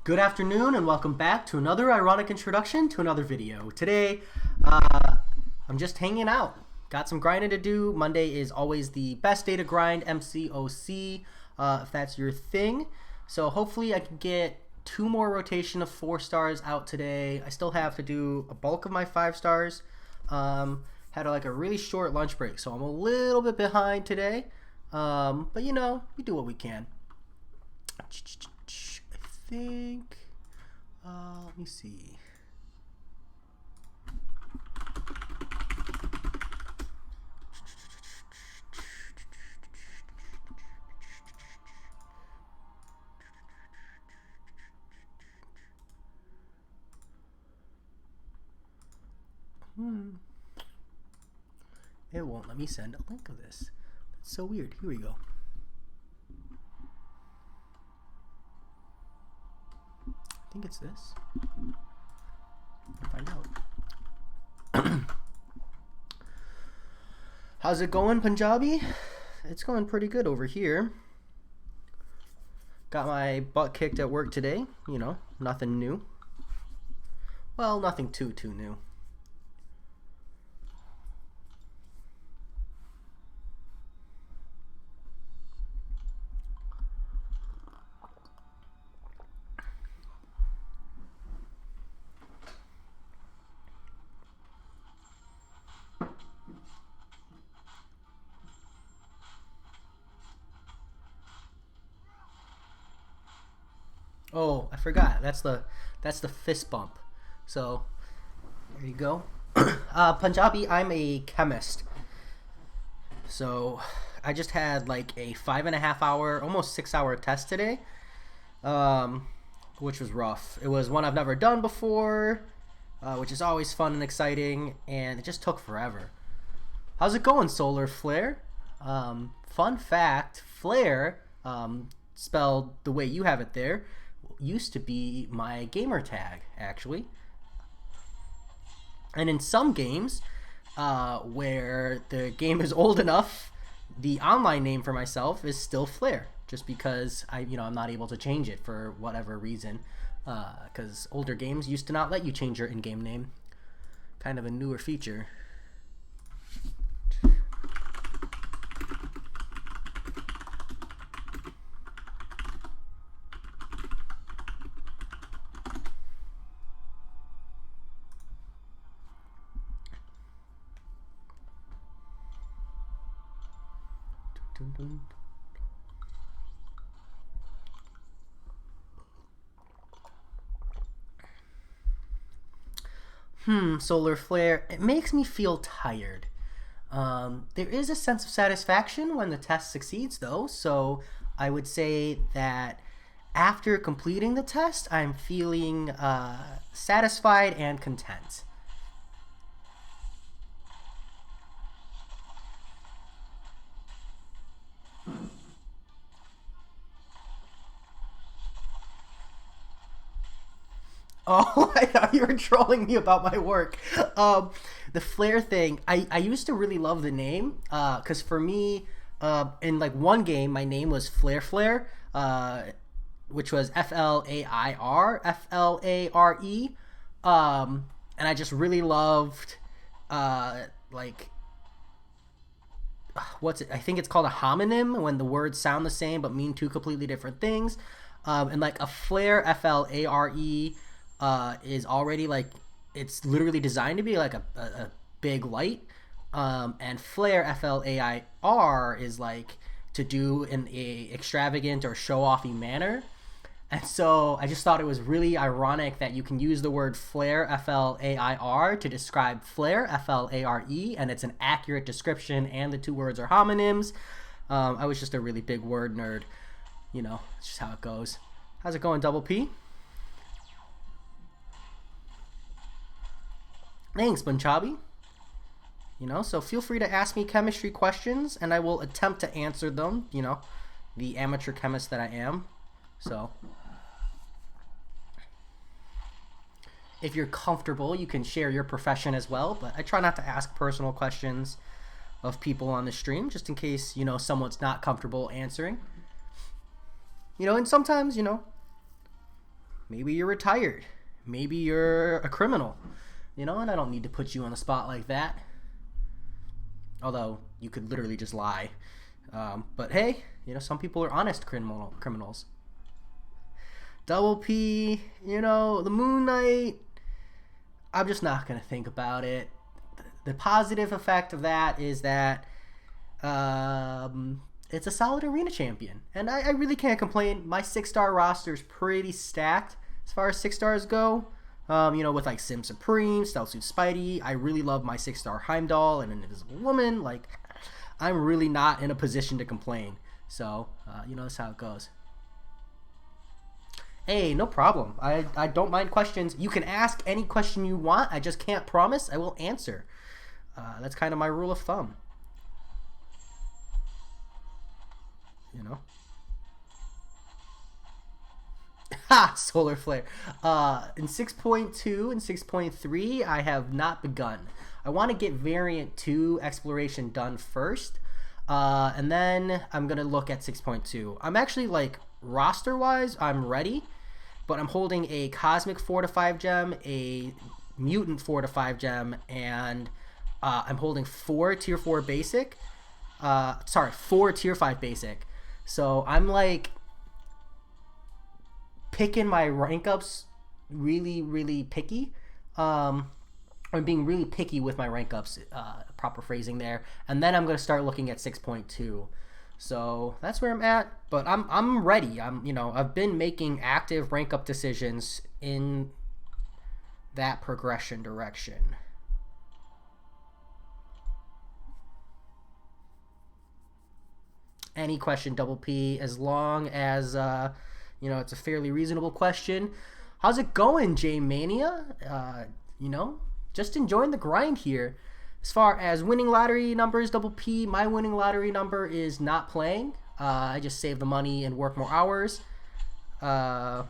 Good afternoon and welcome back to another ironic introduction to another video. Today, I'm just hanging out. Got some grinding to do. Monday is always the best day to grind, MCOC, if that's your thing. So hopefully I can get 2 more rotation of 4 stars out today. I still have to do a bulk of my 5 stars. Had like a really short lunch break, so I'm a little bit behind today. But you know, we do what we can. I think, let me see. It won't let me send a link of this. That's so weird. Here we go. I think it's this. I'll find out. How's it going, Punjabi? It's going pretty good over here. Got my butt kicked at work today. You know, nothing new. Well, nothing too new. Oh, I forgot. That's the fist bump. So there you go. Punjabi, I'm a chemist. So I just had like a 5.5 hour, almost 6 hour test today, which was rough. It was one I've never done before, which is always fun and exciting, and it just took forever. How's it going, Solar Flare? Fun fact, Flare, spelled the way you have it there, used to be my gamer tag, actually. And in some games, where the game is old enough, the online name for myself is still Flare, just because I'm not able to change it for whatever reason, because older games used to not let you change your in-game name. Kind of a newer feature. Solar Flare, it makes me feel tired. There is a sense of satisfaction when the test succeeds, though, so I would say that after completing the test, I'm feeling satisfied and content. Oh, I thought you were trolling me about my work. The Flare thing, I used to really love the name, because for me, in like one game, my name was Flare, which was Flair, and I just really loved, like, what's it? I think it's called a homonym when the words sound the same but mean 2 completely different things. And like a Flare, Flare, is already like, it's literally designed to be like a big light, and Flare, Flair, is like to do in a extravagant or show-offy manner. And so I just thought it was really ironic that you can use the word Flare, Flair, to describe Flare, Flare, and it's an accurate description, and the 2 words are homonyms. I was just a really big word nerd. It's just how it goes. How's it going, Double P? Thanks, Punjabi. So feel free to ask me chemistry questions, and I will attempt to answer them, the amateur chemist that I am. So if you're comfortable, you can share your profession as well, but I try not to ask personal questions of people on the stream, just in case, someone's not comfortable answering. And sometimes, Maybe you're retired. Maybe you're a criminal. And I don't need to put you on the spot like that. Although you could literally just lie. But hey, some people are honest criminals. Double P, the Moon Knight, I'm just not going to think about it. The positive effect of that is that it's a solid arena champion. And I really can't complain. My 6-star roster is pretty stacked as far as 6 stars go. With like Sim Supreme, Stealth Suit Spidey. I really love my 6-star Heimdall and an Invisible Woman. Like, I'm really not in a position to complain. So, that's how it goes. Hey, no problem. I don't mind questions. You can ask any question you want. I just can't promise I will answer. That's kind of my rule of thumb. Ha! Solar Flare. In 6.2 and 6.3, I have not begun. I want to get Variant 2 Exploration done first. And then I'm going to look at 6.2. I'm actually, roster-wise, I'm ready. But I'm holding a Cosmic 4-5 gem, a Mutant 4-5 gem, and I'm holding 4 Tier 4 basic. 4 Tier 5 basic. So I'm, picking my rank ups really, really picky. I'm being really picky with my rank ups, proper phrasing there. And then I'm going to start looking at 6.2. So that's where I'm at, but I'm ready. I've been making active rank up decisions in that progression direction. Any question, Double P, as long as it's a fairly reasonable question. How's it going, J Mania? Just enjoying the grind here. As far as winning lottery numbers, Double P, my winning lottery number is not playing. I just save the money and work more hours. But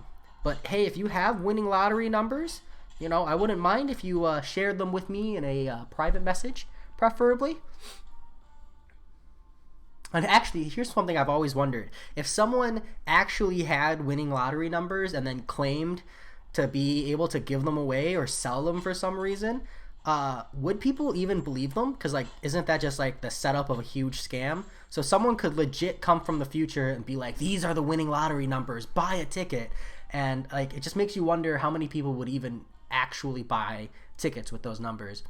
hey, if you have winning lottery numbers, I wouldn't mind if you shared them with me in a private message, preferably. And actually, here's something I've always wondered. If someone actually had winning lottery numbers and then claimed to be able to give them away or sell them for some reason, would people even believe them? Because isn't that just the setup of a huge scam? So someone could legit come from the future and be like, these are the winning lottery numbers, buy a ticket. And it just makes you wonder how many people would even actually buy tickets with those numbers.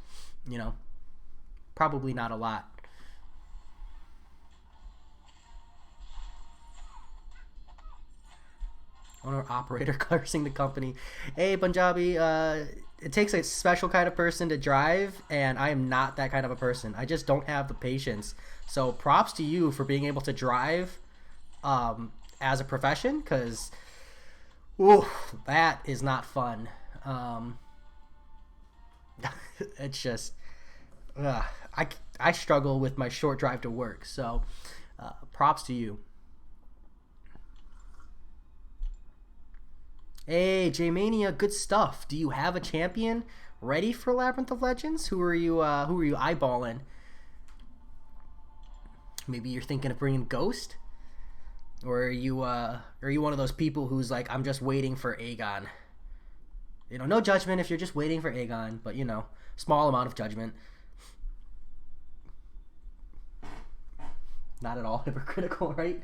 Probably not a lot. Owner operator cursing the company. Hey, Punjabi, it takes a special kind of person to drive, and I am not that kind of a person. I just don't have the patience. So props to you for being able to drive as a profession, because that is not fun. It's just I struggle with my short drive to work, so props to you. Hey, J-Mania, good stuff. Do you have a champion ready for Labyrinth of Legends? Who are you eyeballing? Maybe you're thinking of bringing Ghost? Or are you one of those people who's like, I'm just waiting for Aegon? No judgment if you're just waiting for Aegon, but small amount of judgment. Not at all hypocritical, right?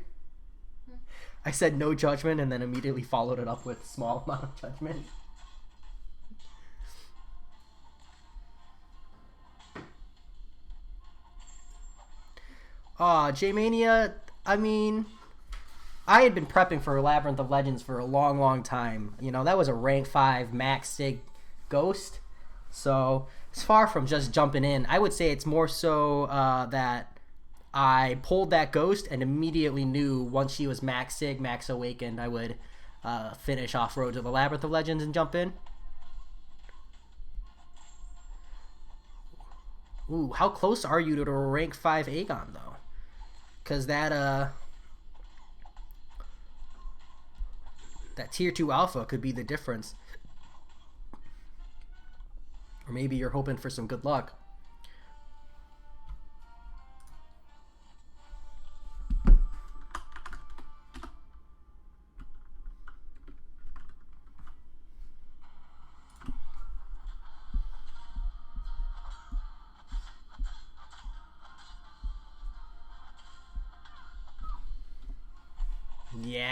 I said no judgment and then immediately followed it up with small amount of judgment. J-Mania, I had been prepping for Labyrinth of Legends for a long, long time. That was a rank 5 max sig ghost. So it's far from just jumping in. I would say it's more so that I pulled that ghost and immediately knew once she was max sig, max awakened, I would finish off Road to the Labyrinth of Legends and jump in. Ooh, how close are you to a rank 5 Aegon, though? Because that tier 2 alpha could be the difference. Or maybe you're hoping for some good luck.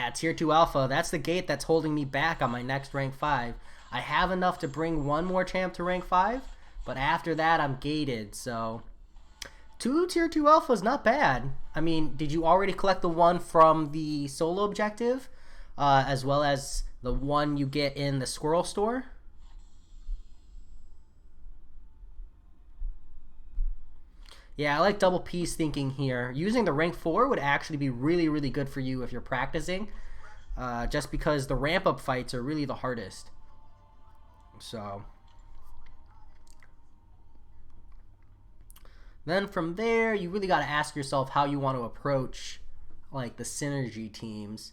Yeah, Tier 2 Alpha. That's the gate that's holding me back on my next rank 5. I have enough to bring one more champ to rank 5, but after that I'm gated, so... 2 Tier 2 Alpha is not bad. I mean, did you already collect the one from the solo objective? As well as the one you get in the Squirrel Store? Yeah, I like double piece thinking here. Using the rank 4 would actually be really, really good for you if you're practicing. Just because the ramp up fights are really the hardest. So... then from there, you really got to ask yourself how you want to approach like the synergy teams.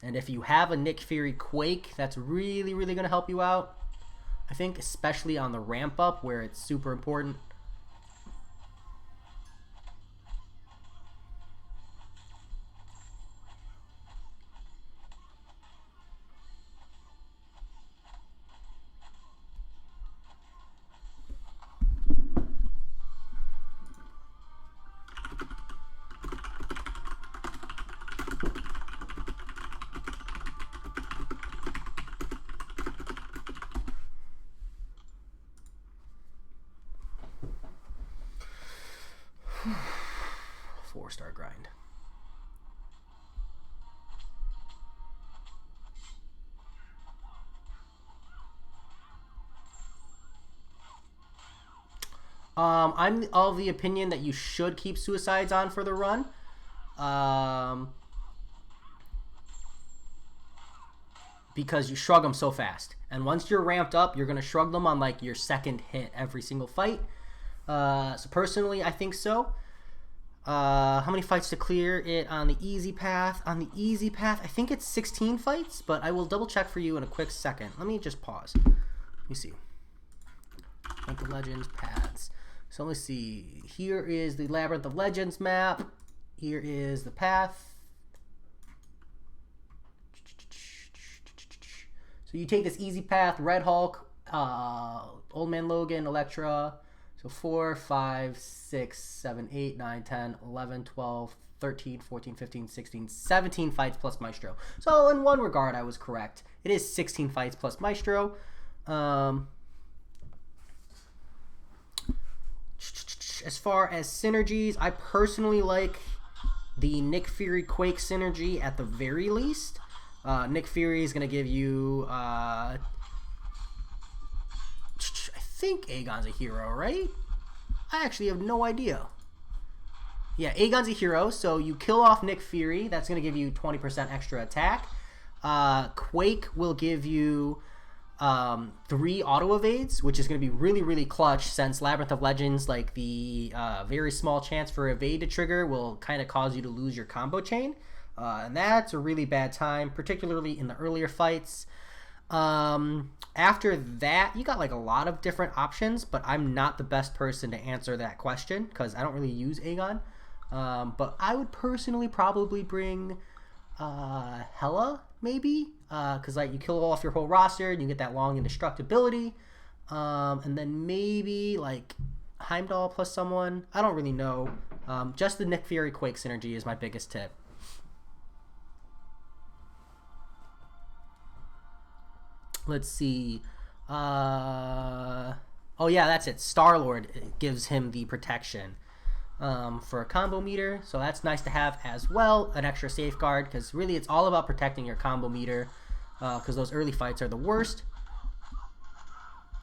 And if you have a Nick Fury Quake, that's really, really going to help you out. I think especially on the ramp up where it's super important. Four-star grind. I'm of the opinion that you should keep suicides on for the run. Because you shrug them so fast. And once you're ramped up, you're going to shrug them on like your second hit every single fight. So personally, I think so. How many fights to clear it on the easy path? On the easy path, I think it's 16 fights, but I will double check for you in a quick second. Let me just pause. Let me see. Labyrinth of Legends paths. So let's see. Here is the Labyrinth of Legends map. Here is the path. So you take this easy path, Red Hulk, Old Man Logan, Elektra. So 4, 5, 6, 7, 8, 9, 10, 11, 12, 13, 14, 15, 16, 17 fights plus Maestro. So in one regard, I was correct. It is 16 fights plus Maestro. As far as synergies, I personally like the Nick Fury Quake synergy at the very least. Nick Fury is going to give you... I think Aegon's a hero, right? I actually have no idea. Yeah, Aegon's a hero, so you kill off Nick Fury. That's going to give you 20% extra attack. Quake will give you 3 auto evades, which is going to be really, really clutch since Labyrinth of Legends, like the very small chance for evade to trigger will kind of cause you to lose your combo chain. And that's a really bad time, particularly in the earlier fights. After that, you got like a lot of different options, but I'm not the best person to answer that question because I don't really use Aegon. But I would personally probably bring Hela, maybe, because like you kill off your whole roster and you get that long indestructibility. And then maybe like Heimdall plus someone. I don't really know. Just the Nick Fury Quake synergy is my biggest tip. Let's see. Oh yeah, that's it. Star-Lord gives him the protection for a combo meter, so that's nice to have as well. An extra safeguard, because really it's all about protecting your combo meter, because those early fights are the worst.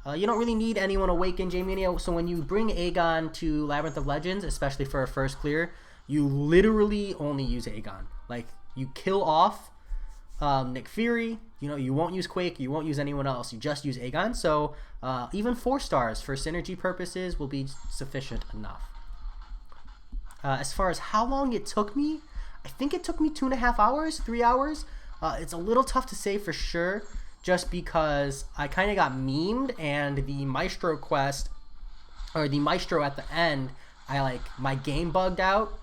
You don't really need anyone awakened, J-Mania, so when you bring Aegon to Labyrinth of Legends, especially for a first clear, you literally only use Aegon. Like, you kill off Nick Fury, you know, you won't use Quake, you won't use anyone else, you just use Aegon, so even 4 stars for synergy purposes will be sufficient enough. As far as how long it took me, I think it took me 2.5 hours, 3 hours. It's a little tough to say for sure, just because I kind of got memed, and the Maestro quest, or the Maestro at the end, my game bugged out,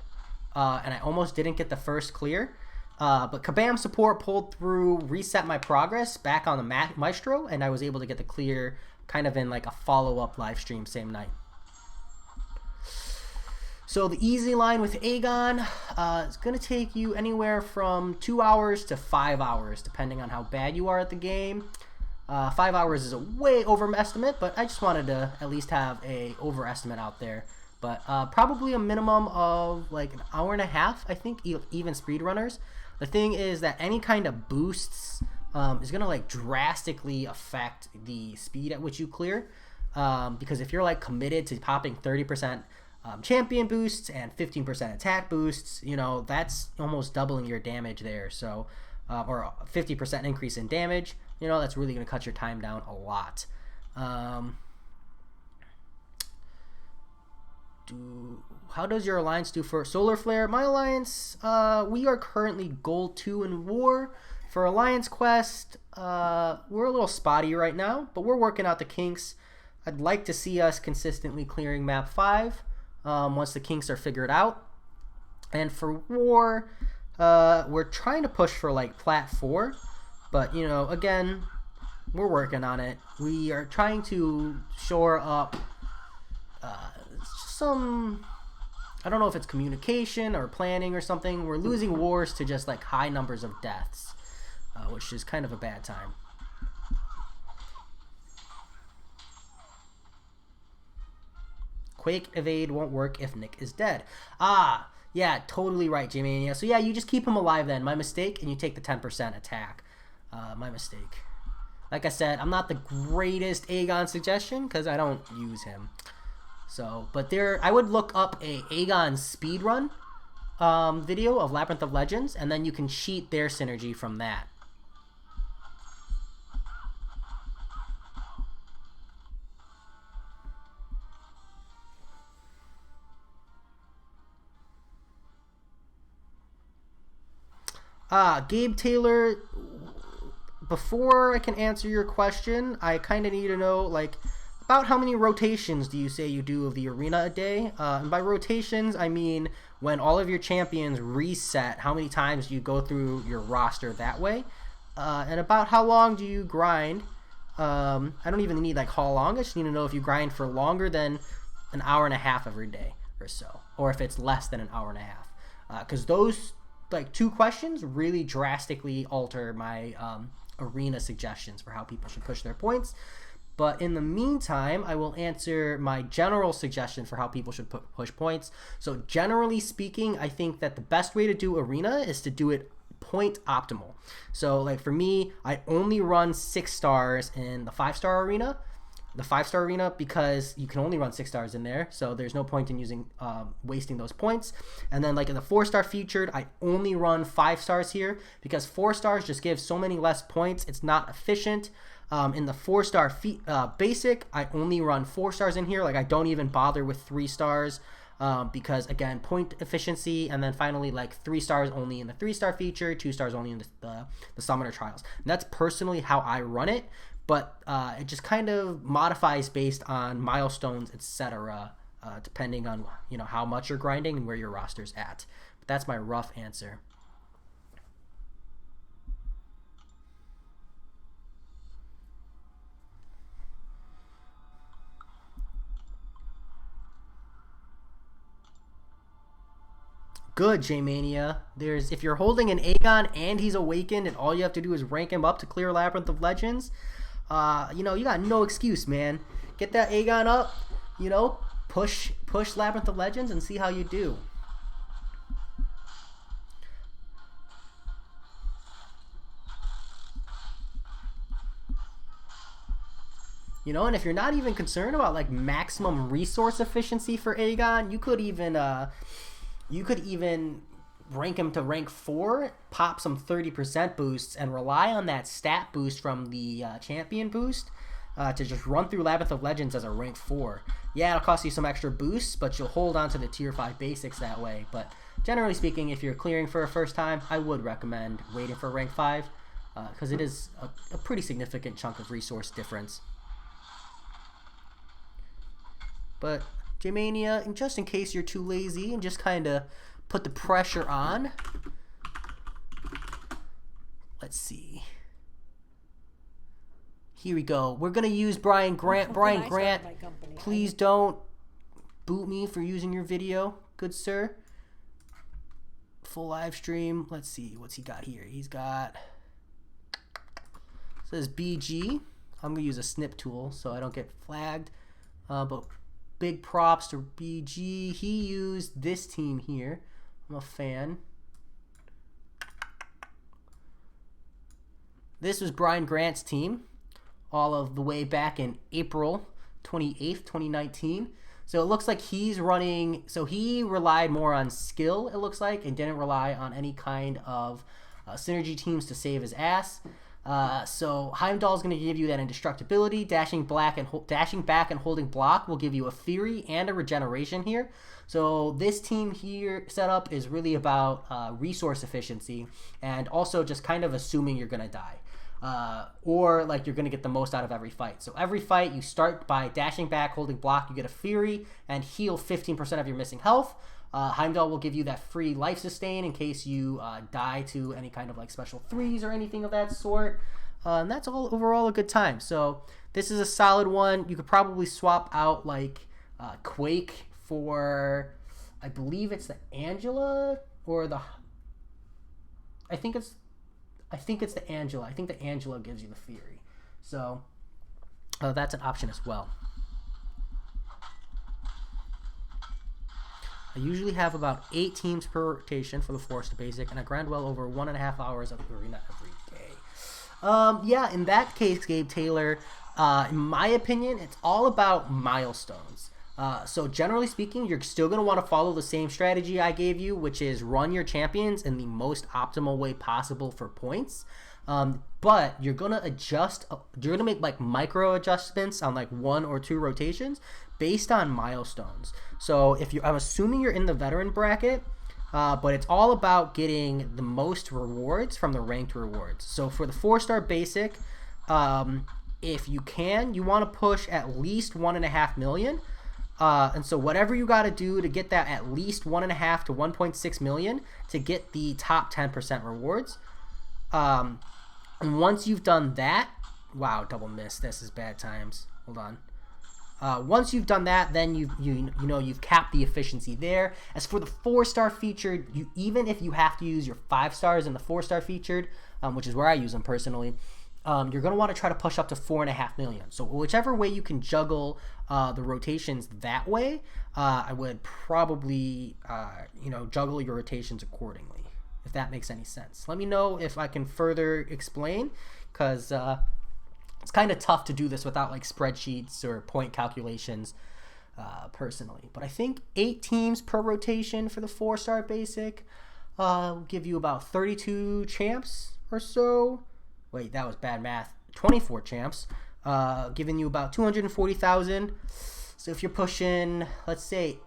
and I almost didn't get the first clear. But Kabam support pulled through, reset my progress back on the Maestro, and I was able to get the clear kind of in like a follow-up live stream same night. So the easy line with Aegon is going to take you anywhere from 2 hours to 5 hours, depending on how bad you are at the game. 5 hours is a way overestimate, but I just wanted to at least have a overestimate out there. But probably a minimum of like an hour and a half, I think, even speedrunners. The thing is that any kind of boosts is going to like drastically affect the speed at which you clear. Because if you're like committed to popping 30% champion boosts and 15% attack boosts, you know, that's almost doubling your damage there. So, or 50% increase in damage, you know, that's really going to cut your time down a lot. How does your alliance do for solar flare? My alliance, we are currently gold 2 in war. For alliance quest, we're a little spotty right now, but we're working out the kinks. I'd like to see us consistently clearing map 5 once the kinks are figured out. And for war, we're trying to push for like plat 4, but you know, again, we're working on it. We are trying to shore up some, I don't know if it's communication or planning or something. We're losing wars to just like high numbers of deaths, which is kind of a bad time. Quake evade won't work if Nick is dead. Ah, yeah, totally right, J-Mania. So yeah, you just keep him alive then. My mistake, and you take the 10% attack. My mistake. Like I said, I'm not the greatest Aegon suggestion because I don't use him. So, but I would look up a Aegon speedrun video of Labyrinth of Legends, and then you can cheat their synergy from that. Gabe Taylor, before I can answer your question, I kind of need to know, like, about how many rotations do you say you do of the arena a day? And by rotations, I mean when all of your champions reset, how many times do you go through your roster that way? And about how long do you grind? I don't even need, like, how long. I just need to know if you grind for longer than an hour and a half every day or so, or if it's less than an hour and a half. Because those, like, 2 questions really drastically alter my arena suggestions for how people should push their points. But in the meantime, I will answer my general suggestion for how people should push points. So generally speaking, I think that the best way to do arena is to do it point optimal. So like for me, I only run 6 stars in the 5-star arena. The 5-star arena, because you can only run 6 stars in there, so there's no point in using wasting those points. And then like in the 4-star featured, I only run 5 stars here because 4 stars just give so many less points. It's not efficient. In the 4-star basic, I only run 4 stars in here. Like I don't even bother with 3 stars because again, point efficiency. And then finally, like 3 stars only in the 3-star feature, 2 stars only in the summoner trials. And that's personally how I run it. But it just kind of modifies based on milestones, etc., depending on, you know, how much you're grinding and where your roster's at. But that's my rough answer. Good, J-Mania. If you're holding an Aegon and he's awakened and all you have to do is rank him up to clear Labyrinth of Legends, you know, you got no excuse, man. Get that Aegon up, you know, push Labyrinth of Legends and see how you do. You know, and if you're not even concerned about like maximum resource efficiency for Aegon, you could even rank him to rank 4, pop some 30% boosts, and rely on that stat boost from the champion boost to just run through Labyrinth of Legends as a rank 4. Yeah, it'll cost you some extra boosts, but you'll hold on to the tier 5 basics that way. But generally speaking, if you're clearing for a first time, I would recommend waiting for rank 5 because it is a pretty significant chunk of resource difference. But J-Mania, just in case you're too lazy and just kind of put the pressure on, let's see. Here we go. We're going to use Brian Grant. Brian Grant, please don't boot me for using your video. good sir. Full live stream. Let's see what's he got here. He's got, says BG. I'm gonna use a snip tool so I don't get flagged. But big props to BG. He used this team here. I'm a fan. This was Brian Grant's team, all of the way back in April 28th, 2019. So it looks like he's running, so he relied more on skill, it looks like, and didn't rely on any kind of synergy teams to save his ass. So Heimdall is going to give you that indestructibility. Dashing back and holding block will give you a Fury and a regeneration here. So this team here setup is really about resource efficiency and also just kind of assuming you're going to die. Or like you're going to get the most out of every fight. So every fight you start by dashing back, holding block, you get a Fury and heal 15% of your missing health. Heimdall will give you that free life sustain in case you die to any kind of like special 3s or anything of that sort. And that's all overall a good time. So this is a solid one. You could probably swap out like Quake for, I believe it's the Angela or the, I think it's the Angela. I think the Angela gives you the Fury. So that's an option as well. I usually have about 8 teams per rotation for the Forced Basic, and I grind well over 1.5 hours of arena every day. Yeah, in that case, Gabe Taylor, in my opinion, it's all about milestones. So generally speaking, you're still going to want to follow the same strategy I gave you, which is run your champions in the most optimal way possible for points. But you're going to adjust, you're going to make like micro adjustments on like 1 or 2 rotations based on milestones. So if you, I'm assuming you're in the veteran bracket, but it's all about getting the most rewards from the ranked rewards. So for the 4-star basic, if you can, you want to push at least 1.5 million. And so whatever you got to do to get that at least 1.5 to 1.6 million to get the top 10% rewards. And once you've done that, wow, double miss. This is bad times. Hold on. Once you've done that, then you've capped the efficiency there. As for the 4-star featured, even if you have to use your 5 stars in the 4-star featured, which is where I use them personally, you're going to want to try to push up to 4.5 million. So whichever way you can juggle the rotations that way, I would probably juggle your rotations accordingly, if that makes any sense. Let me know if I can further explain, because it's kind of tough to do this without like spreadsheets or point calculations personally. But I think 8 teams per rotation for the 4-star basic will give you about 32 champs or so. Wait, that was bad math. 24 champs, giving you about 240,000. So if you're pushing, let's say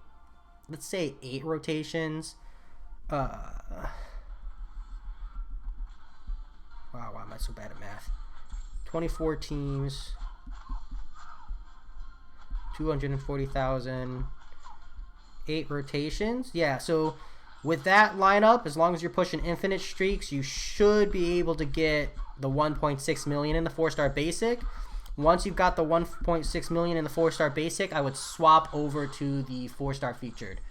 8 rotations. Wow, why am I so bad at math? 24 teams, 240,000, 8 rotations. Yeah, so with that lineup, as long as you're pushing infinite streaks, you should be able to get the 1.6 million in the 4-star basic. Once you've got the 1.6 million in the 4-star basic, I would swap over to the 4-star featured.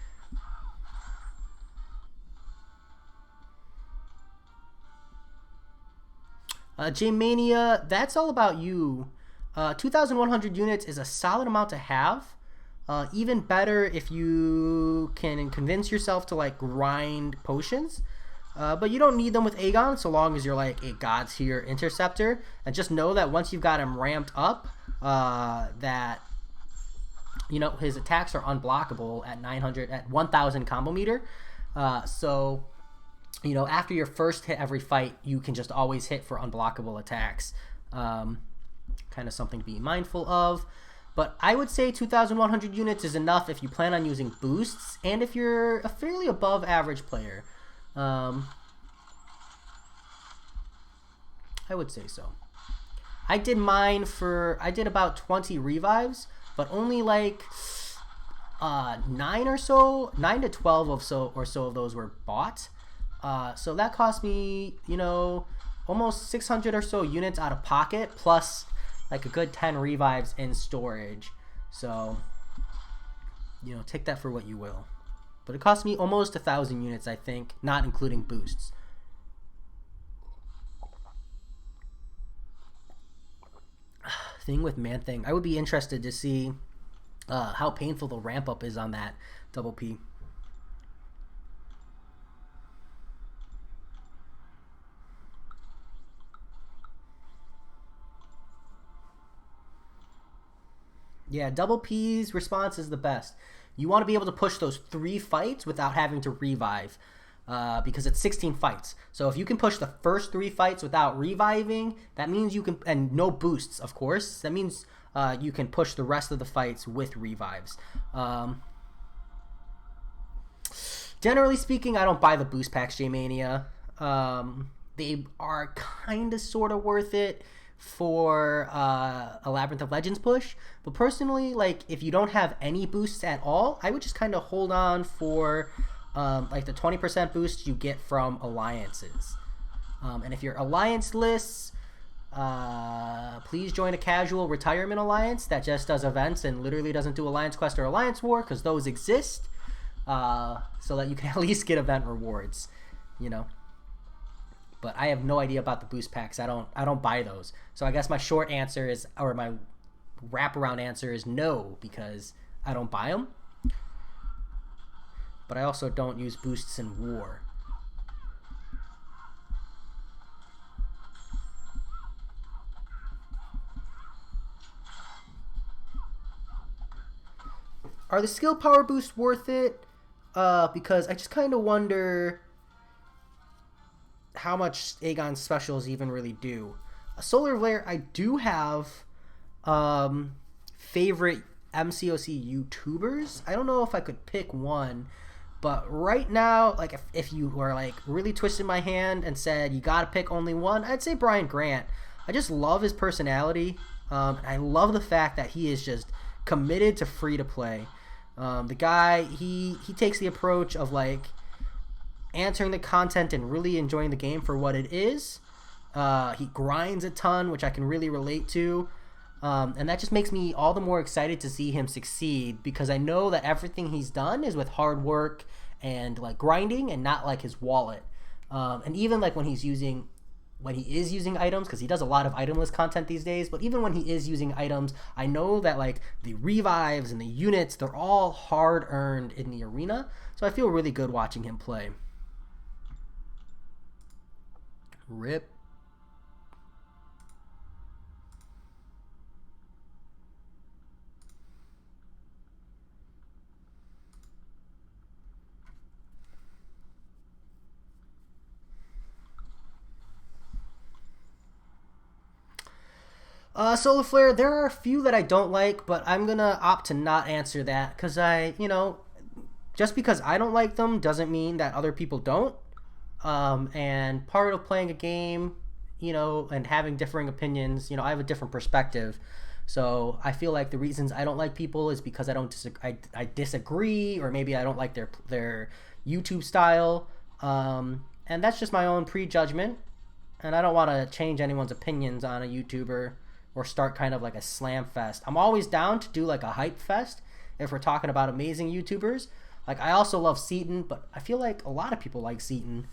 J-Mania, that's all about you. 2,100 units is a solid amount to have. Even better if you can convince yourself to like grind potions. But you don't need them with Aegon so long as you're like a God Tier interceptor. And just know that once you've got him ramped up, that his attacks are unblockable at 1,000 combo meter. So after your first hit every fight, you can just always hit for unblockable attacks. Kind of something to be mindful of. But I would say 2,100 units is enough if you plan on using boosts and if you're a fairly above average player. I would say so. I did about 20 revives, but only like 9 to 12 or so of those were bought. So that cost me, almost 600 or so units out of pocket, plus like a good 10 revives in storage. So, take that for what you will. But it cost me almost 1,000 units, I think, not including boosts. Thing with Man-Thing, I would be interested to see how painful the ramp up is on that double P. Yeah, double P's response is the best. You want to be able to push those 3 fights without having to revive. Because it's 16 fights. So if you can push the first 3 fights without reviving, that means you can, and no boosts, of course. That means you can push the rest of the fights with revives. Generally speaking, I don't buy the boost packs, J-Mania. They are kind of sort of worth it for a Labyrinth of Legends push, but personally, like, if you don't have any boosts at all, I would just kind of hold on for like the 20% boost you get from alliances. And if you're alliance lists, please join a casual retirement alliance that just does events and literally doesn't do alliance quest or alliance war, because those exist, so that you can at least get event rewards, you know. But I have no idea about the boost packs. I don't buy those. So I guess my short answer is, or my wraparound answer is no, because I don't buy them. But I also don't use boosts in war. Are the skill power boosts worth it? Because I just kind of wonder how much Aegon specials even really do. A Solar Flare, I do have favorite MCOC YouTubers. I don't know if I could pick one, but right now, like, if you were like really twisted my hand and said you gotta pick only one, I'd say Brian Grant. I just love his personality. I love the fact that he is just committed to free to play. The guy, he takes the approach of like answering the content and really enjoying the game for what it is. He grinds a ton, which I can really relate to. And that just makes me all the more excited to see him succeed, because I know that everything he's done is with hard work and like grinding and not like his wallet. And even like when he is using items, because he does a lot of itemless content these days, but even when he is using items, I know that like the revives and the units, they're all hard earned in the arena. So I feel really good watching him play. Rip. Solar Flare, there are a few that I don't like, but I'm gonna opt to not answer that, because just because I don't like them doesn't mean that other people don't. And part of playing a game, and having differing opinions, I have a different perspective. So I feel like the reasons I don't like people is because I disagree, or maybe I don't like their YouTube style. And that's just my own prejudgment. And I don't want to change anyone's opinions on a YouTuber or start kind of like a slam fest. I'm always down to do like a hype fest if we're talking about amazing YouTubers. Like, I also love Seaton, but I feel like a lot of people like Seaton.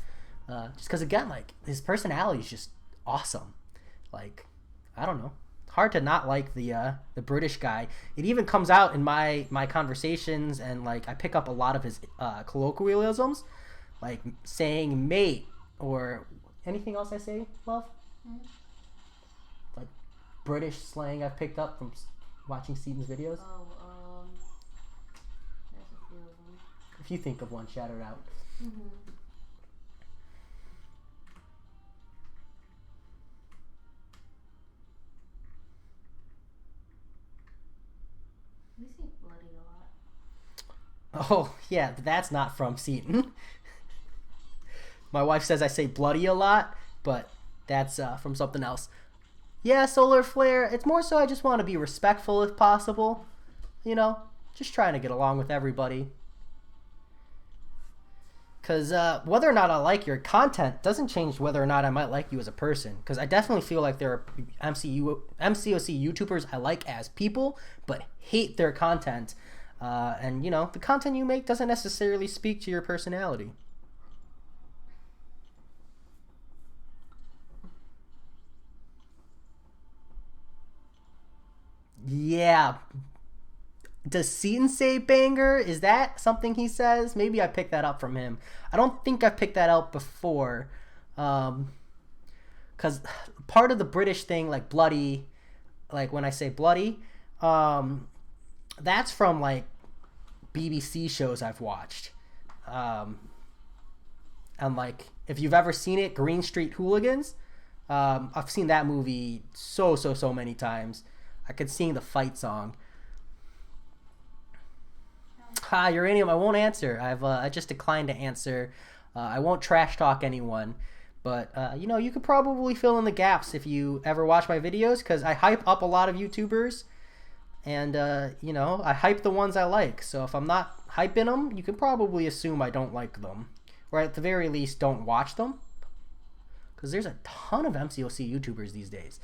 Just because, again, like, his personality is just awesome. Like, I don't know. Hard to not like the British guy. It even comes out in my conversations, and, like, I pick up a lot of his colloquialisms, like saying mate, or anything else I say, love? Mm-hmm. Like, British slang I've picked up from watching Seaton's videos. Oh, there's a few of them. If you think of one, shout it out. Mm-hmm. We say bloody a lot. Oh, yeah, that's not from Seaton. My wife says I say bloody a lot, but that's from something else. Yeah, Solar Flare, it's more so I just want to be respectful if possible. Just trying to get along with everybody. Because whether or not I like your content doesn't change whether or not I might like you as a person. Because I definitely feel like there are MCOC YouTubers I like as people, but hate their content. And you know, the content you make doesn't necessarily speak to your personality. Yeah. Does Seaton say banger? Is that something he says? Maybe I picked that up from him. I don't think I've picked that up before. Because part of the British thing, like bloody, like when I say bloody, that's from like BBC shows I've watched. And like, if you've ever seen it, Green Street Hooligans, I've seen that movie so many times. I could sing the fight song. Hi, Uranium. I won't answer. I just declined to answer. I won't trash talk anyone. But you know, you could probably fill in the gaps if you ever watch my videos, because I hype up a lot of YouTubers, and you know, I hype the ones I like. So if I'm not hyping them, you can probably assume I don't like them, or at the very least, don't watch them. Because there's a ton of MCOC YouTubers these days.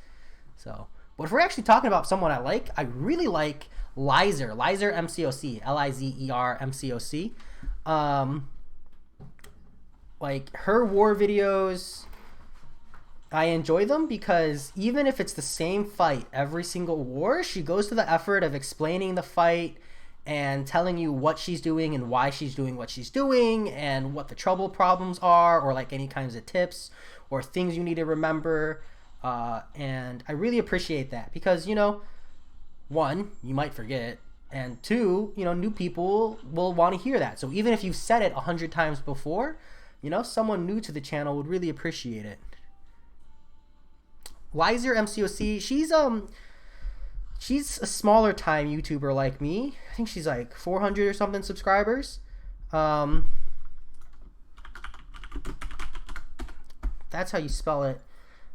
So, but if we're actually talking about someone I like, I really like Lizer MCOC, Lizer MCOC. Like her war videos, I enjoy them because even if it's the same fight every single war, she goes to the effort of explaining the fight and telling you what she's doing and why she's doing what she's doing and what the trouble problems are, or like any kinds of tips or things you need to remember. And I really appreciate that because, you know, one, you might forget, and two, you know, new people will want to hear that. So even if you've said it 100 times before, you know, someone new to the channel would really appreciate it. Lizer MCOC, she's a smaller time YouTuber like me. I think she's like 400 or something subscribers. That's how you spell it.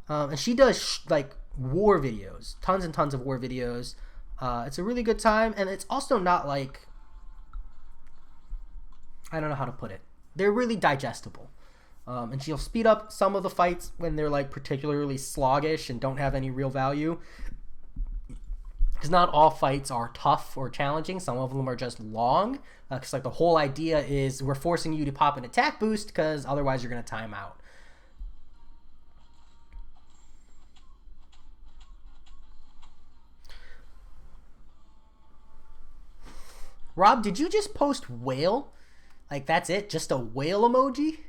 And she does like war videos, tons and tons of war videos. It's a really good time, and it's also not like, I don't know how to put it. They're really digestible. And she'll speed up some of the fights when they're like particularly sluggish and don't have any real value. Because not all fights are tough or challenging. Some of them are just long. Because like the whole idea is we're forcing you to pop an attack boost because otherwise you're going to time out. Rob, did you just post whale? Like, that's it? Just a whale emoji?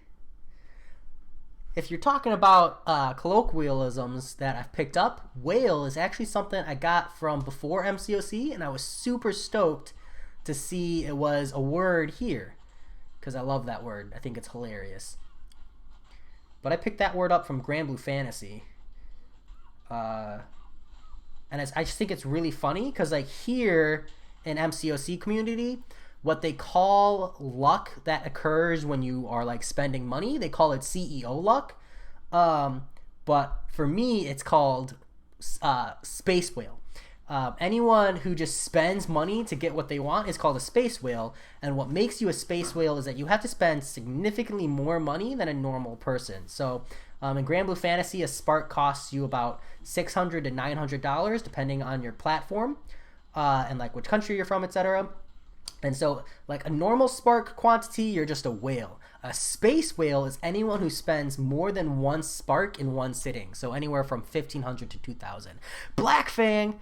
If you're talking about colloquialisms that I've picked up, whale is actually something I got from before MCOC, and I was super stoked to see it was a word here, because I love that word. I think it's hilarious. But I picked that word up from Grand Blue Fantasy. And I just think it's really funny, because like here in MCOC community, what they call luck that occurs when you are like spending money, they call it CEO luck. But for me, it's called space whale. Anyone who just spends money to get what they want is called a space whale. And what makes you a space whale is that you have to spend significantly more money than a normal person. So in Grand Blue Fantasy, a spark costs you about $600 to $900 depending on your platform and like which country you're from, etc. And so, like a normal spark quantity, you're just a whale. A space whale is anyone who spends more than one spark in one sitting. So anywhere from 1,500 to 2,000. Black Fang,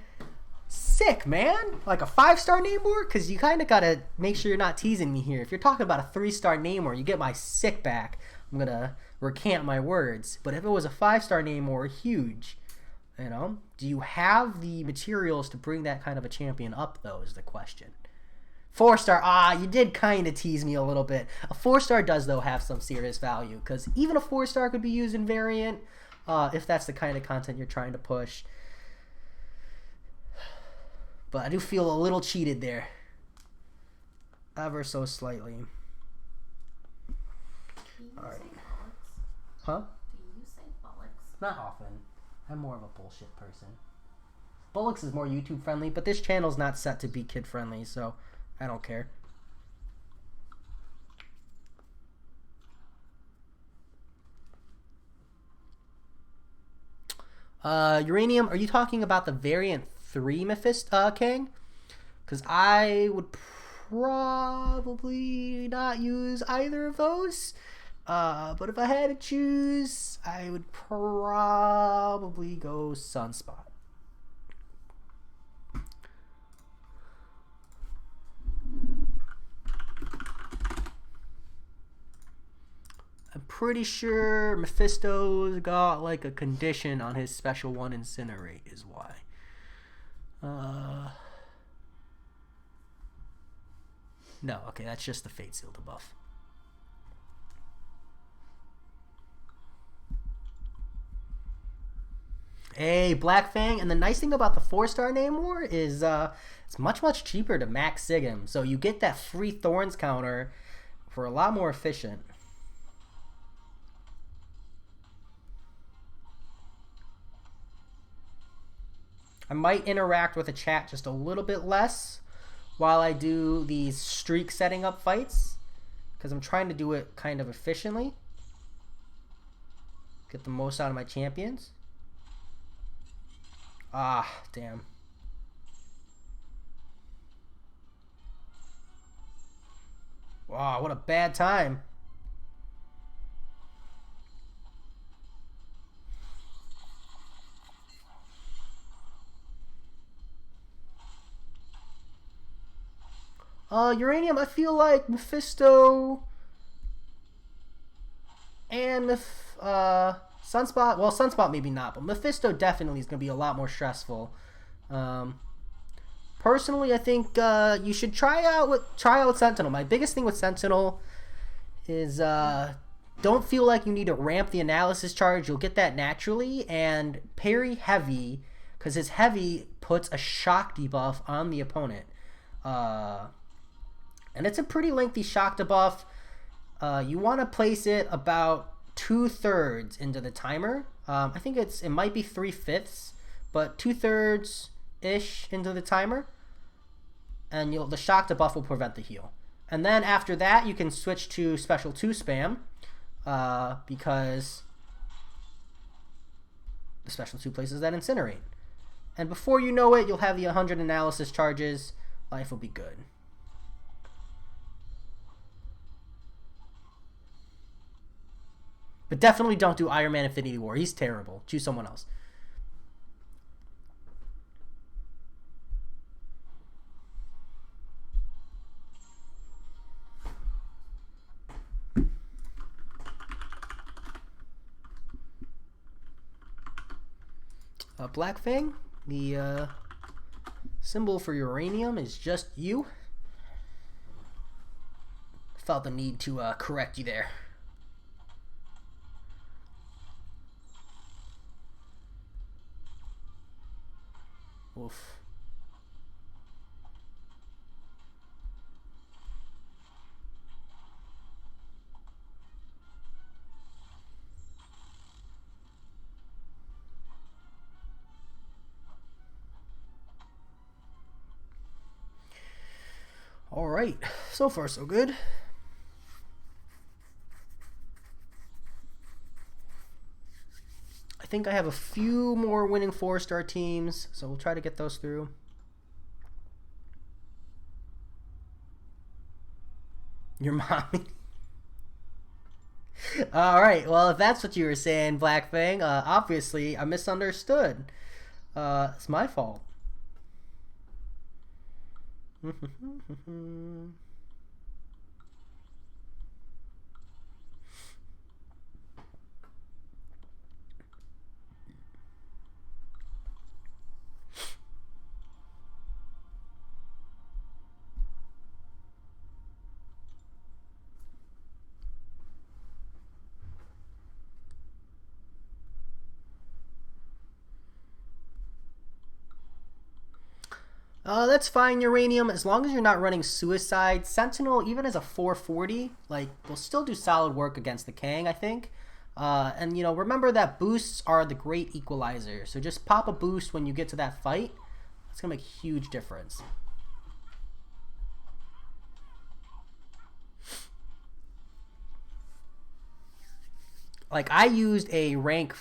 sick, man. Like a 5-star name war? Because you kind of got to make sure you're not teasing me here. If you're talking about a 3-star name war, you get my sick back. I'm going to recant my words. But if it was a 5-star name war, huge. You know? Do you have the materials to bring that kind of a champion up, though, is the question. 4-star, you did kind of tease me a little bit. A 4-star does, though, have some serious value, because even a 4-star could be used in variant, if that's the kind of content you're trying to push. But I do feel a little cheated there. Ever so slightly. Alright. Huh? Do you say bollocks? Not often. I'm more of a bullshit person. Bullocks is more YouTube friendly, but this channel's not set to be kid friendly, so I don't care. Uranium, are you talking about the variant 3 King? Because I would probably not use either of those. But if I had to choose, I would probably go Sunspot. I'm pretty sure Mephisto's got like a condition on his special one Incinerate is why. No, okay, that's just the Fate Seal debuff. Hey, Black Fang, and the nice thing about the 4-star name war is it's much cheaper to max sig him, so you get that free Thorns counter for a lot more efficient. I might interact with the chat just a little bit less while I do these streak setting up fights, because I'm trying to do it kind of efficiently. Get the most out of my champions. Ah, damn. Wow, what a bad time. Uranium, I feel like Mephisto and Sunspot, well, Sunspot maybe not, but Mephisto definitely is going to be a lot more stressful. Personally, I think you should try out Sentinel. My biggest thing with Sentinel is don't feel like you need to ramp the analysis charge. You'll get that naturally, and parry heavy, because his heavy puts a shock debuff on the opponent. And it's a pretty lengthy shock debuff. You want to place it about 2/3 into the timer. I think it might be 3/5, but 2/3 ish into the timer, and the shock debuff will prevent the heal. And then after that, you can switch to special 2 spam, because the special 2 places that Incinerate. And before you know it, you'll have the 100 analysis charges. Life will be good. But definitely don't do Iron Man Infinity War. He's terrible. Choose someone else. Black Fang, the symbol for uranium is just you. Felt the need to correct you there. Oof. All right, so far so good. I think I have a few more winning 4-star teams, so we'll try to get those through. Your mommy. All right, well, if that's what you were saying, Black Fang, obviously I misunderstood. It's my fault. That's fine, Uranium, as long as you're not running Suicide. Sentinel, even as a 440, like, will still do solid work against the Kang, I think. And, you know, remember that boosts are the great equalizer. So just pop a boost when you get to that fight. It's going to make a huge difference. Like, I used a rank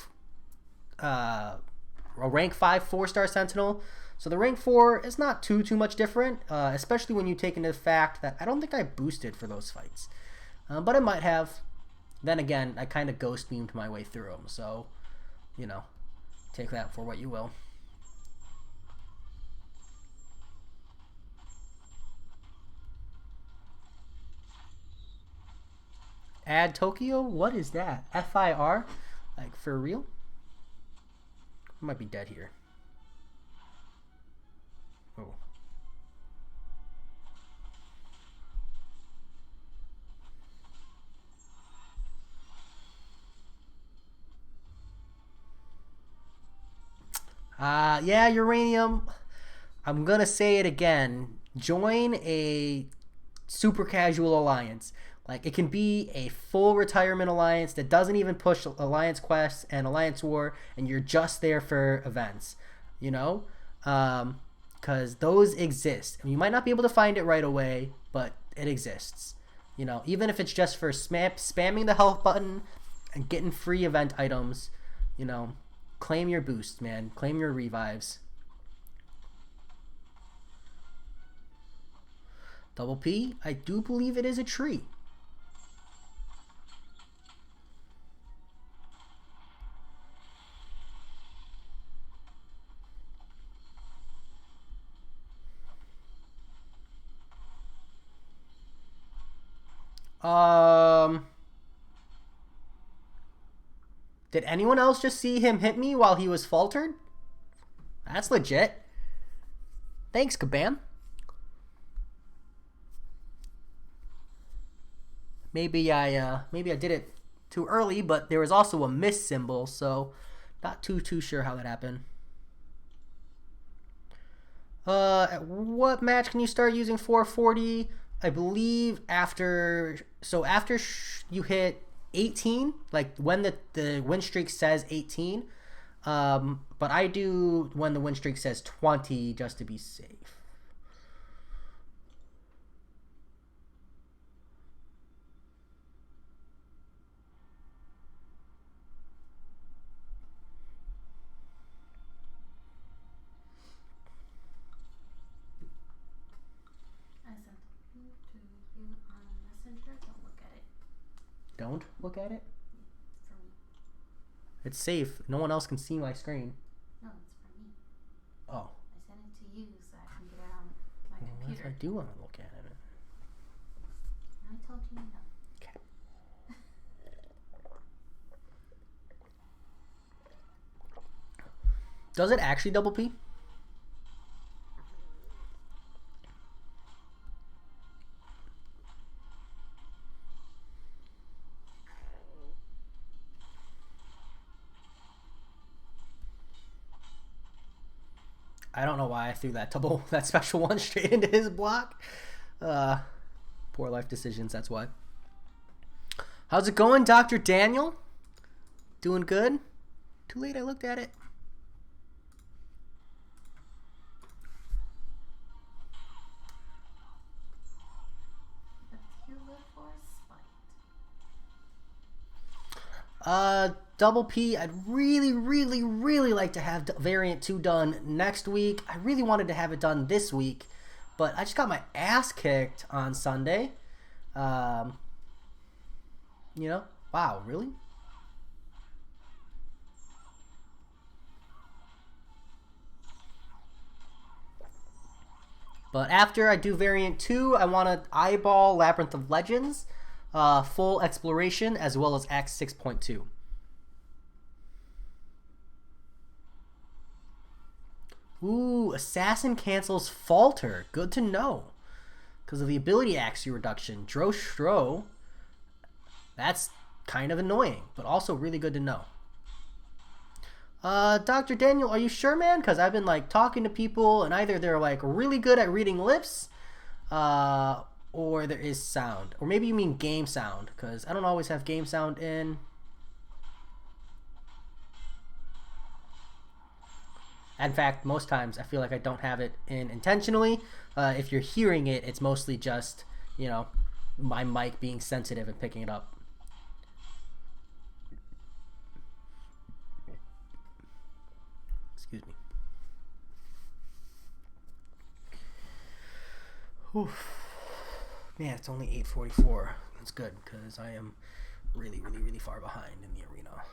a rank 5 4-star Sentinel. So the rank 4 is not too much different, especially when you take into the fact that I don't think I boosted for those fights. But I might have. Then again, I kind of ghost beamed my way through them. So, you know, take that for what you will. Add Tokyo? What is that? FIR? Like, for real? I might be dead here. Oh. Yeah, Uranium. I'm gonna say it again. Join a super casual alliance. Like, it can be a full retirement alliance that doesn't even push alliance quests and alliance war, and you're just there for events, you know, because those exist. You might not be able to find it right away, but it exists, you know, even if it's just for spamming the health button and getting free event items. You know, claim your boosts, man. Claim your revives. Double P, I do believe it is a tree. Did anyone else just see him hit me while he was faltered? That's legit. Thanks, Kabam. Maybe I did it too early, but there was also a miss symbol, so not too sure how that happened. At what match can you start using 440? I believe after you hit 18, like when the win streak says 18. But I do when the win streak says 20 just to be safe. Don't look at it? For me. It's safe. No one else can see my screen. No, it's for me. Oh. I sent it to you so I can get it on my computer. What if I do want to look at it? I told you no. Okay. Does it actually double P? I don't know why I threw that special one straight into his block. Poor life decisions, that's why. How's it going, Dr. Daniel? Doing good? Too late I looked at it. What's your live for? Spite. Double P, I'd really like to have variant 2 done next week. I really wanted to have it done this week, but I just got my ass kicked on Sunday. You know, wow, really? But after I do variant 2, I want to eyeball Labyrinth of Legends, full exploration, as well as Act 6.2. Ooh, Assassin cancels Falter. Good to know. Because of the ability accuracy reduction. Drostro, that's kind of annoying, but also really good to know. Dr. Daniel, are you sure, man? Because I've been, like, talking to people, and either they're, like, really good at reading lips, or there is sound. Or maybe you mean game sound, because I don't always have game sound in. In fact, most times I feel like I don't have it in intentionally. If you're hearing it, it's mostly just, you know, my mic being sensitive and picking it up. Excuse Oof. Man, it's only 8:44. That's good because I am really, really, really far behind in the arena.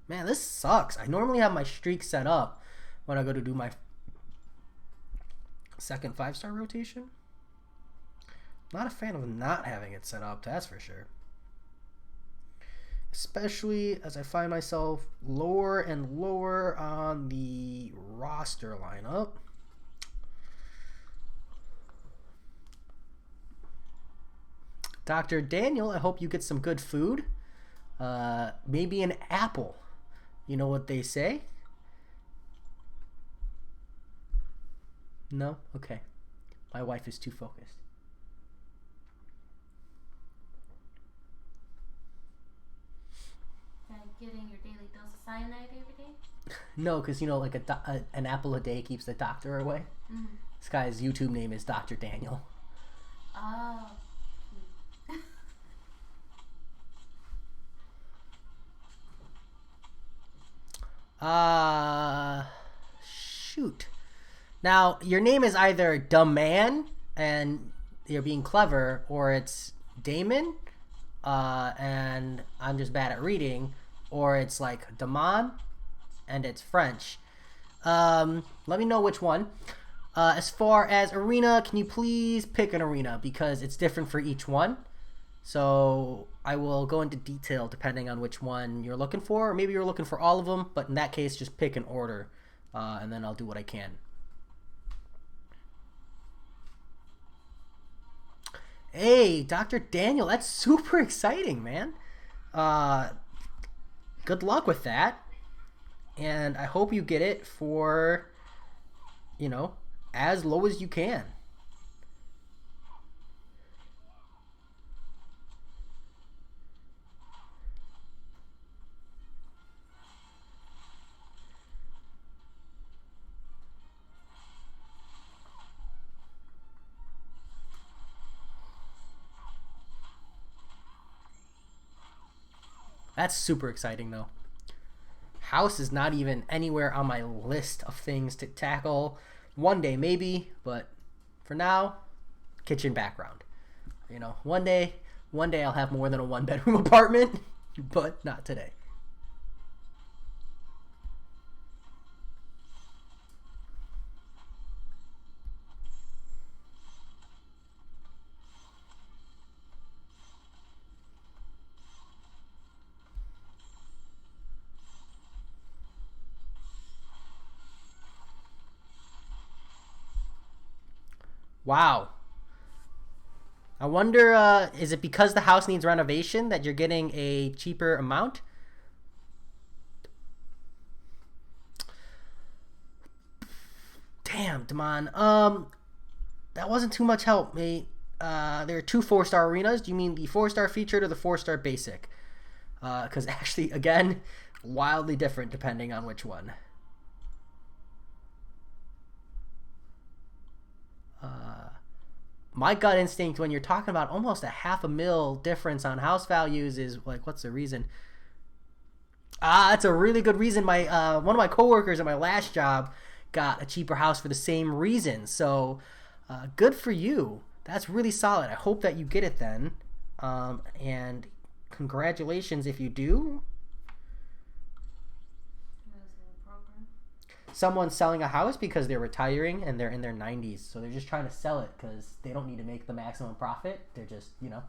Man, this sucks. I normally have my streak set up when I go to do my second 5-star rotation. Not a fan of not having it set up, that's for sure. Especially as I find myself lower and lower on the roster lineup. Dr. Daniel, I hope you get some good food. Maybe an apple. You know what they say? No? Okay. My wife is too focused. Getting your daily dose of cyanide every day? No, because, you know, like an apple a day keeps the doctor away. Mm. This guy's YouTube name is Dr. Daniel. Oh. Shoot. Now, your name is either Dumb Man, and you're being clever, or it's Damon, and I'm just bad at reading, or it's like Damon, and it's French. Let me know which one. As far as arena, can you please pick an arena, because it's different for each one. So I will go into detail depending on which one you're looking for, or maybe you're looking for all of them, but in that case, just pick an order, and then I'll do what I can. Hey, Dr. Daniel, that's super exciting, man. Good luck with that. And I hope you get it for, you know, as low as you can. That's super exciting, though. House is not even anywhere on my list of things to tackle. One day, maybe, but for now, kitchen background. You know, one day I'll have more than a one-bedroom apartment, but not today. Wow. I wonder, is it because the house needs renovation that you're getting a cheaper amount? Damn, Damon. That wasn't too much help, mate. There are 2 4-star arenas. Do you mean the 4-star featured or the 4-star basic? Because actually, again, wildly different depending on which one. My gut instinct when you're talking about almost a $500,000 difference on house values is like, what's the reason? That's a really good reason. My one of my coworkers at my last job got a cheaper house for the same reason. So good for you. That's really solid. I hope that you get it then. And congratulations if you do. Someone's selling a house because they're retiring and they're in their 90s, so they're just trying to sell it because they don't need to make the maximum profit. They're just, you know.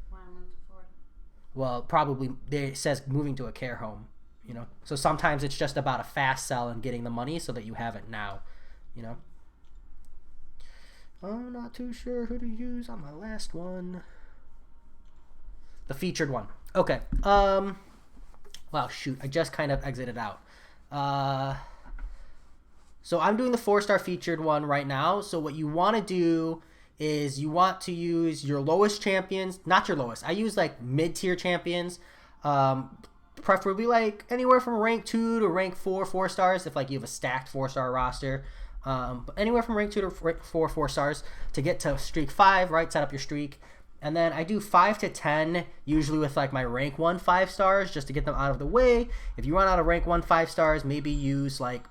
Why move to Florida? Well, probably it says moving to a care home, you know. So sometimes it's just about a fast sell and getting the money so that you have it now, you know. I'm not too sure who to use on my last one. The featured one. Okay. Wow, shoot. I just kind of exited out. So I'm doing the 4-star featured one right now. So what you want to do is you want to use your lowest champions, not your lowest. I use like mid-tier champions, preferably like anywhere from rank 2 to rank 4 4-stars if like you have a stacked 4-star roster. But anywhere from rank 2 to rank 4 4-stars to get to streak 5, right? Set up your streak. And then I do 5 to 10, usually with like my rank 1 5-stars just to get them out of the way. If you run out of rank 1 5-stars, maybe use like,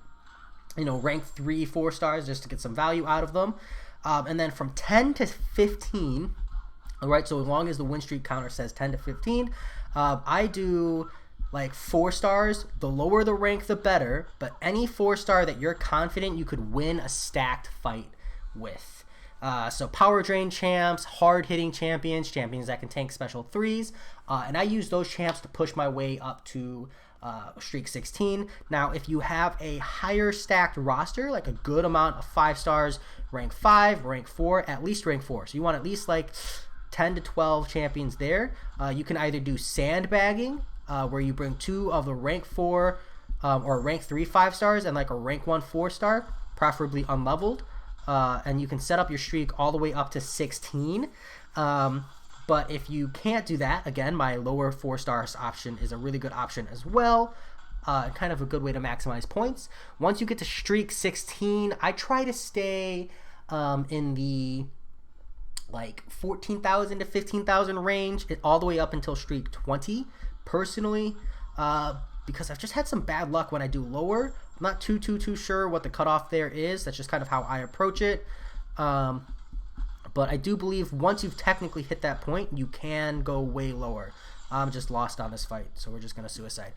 you know, rank 3 4-stars just to get some value out of them. And then from 10 to 15, all right, so as long as the win streak counter says 10 to 15, I do like 4 stars. The lower the rank, the better. But any 4-star that you're confident you could win a stacked fight with. So power drain champs, hard hitting champions, champions that can tank special 3s, and I use those champs to push my way up to streak 16. Now, if you have a higher stacked roster, like a good amount of 5 stars, rank 5, rank 4, at least rank 4. So you want at least like 10 to 12 champions there. You can either do sandbagging, where you bring 2 of the rank 4 or rank 3 5 stars and like a rank 1 4-star, preferably unleveled. And you can set up your streak all the way up to 16. But if you can't do that, again, my lower 4 stars option is a really good option as well. Kind of a good way to maximize points. Once you get to streak 16, I try to stay in the like 14,000 to 15,000 range, all the way up until streak 20, personally. Because I've just had some bad luck when I do lower. I'm not too sure what the cutoff there is. That's just kind of how I approach it. But I do believe once you've technically hit that point, you can go way lower. I'm just lost on this fight, so we're just going to suicide.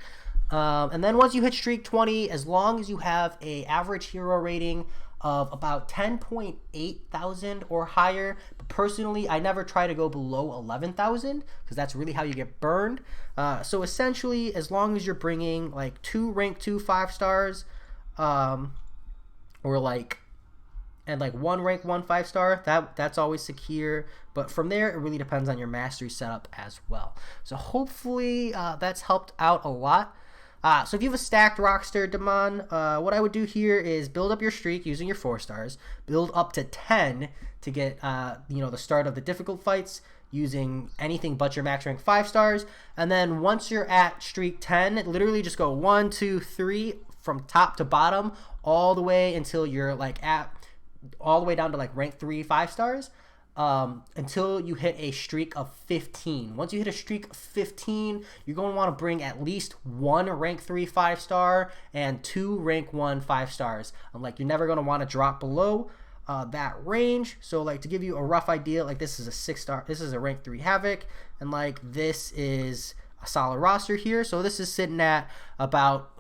And then once you hit streak 20, as long as you have a average hero rating of about 10.8 thousand or higher. But personally, I never try to go below 11,000 because that's really how you get burned. So essentially, as long as you're bringing like 2 rank 2 5 stars, or like, and like 1 rank 1 5 star, that's always secure. But from there, it really depends on your mastery setup as well. So hopefully that's helped out a lot. So if you have a stacked roster, Damon, what I would do here is build up your streak using your 4 stars, build up to 10 to get the start of the difficult fights using anything but your max rank 5 stars, and then once you're at streak 10, literally just go 1 2 3 from top to bottom all the way until you're like at all the way down to like rank 3 5 stars. Until you hit a streak of 15. Once you hit a streak of 15, you're going to want to bring at least 1 rank 3 5 star and 2 rank 1 5 stars. Like, you're never going to want to drop below that range. So like, to give you a rough idea, like this is a 6 star, this is a rank 3 Havoc, and like this is a solid roster here. So this is sitting at about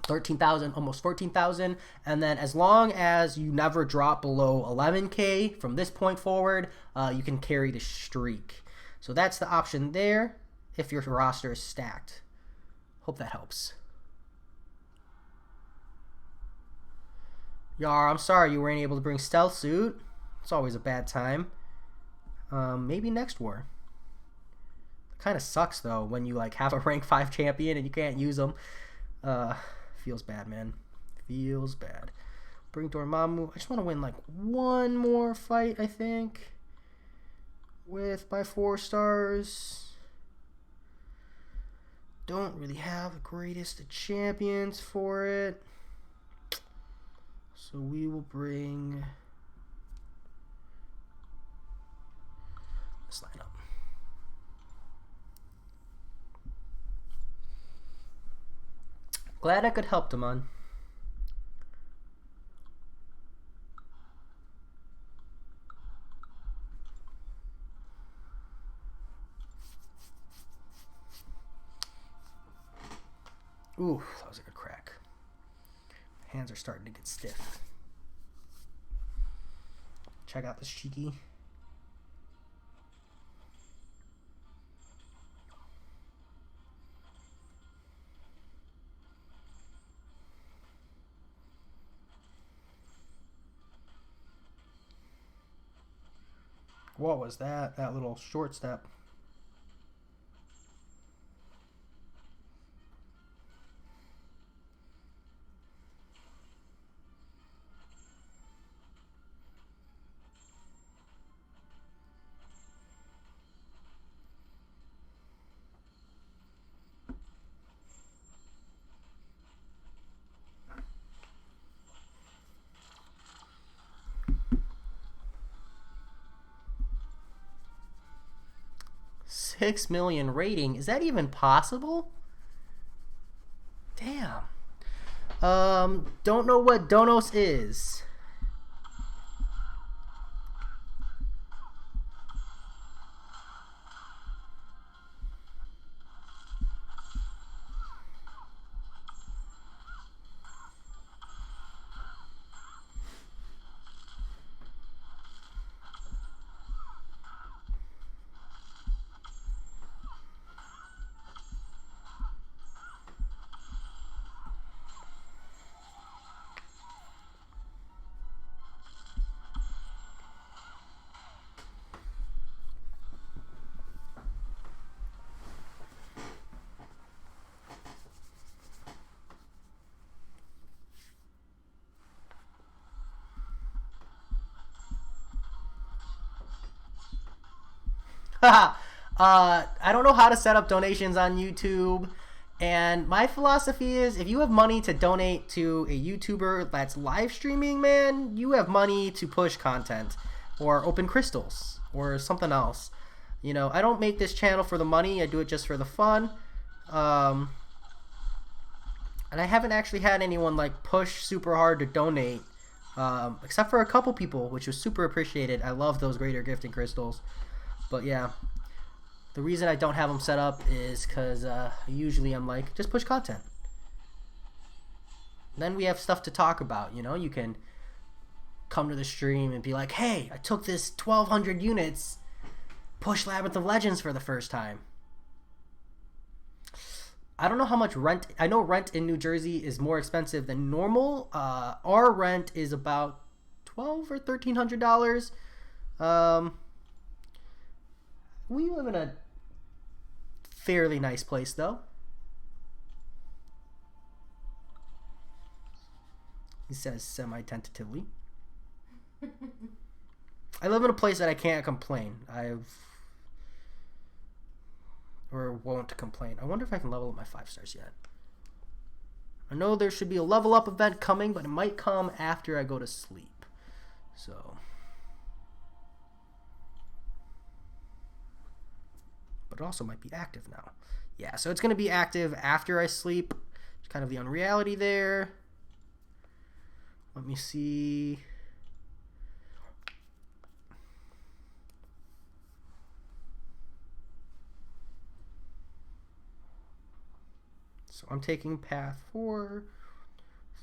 13,000, almost 14,000, and then as long as you never drop below 11k from this point forward, you can carry the streak. So that's the option there if your roster is stacked. Hope that helps. Yar, I'm sorry you weren't able to bring Stealth Suit. It's always a bad time. Maybe next war. Kind of sucks though when you like have a rank 5 champion and you can't use them. Feels bad, man. Feels bad. Bring Dormammu. I just want to win like 1 more fight, I think, with my 4 stars. Don't really have the greatest of champions for it. So we will bring this lineup. Glad I could help, Damon. Ooh, that was a good crack. Hands are starting to get stiff. Check out this cheeky. What was that? That little short step. $6 million rating. Is that even possible? Damn. Don't know what Donos is. I don't know how to set up donations on YouTube. And my philosophy is if you have money to donate to a YouTuber that's live streaming, man, you have money to push content or open crystals or something else. You know, I don't make this channel for the money. I do it just for the fun. And I haven't actually had anyone like push super hard to donate, except for a couple people, which was super appreciated. I love those greater gifting crystals. But yeah. The reason I don't have them set up is because usually I'm like, just push content. Then we have stuff to talk about, you know? You can come to the stream and be like, hey, I took this 1,200 units, push Labyrinth of Legends for the first time. I don't know how much rent... I know rent in New Jersey is more expensive than normal. Our rent is about $1,200 or $1,300. We live in a fairly nice place, though. He says semi-tentatively. I live in a place that I can't complain. Or won't complain. I wonder if I can level up my 5 stars yet. I know there should be a level up event coming, but it might come after I go to sleep. So... but it also might be active now. Yeah, so it's going to be active after I sleep. It's kind of the unreality there. Let me see. So I'm taking path 4,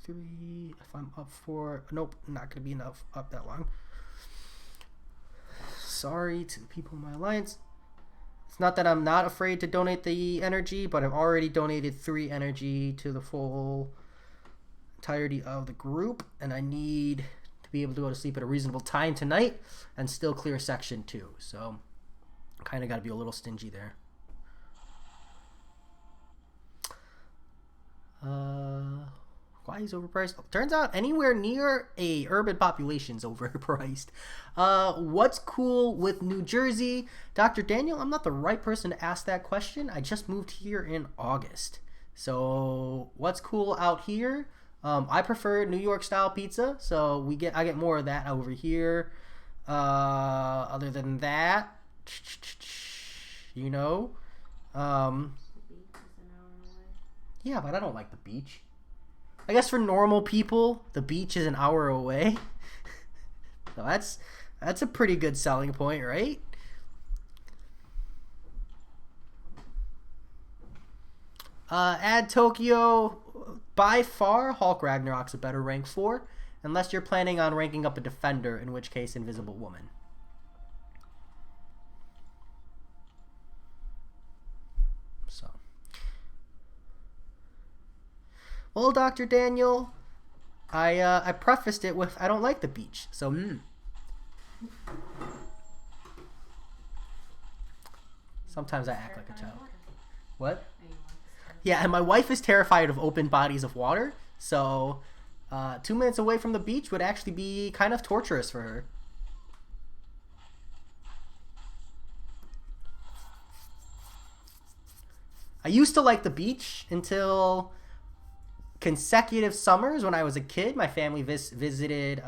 3. If I'm up 4, nope, not going to be enough up that long. Sorry to the people in my alliance. It's not that I'm not afraid to donate the energy, but I've already donated 3 energy to the full entirety of the group, and I need to be able to go to sleep at a reasonable time tonight and still clear section 2. So kind of got to be a little stingy there. Why is overpriced? Turns out anywhere near a urban population's overpriced. What's cool with New Jersey? Dr. Daniel, I'm not the right person to ask that question. I just moved here in August. So what's cool out here? I prefer New York style pizza, so I get more of that over here. Other than that, you know, yeah, but I don't like the beach. I guess for normal people, the beach is an hour away. So that's a pretty good selling point, right? Add Tokyo. By far, Hulk Ragnarok's a better rank 4. Unless you're planning on ranking up a defender, in which case Invisible Woman. So. Well, Dr. Daniel, I prefaced it with I don't like the beach, so Sometimes I act like a child. What? Yeah, and my wife is terrified of open bodies of water, so 2 minutes away from the beach would actually be kind of torturous for her. I used to like the beach until consecutive summers when I was a kid. My family visited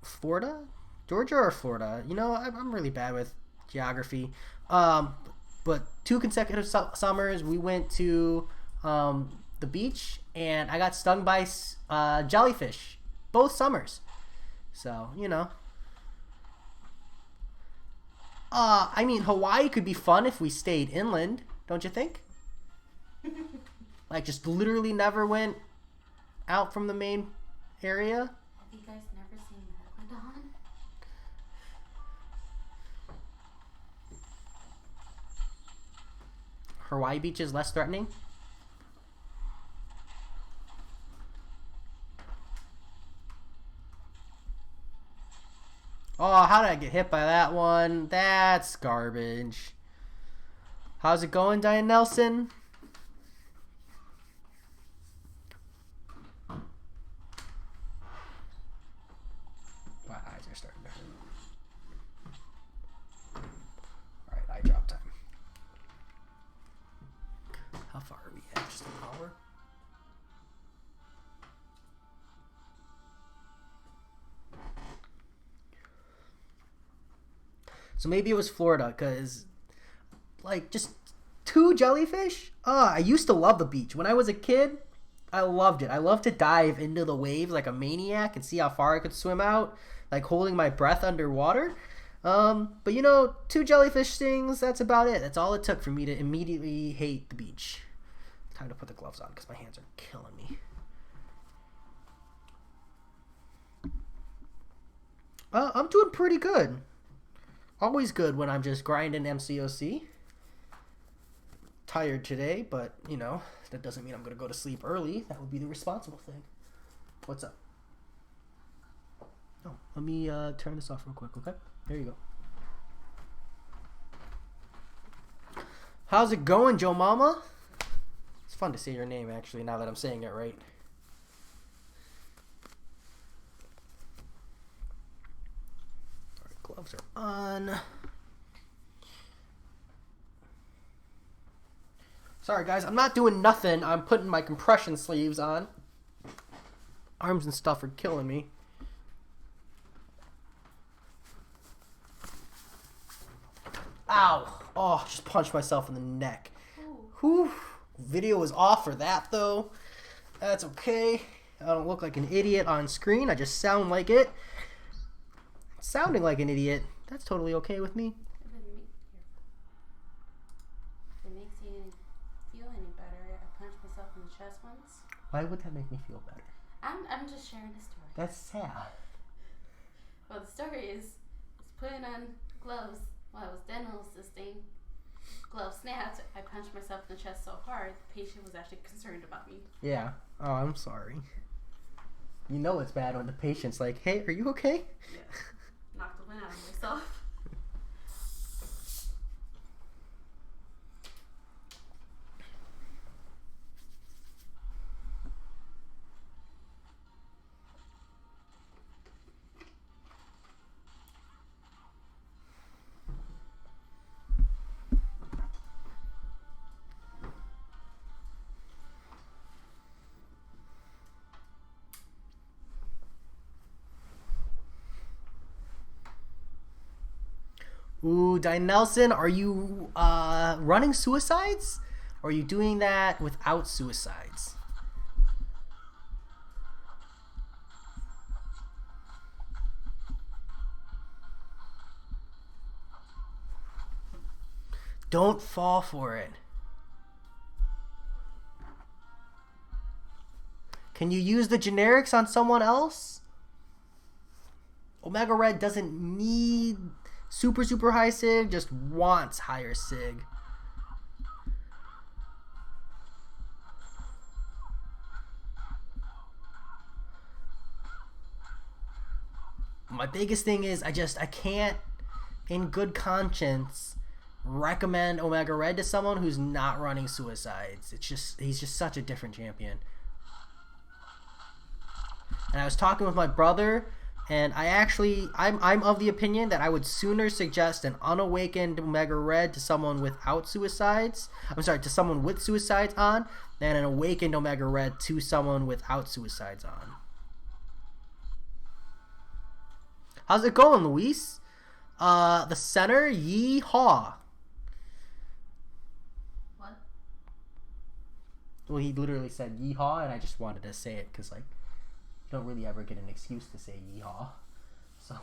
Florida? Georgia or Florida? You know, I'm really bad with geography. But 2 consecutive summers we went to the beach, and I got stung by jellyfish both summers. So, you know. I mean, Hawaii could be fun if we stayed inland, don't you think? Like, just literally never went out from the main area. Have you guys never seen Megalodon? Hawaii beach is less threatening. Oh, how did I get hit by that one? That's garbage. How's it going, Diane Nelson? My eyes are starting to hurt. So maybe it was Florida, because like just 2 jellyfish. I used to love the beach when I was a kid. I loved it. I loved to dive into the waves like a maniac and see how far I could swim out, like holding my breath underwater. But you know, 2 jellyfish stings, that's about it. That's all it took for me to immediately hate the beach. Time to put the gloves on because my hands are killing me. I'm doing pretty good. Always good when I'm just grinding MCOC. Tired today, but you know, that doesn't mean I'm gonna go to sleep early. That would be the responsible thing. What's up? Oh, let me turn this off real quick, okay? There you go. How's it going, Joe Mama? It's fun to say your name, actually, now that I'm saying it right. Alright, gloves are on. Sorry, guys, I'm not doing nothing. I'm putting my compression sleeves on. Arms and stuff are killing me. Ow! Oh, just punched myself in the neck. Whew. Video is off for that, though. That's okay. I don't look like an idiot on screen. I just sound like it. Sounding like an idiot, that's totally okay with me. It makes you feel any better. I punched myself in the chest once. Why would that make me feel better? I'm just sharing a story. That's sad. Well, the story is putting on gloves while I was dental assisting. Glove snapped. I punched myself in the chest so hard, the patient was actually concerned about me. Yeah. Oh, I'm sorry. You know it's bad when the patient's like, hey, are you okay? Yeah. Knocked the wind out of myself. Ooh, Di Nelson, are you running suicides? Or are you doing that without suicides? Don't fall for it. Can you use the generics on someone else? Omega Red doesn't need super high sig, just wants higher sig. My biggest thing is I can't in good conscience recommend Omega Red to someone who's not running suicides. He's just such a different champion. And I was talking with my brother, and I'm of the opinion that I would sooner suggest an unawakened Omega Red to someone without suicides. I'm sorry, to someone with suicides on, than an awakened Omega Red to someone without suicides on. How's it going, Luis? The center, yee-haw. What? Well, he literally said yee-haw, and I just wanted to say it because, like, you don't really ever get an excuse to say yee-haw. So,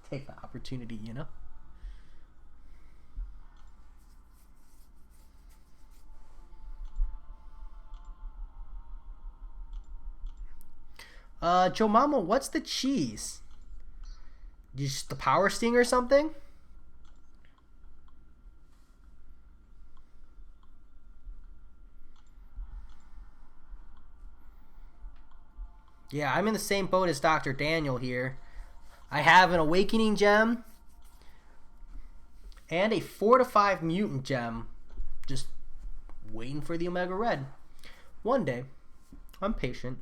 take the opportunity, you know? Joe Mama, what's the cheese? Just the power sting or something? Yeah, I'm in the same boat as Dr. Daniel here. I have an Awakening Gem and a 4/5 Mutant Gem. Just waiting for the Omega Red. One day. I'm patient.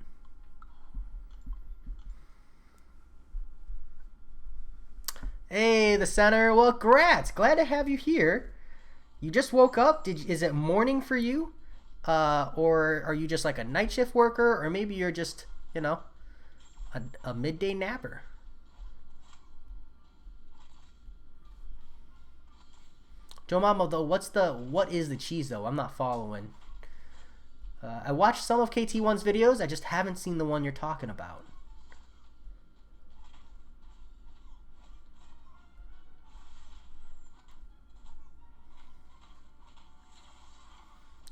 Hey, the center. Well, congrats. Glad to have you here. You just woke up. Is it morning for you? Or are you just like a night shift worker? Or maybe you're just, you know, a midday napper. Joe Mama though, what is the cheese though? I'm not following. I watched some of KT1's videos. I just haven't seen the one you're talking about.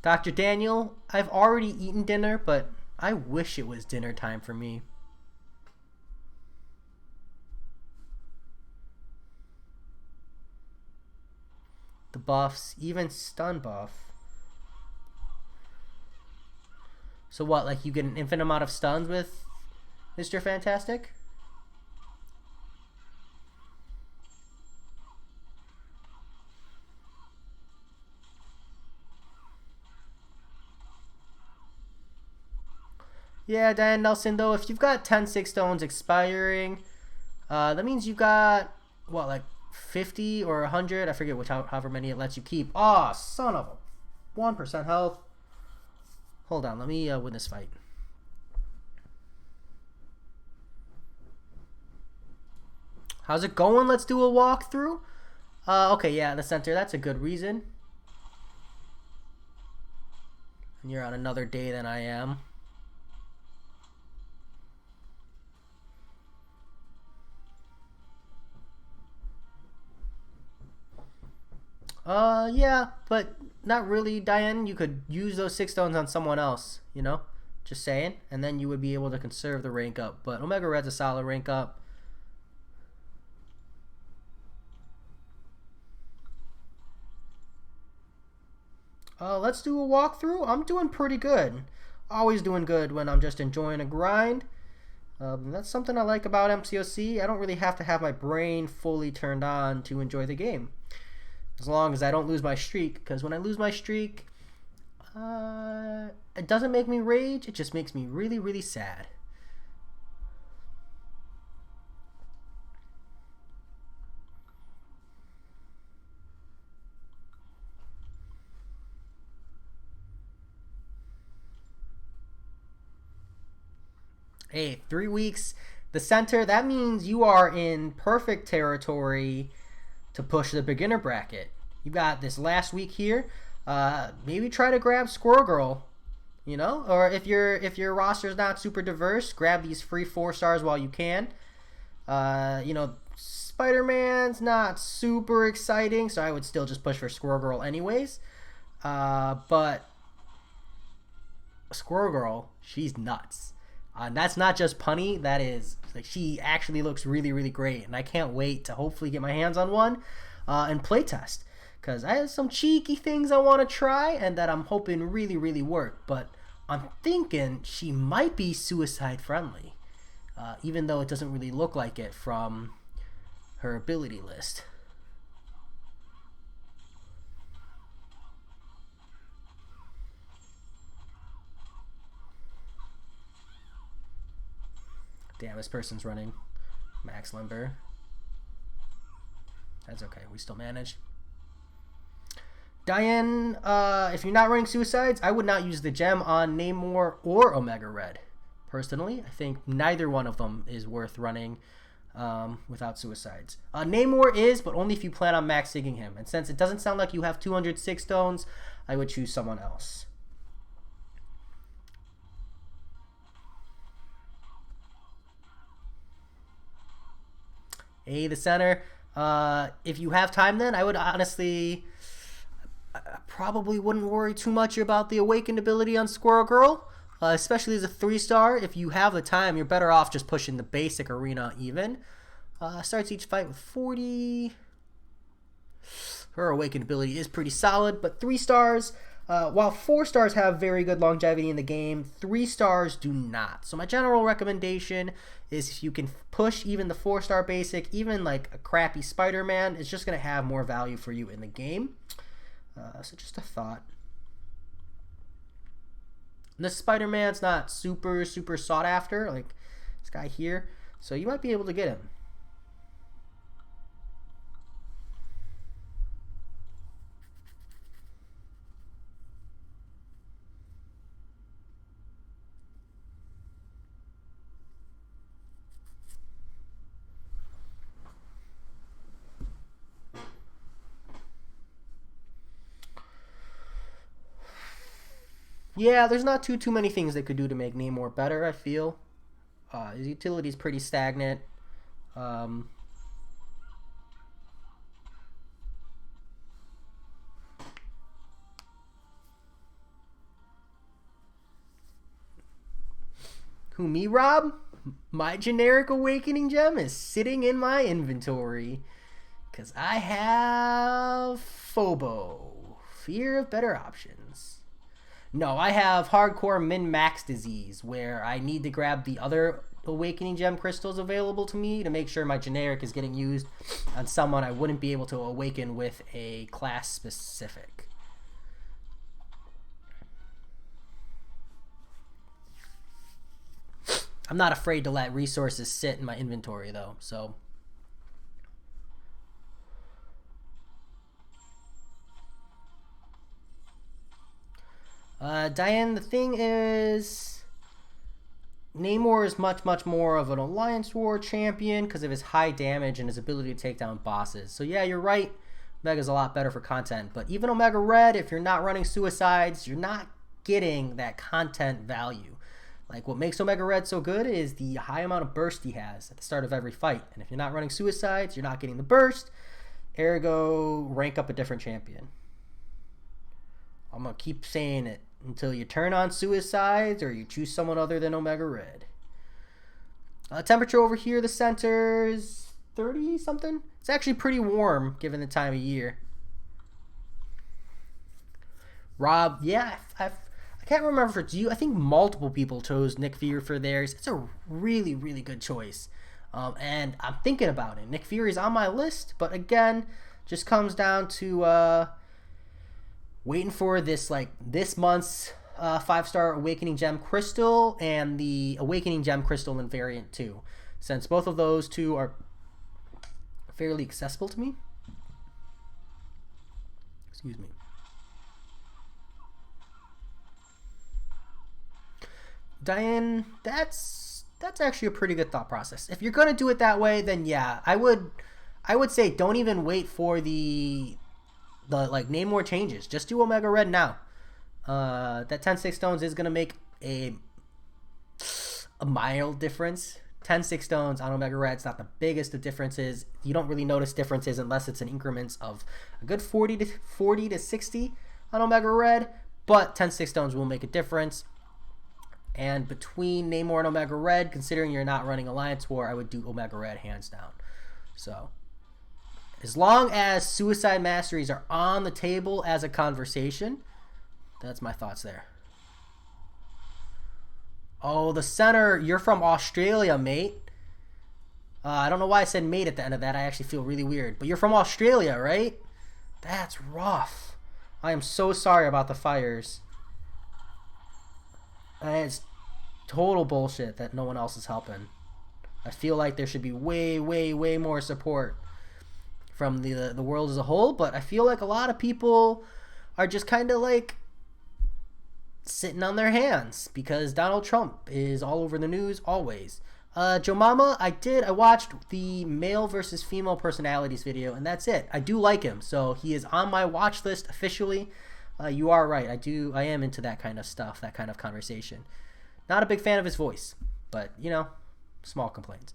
Dr. Daniel, I've already eaten dinner, but I wish it was dinner time for me. The buffs, even stun buff. So what, like you get an infinite amount of stuns with Mr. Fantastic? Yeah, Diane Nelson, though, if you've got 10 6 stones expiring, that means you've got, what, like 50 or 100? I forget however many it lets you keep. Aw, oh, son of a 1% health. Hold on, let me win this fight. How's it going? Let's do a walkthrough. Okay, yeah, the center, that's a good reason. And you're on another day than I am. Yeah, but not really, Diane. You could use those 6 stones on someone else, you know? Just saying. And then you would be able to conserve the rank up. But Omega Red's a solid rank up. Let's do a walkthrough. I'm doing pretty good. Always doing good when I'm just enjoying a grind. That's something I like about MCOC. I don't really have to have my brain fully turned on to enjoy the game. As long as I don't lose my streak, because when I lose my streak, it doesn't make me rage, it just makes me really, really sad. Hey, 3 weeks. The center, that means you are in perfect territory to push the beginner bracket. You got this last week here. Maybe try to grab Squirrel Girl, you know, or if your roster is not super diverse, grab these free 4 stars while you can. You know, Spider-Man's not super exciting, so I would still just push for Squirrel Girl anyways. But Squirrel Girl, she's nuts. And that's not just punny. That is, like, she actually looks really, really great. And I can't wait to hopefully get my hands on one and playtest. Because I have some cheeky things I want to try and that I'm hoping really, really work. But I'm thinking she might be suicide friendly. Even though it doesn't really look like it from her ability list. Damn, this person's running Max Limber. That's okay. We still managed. Diane, if you're not running Suicides, I would not use the gem on Namor or Omega Red. Personally, I think neither one of them is worth running without Suicides. Namor is, but only if you plan on max-sigging him. And since it doesn't sound like you have 206 stones, I would choose someone else. The center. If you have time, then I would honestly, I probably wouldn't worry too much about the awakened ability on Squirrel Girl, especially as a 3-star. If you have the time, you're better off just pushing the basic arena even. Starts each fight with 40. Her awakened ability is pretty solid, but 3 stars. While 4 stars have very good longevity in the game, 3 stars do not. So my general recommendation is if you can push even the 4-star basic, even like a crappy Spider-Man, it's just going to have more value for you in the game. So just a thought. And this Spider-Man's not super, super sought after, like this guy here. So you might be able to get him. Yeah, there's not too many things they could do to make Namor better, I feel. His utility's pretty stagnant. Um, who, me, Rob? My generic awakening gem is sitting in my inventory. Because I have Phobo. Fear of better options. No, I have hardcore min-max disease, where I need to grab the other awakening gem crystals available to me to make sure my generic is getting used on someone I wouldn't be able to awaken with a class specific. I'm not afraid to let resources sit in my inventory though, so. Diane, the thing is, Namor is much more of an Alliance War champion because of his high damage and his ability to take down bosses. So yeah, you're right. Omega's a lot better for content. But even Omega Red, if you're not running suicides, you're not getting that content value. Like, what makes Omega Red so good is the high amount of burst he has at the start of every fight. And if you're not running suicides, you're not getting the burst. Ergo, rank up a different champion. I'm going to keep saying it until you turn on suicides or you choose someone other than Omega Red. Temperature over here, the center is 30 something. It's actually pretty warm given the time of year. Rob, yeah, I can't remember if it's you. I think multiple people chose Nick Fury for theirs. It's a really good choice. And I'm thinking about it. Nick Fury's on my list, but again, just comes down to waiting for this month's 5-star Awakening Gem Crystal and the Awakening Gem Crystal in Variant 2. Since both of those two are fairly accessible to me. Excuse me. Diane, that's actually a pretty good thought process. If you're going to do it that way, then yeah, I would say don't even wait for the name more changes. Just do Omega Red now. That 10-6 stones is going to make a mild difference. 10-6 stones on Omega Red is not the biggest of differences. You don't really notice differences unless it's in increments of a good 40 to 60 on Omega Red, but 10-6 stones will make a difference. And between Namor and Omega Red, considering you're not running Alliance War, I would do Omega Red hands down. So, as long as Suicide Masteries are on the table as a conversation, that's my thoughts there. Oh, the center, you're from Australia, mate. I don't know why I said mate at the end of that. I actually feel really weird. But you're from Australia, right? That's rough. I am so sorry about the fires. And it's total bullshit that no one else is helping. I feel like there should be way more support from the world as a whole, but I feel like a lot of people are just kind of like sitting on their hands because Donald Trump is all over the news always. Joe Mama, I watched the male versus female personalities video, and that's it. I do like him, so he is on my watch list officially. You are right. I am into that kind of stuff, that kind of conversation. Not a big fan of his voice, but, small complaints.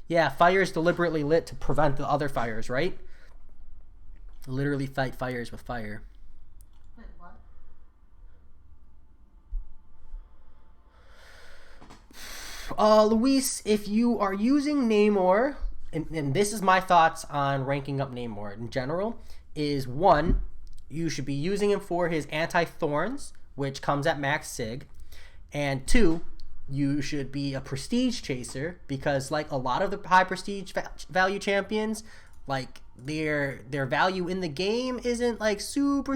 Yeah, fires deliberately lit to prevent the other fires, right? Literally fight fires with fire. Wait, what? Luis, if you are using Namor, and this is my thoughts on ranking up Namor in general, is 1, you should be using him for his anti-thorns, which comes at max sig, and 2, you should be a prestige chaser because like a lot of the high prestige value champions, like their value in the game isn't like super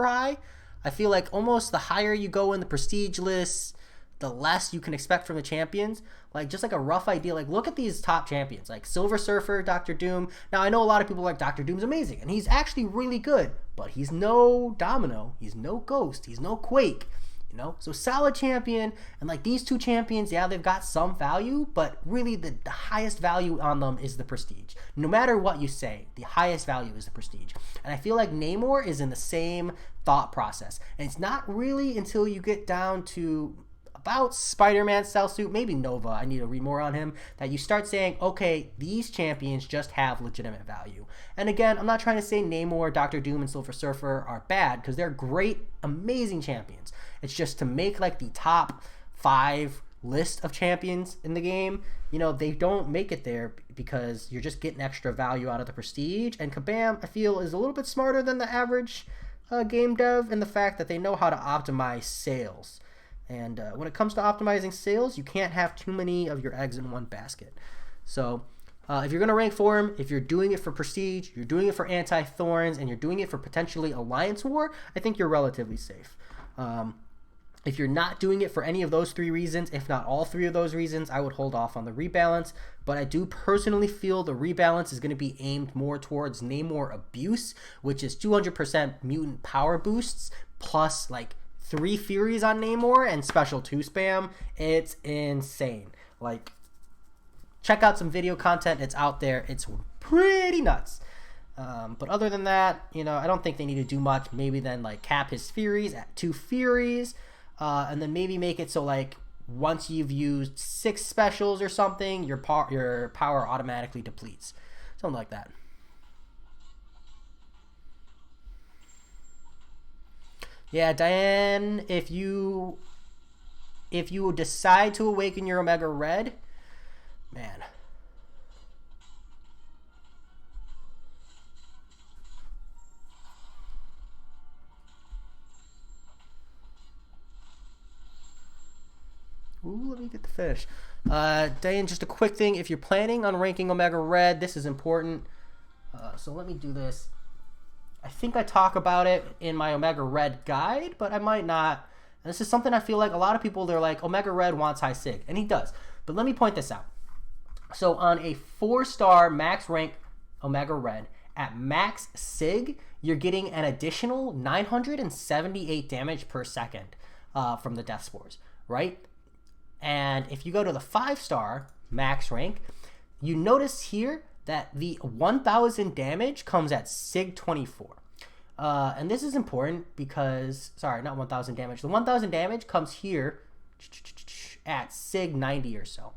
high. I feel like almost the higher you go in the prestige lists, the less you can expect from the champions. Like, just like a rough idea, like look at these top champions like Silver Surfer, Dr. Doom. Now I know a lot of people like Dr. Doom's amazing and he's actually really good, but he's no Domino, he's no Ghost, he's no Quake. you know? So solid champion, and like these two champions, yeah, they've got some value, but really the highest value on them is the prestige. No matter what you say, the highest value is the prestige. And I feel like Namor is in the same thought process. And it's not really until you get down to about Spider-Man stealth suit, maybe Nova, I need to read more on him, that you start saying, okay, these champions just have legitimate value. And again, I'm not trying to say Namor, Doctor Doom, and Silver Surfer are bad, because they're great, amazing champions. It's just to make like the top 5 list of champions in the game, you know, they don't make it there because you're just getting extra value out of the prestige. And Kabam, I feel, is a little bit smarter than the average game dev in the fact that they know how to optimize sales. And when it comes to optimizing sales, you can't have too many of your eggs in one basket. So if you're going to rank for him, if you're doing it for prestige, you're doing it for anti-thorns, and you're doing it for potentially alliance war, I think you're relatively safe. If you're not doing it for any of those 3 reasons, if not all 3 of those reasons, I would hold off on the rebalance. But I do personally feel the rebalance is going to be aimed more towards Namor abuse, which is 200% mutant power boosts plus like 3 Furies on Namor and special 2 spam. It's insane. Like, check out some video content. It's out there. It's pretty nuts. But other than that, you know, I don't think they need to do much. Maybe then like cap his Furies at 2 Furies. And then maybe make it so like once you've used 6 specials or something, your power automatically depletes. Something like that. Yeah, Diane, if you decide to awaken your Omega Red, man. Ooh, let me get the fish. Diane, just a quick thing. If you're planning on ranking Omega Red, this is important. So let me do this. I think I talk about it in my Omega Red guide, but I might not. And this is something I feel like a lot of people, they're like, Omega Red wants high sig. And he does. But let me point this out. So on a 4-star max rank Omega Red, at max sig, you're getting an additional 978 damage per second from the Death Spores, right? And if you go to the 5-star max rank, you notice here that the 1000 damage comes at sig 24. And this is important because, sorry, not 1000 damage. The 1000 damage comes here at sig 90 or so.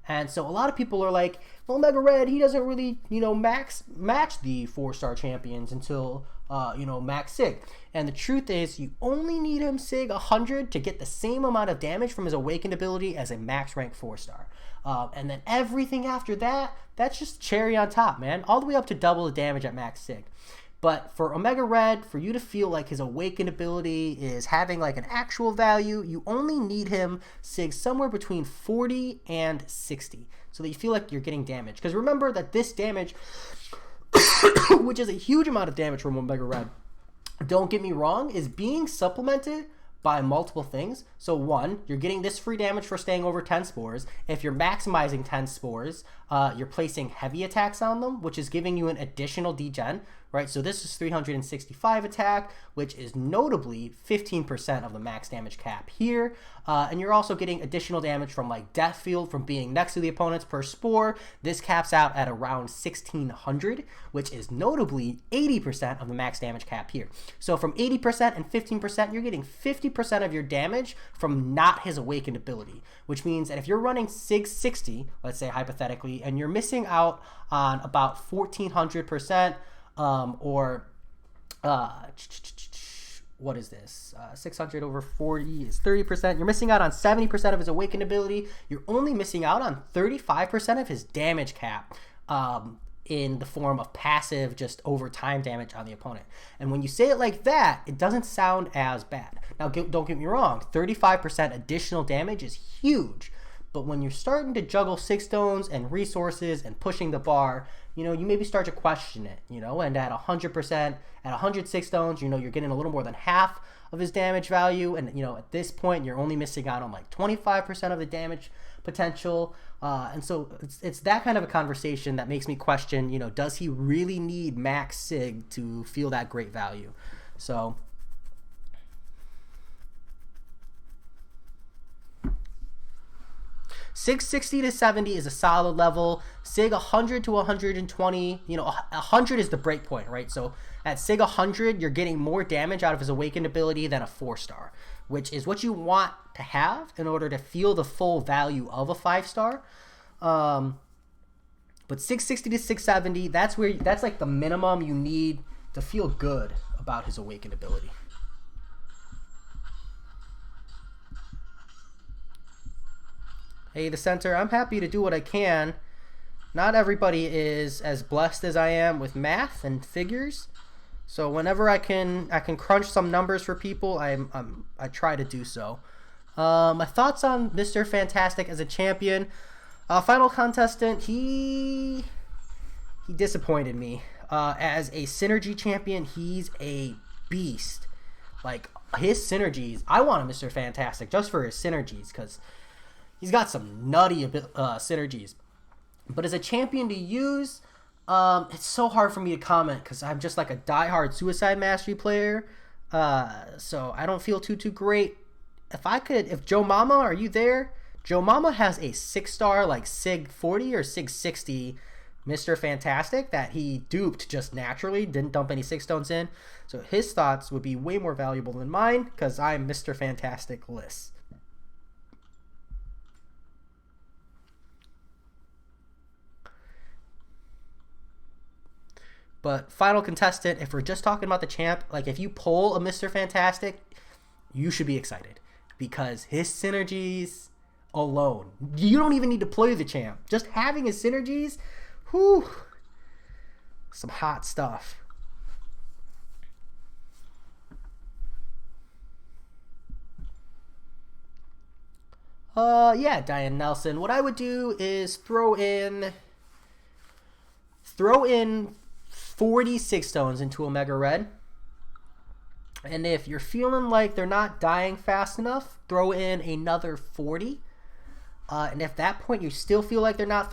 And so a lot of people are like, well, Omega Red, he doesn't really, you know, match the 4-star champions until, max sig. And the truth is, you only need him sig 100 to get the same amount of damage from his awakened ability as a max rank 4-star. And then everything after that, that's just cherry on top, man. All the way up to double the damage at max sig. But for Omega Red, for you to feel like his awakened ability is having like an actual value, you only need him sig somewhere between 40 and 60. So that you feel like you're getting damage. Because remember that this damage, which is a huge amount of damage from Omega Red, don't get me wrong, is being supplemented by multiple things. So 1, you're getting this free damage for staying over 10 spores. If you're maximizing 10 spores, you're placing heavy attacks on them, which is giving you an additional degen, right? So this is 365 attack, which is notably 15% of the max damage cap here. And you're also getting additional damage from like Death Field from being next to the opponents per spore. This caps out at around 1600, which is notably 80% of the max damage cap here. So from 80% and 15%, you're getting 50% of your damage from not his awakened ability, which means that if you're running sig 60, let's say hypothetically, and you're missing out on about 1400%, what is this? 600 over 40 is 30%. You're missing out on 70% of his awakened ability. You're only missing out on 35% of his damage cap in the form of passive, just over time damage on the opponent. And when you say it like that, it doesn't sound as bad. Now, don't get me wrong. 35% additional damage is huge. But when you're starting to juggle 6 stones and resources and pushing the bar, you maybe start to question it, and at 100%, at 106 stones, you're getting a little more than half of his damage value. And, at this point, you're only missing out on like 25% of the damage potential. And so it's that kind of a conversation that makes me question, does he really need max sig to feel that great value? So 660 to 70 is a solid level. SIG 100 to 120, 100 is the break point, right? So at SIG 100, you're getting more damage out of his awakened ability than a 4-star, which is what you want to have in order to feel the full value of a 5-star. But 660 to 670, that's like the minimum you need to feel good about his awakened ability. Hey, the center, I'm happy to do what I can. Not everybody is as blessed as I am with math and figures. So whenever I can crunch some numbers for people, I try to do so. My thoughts on Mr. Fantastic as a champion. Final contestant, he disappointed me. As a synergy champion, he's a beast. Like, his synergies, I want a Mr. Fantastic just for his synergies, because he's got some nutty synergies. But as a champion to use, it's so hard for me to comment because I'm just like a diehard Suicide Mastery player. So I don't feel too great. If Joe Mama, are you there? Joe Mama has a 6-star, like SIG 40 or SIG 60 Mr. Fantastic that he duped just naturally, didn't dump any 6 stones in. So his thoughts would be way more valuable than mine because I'm Mr. Fantastic-less. But final contestant, if we're just talking about the champ, like if you pull a Mr. Fantastic, you should be excited because his synergies alone, you don't even need to play the champ. Just having his synergies, whew, some hot stuff. Yeah, Diane Nelson. What I would do is throw in 46 stones into Omega Red. And if you're feeling like they're not dying fast enough, throw in another 40. And if at that point you still feel like they're not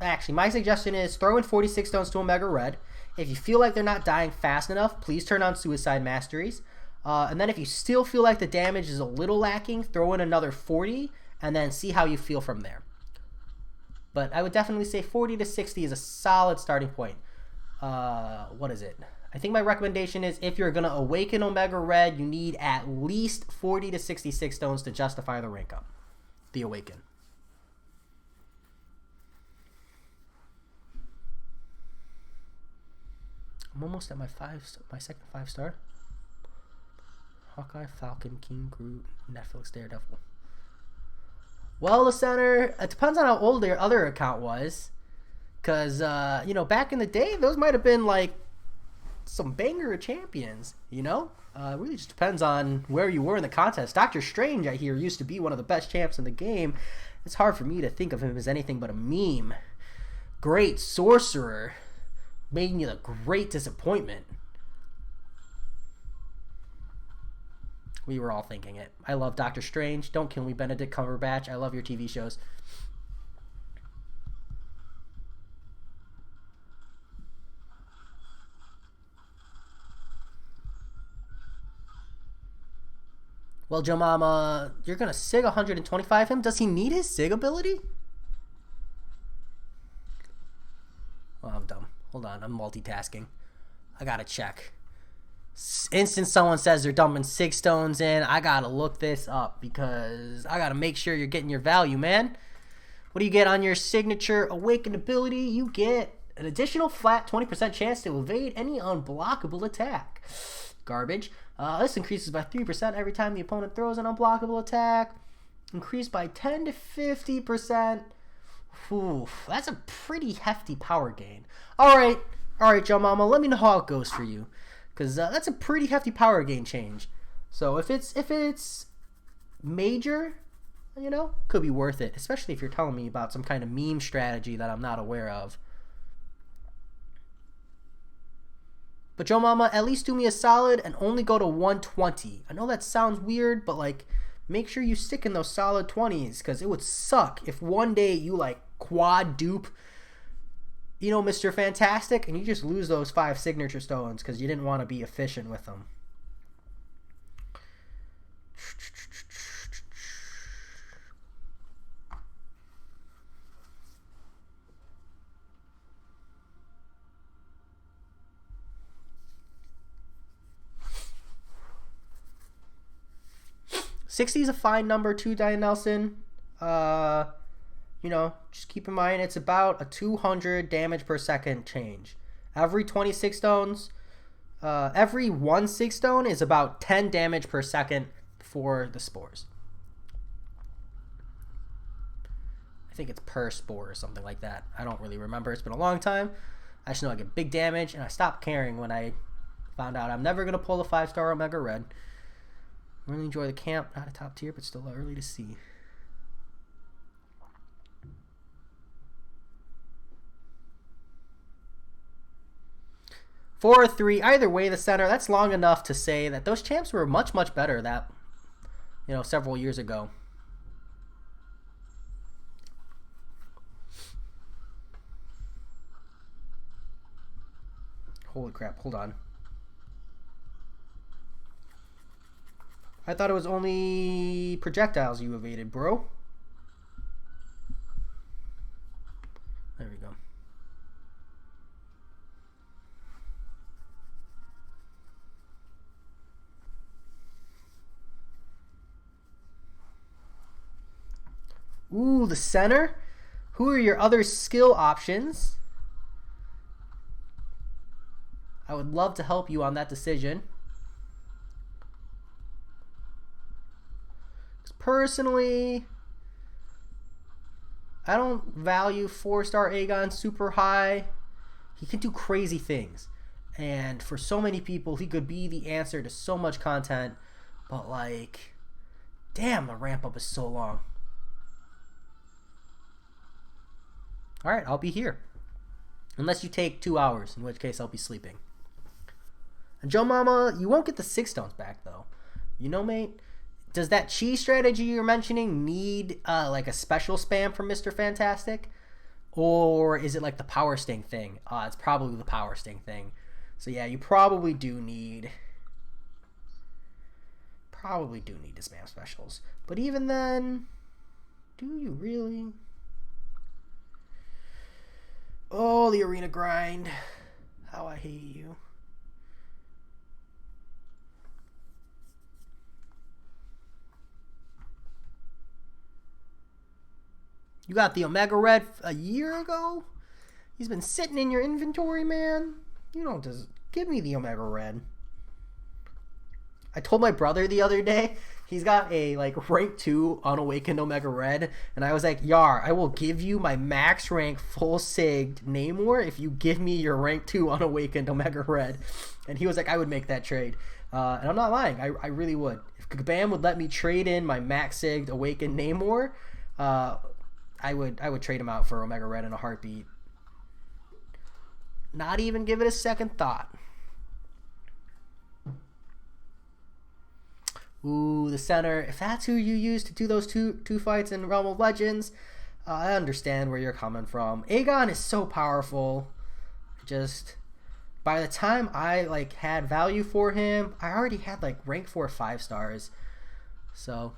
actually, my suggestion is throw in 46 stones to Omega Red. If you feel like they're not dying fast enough, please turn on Suicide Masteries. And then if you still feel like the damage is a little lacking, throw in another 40 and then see how you feel from there. But I would definitely say 40 to 60 is a solid starting point. What is it? I think my recommendation is if you're going to awaken Omega Red, you need at least 40 to 66 stones to justify the rank up. The awaken. I'm almost at my second 5-star. Hawkeye, Falcon, King, Groot, Netflix, Daredevil. Well, the center, it depends on how old their other account was. Because, back in the day, those might have been, like, some banger champions, It really just depends on where you were in the contest. Doctor Strange, I hear, used to be one of the best champs in the game. It's hard for me to think of him as anything but a meme. Great Sorcerer. Made me a great disappointment. We were all thinking it. I love Doctor Strange. Don't kill me, Benedict Cumberbatch. I love your TV shows. Well, Joe Mama, you're going to SIG 125 him? Does he need his SIG ability? Oh, I'm dumb. Hold on. I'm multitasking. I got to check. Instant someone says they're dumping 6 stones in, I got to look this up because I got to make sure you're getting your value, man. What do you get on your signature awakened ability? You get an additional flat 20% chance to evade any unblockable attack. Garbage. This increases by 3% every time the opponent throws an unblockable attack. Increased by 10 to 50%. Oof, that's a pretty hefty power gain. All right, Joe Mama, let me know how it goes for you. Because that's a pretty hefty power gain change. So if it's major, could be worth it. Especially if you're telling me about some kind of meme strategy that I'm not aware of. But Joe Mama, at least do me a solid and only go to 120. I know that sounds weird, but make sure you stick in those solid 20s. Because it would suck if one day you quad dupe Mr. Fantastic, and you just lose those 5 signature stones because you didn't want to be efficient with them. 60 is a fine number too, Diane Nelson. Just keep in mind it's about a 200 damage per second change. Every 26 stones, every 1 6 stone is about 10 damage per second for the spores. I think it's per spore or something like that. I don't really remember. It's been a long time. I just know I get big damage, and I stopped caring when I found out I'm never going to pull a 5-star Omega Red. Really enjoy the camp. Not a top tier, but still early to see. Four or three, either way, the center. That's long enough to say that those champs were much, much better that, several years ago. Holy crap, hold on. I thought it was only projectiles you evaded, bro. There we go. Ooh, the center. Who are your other skill options? I would love to help you on that decision. Personally, I don't value 4-star Aegon super high. He can do crazy things. And for so many people, he could be the answer to so much content. But damn, the ramp up is so long. Alright, I'll be here. Unless you take 2 hours, in which case I'll be sleeping. And Joe Mama, you won't get the 6 stones back, though. Mate, does that chi strategy you're mentioning need a special spam from Mr. Fantastic? Or is it the power sting thing? It's probably the power sting thing. So yeah, you probably do need to spam specials. But even then, do you really? Oh, the arena grind. How I hate you. You got the Omega Red a year ago? He's been sitting in your inventory, man. You don't just give me the Omega Red. I told my brother the other day, he's got a rank 2 unawakened Omega Red, and I was like, Yar, I will give you my max rank full sigged Namor if you give me your rank 2 unawakened Omega Red. And he was like, I would make that trade. And I'm not lying, I really would. If Kabam would let me trade in my max sigged awakened Namor, I would trade him out for Omega Red in a heartbeat. Not even give it a second thought. Ooh, the center. If that's who you use to do those two fights in Realm of Legends, I understand where you're coming from. Aegon is so powerful. Just by the time I had value for him, I already had rank 4 5 stars. So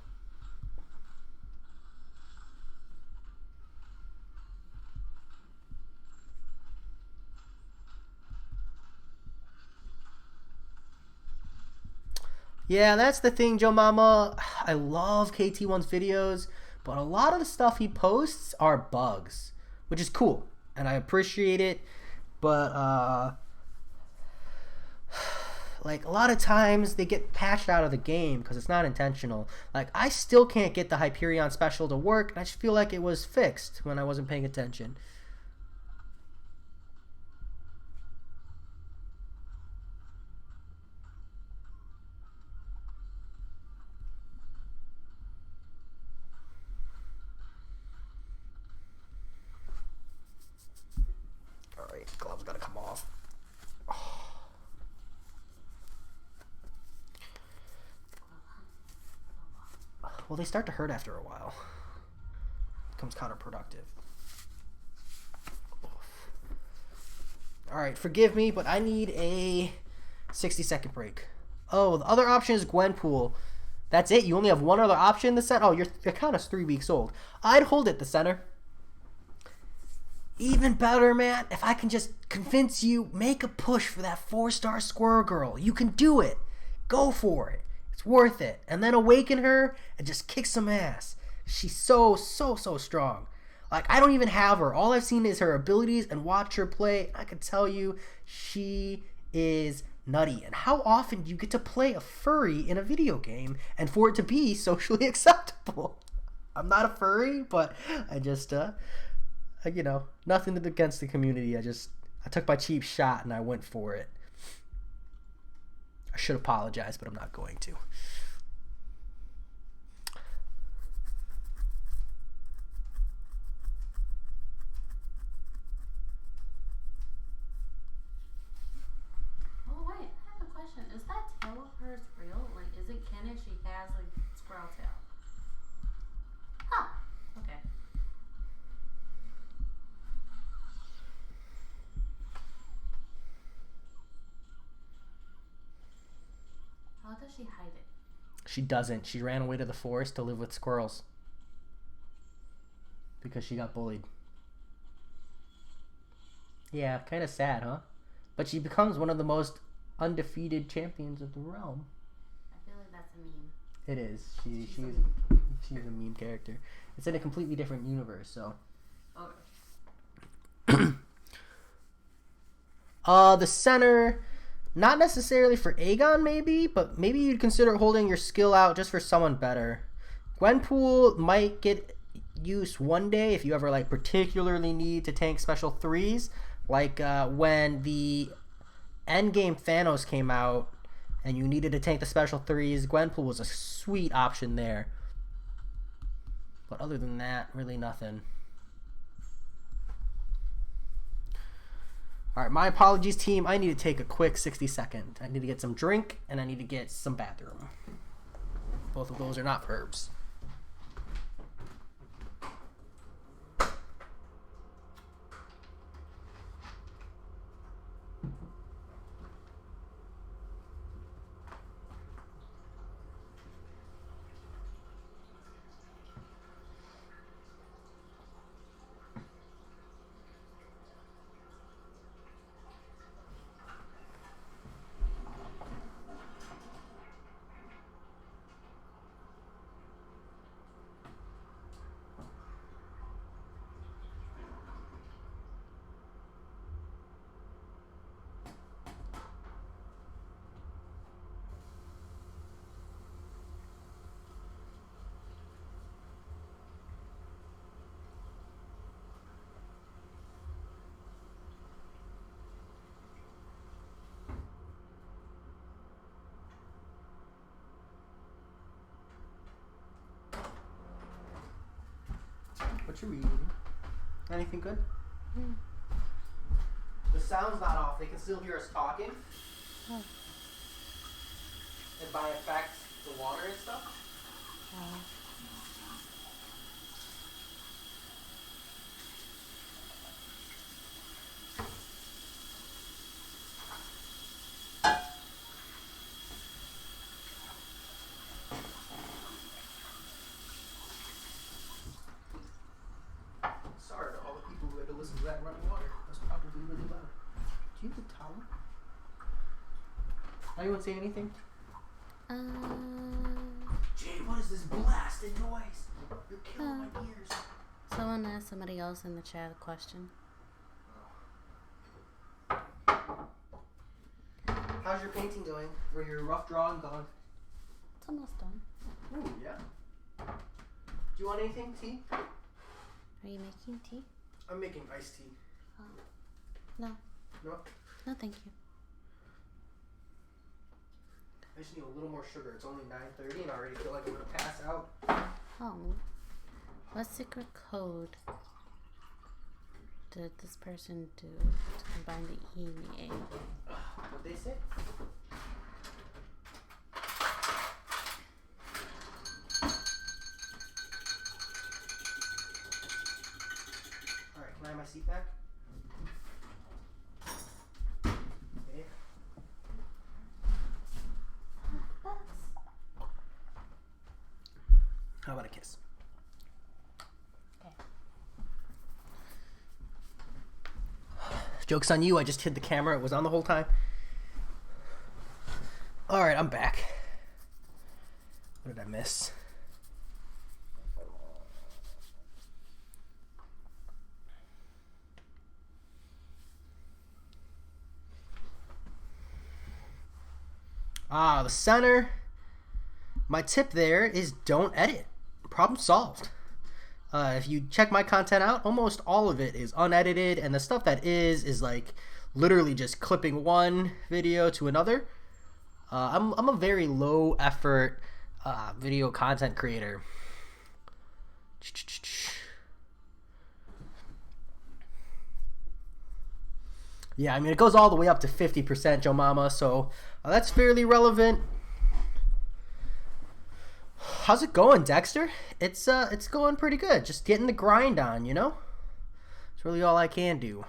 yeah, that's the thing, Joe Mama. I love KT1's videos, but a lot of the stuff he posts are bugs, which is cool, and I appreciate it. But a lot of times they get patched out of the game because it's not intentional. I still can't get the Hyperion special to work, and I just feel like it was fixed when I wasn't paying attention. Gloves gotta come off. Oh. Well, they start to hurt after a while. Becomes counterproductive. Alright, forgive me, but I need a 60-second break. Oh, the other option is Gwenpool. That's it? You only have one other option in the set? Oh, your account is 3 weeks old. I'd hold it, the center. Even better, man, if I can just convince you, make a push for that 4-star Squirrel Girl. You can do it. Go for it. It's It's worth it. And then awaken her and just kick some ass. She's so strong. Like, I don't even have her. All I've seen is her abilities and watch her play. I can tell you, she is nutty. And how often do you get to play a furry in a video game and for it to be socially acceptable? I'm not a furry, but I just, nothing against the community. I took my cheap shot and I went for it. I should apologize, but I'm not going to. Oh, wait, I have a question. Is that tail of hers real? Like, is it canon she has, like, squirrel tail? Huh. Okay. How does she hide it? She doesn't. She ran away to the forest to live with squirrels. Because she got bullied. Yeah, kind of sad, huh? But she becomes one of the most undefeated champions of the realm. I feel like that's a meme. It is. She's a meme character. It's in a completely different universe, so. Okay. The center, not necessarily for Aegon, maybe, but maybe you'd consider holding your skill out just for someone better. Gwenpool might get use one day if you ever like particularly need to tank special threes, like when the endgame Thanos came out and you needed to tank the special threes. Gwenpool was a sweet option there. But other than that, really nothing. All right, my apologies, team. I need to take a quick 60-second. I need to get some drink, and I need to get some bathroom. Both of those are not verbs. What you reading? Anything good? Mm. The sound's not off. They can still hear us talking. Oh. And by effect, the water and stuff. Oh. Sorry to all the people who had to listen to that running water. That's probably really loud. Do you have a towel? Anyone say anything? Jay, what is this blasted noise? You're killing my ears. Someone asked somebody else in the chat a question. How's your painting going? Or your rough drawing going? It's almost done. Ooh, yeah. Do you want anything, tea? Are you making tea? I'm making iced tea. Oh. No. No? No, thank you. I just need a little more sugar. It's only 9:30 and I already feel like I'm going to pass out. Oh. What secret code did this person do to combine the E and the A? What'd they say? Alright, can I have my seat back? Okay. How about a kiss? Okay. Joke's on you, I just hid the camera. It was on the whole time. Alright, I'm back. What did I miss? The center. My tip there is don't edit. Problem solved. If you check my content out, almost all of it is unedited, and the stuff that is like literally just clipping one video to another. I'm a very low effort video content creator. Yeah, I mean, it goes all the way up to 50%, Joe Mama, so that's fairly relevant. How's it going, Dexter? It's going pretty good. Just getting the grind on, you know? It's really all I can do.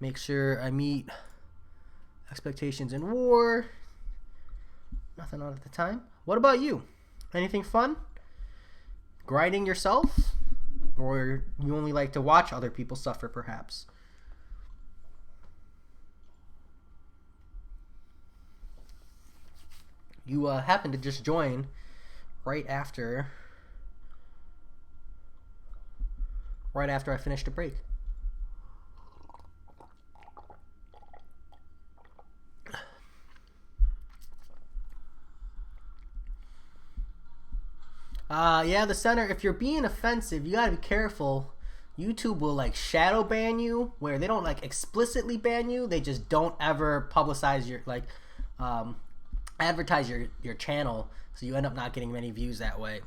Make sure I meet expectations in war. Nothing on at the time. What about you? Anything fun? Grinding yourself? Or you only like to watch other people suffer, perhaps? You happen to just join right after I finished a break. Yeah, the center, if you're being offensive, you gotta be careful. YouTube will like shadow ban you, where they don't like explicitly ban you, they just don't ever publicize your like advertise your channel, so you end up not getting many views that way.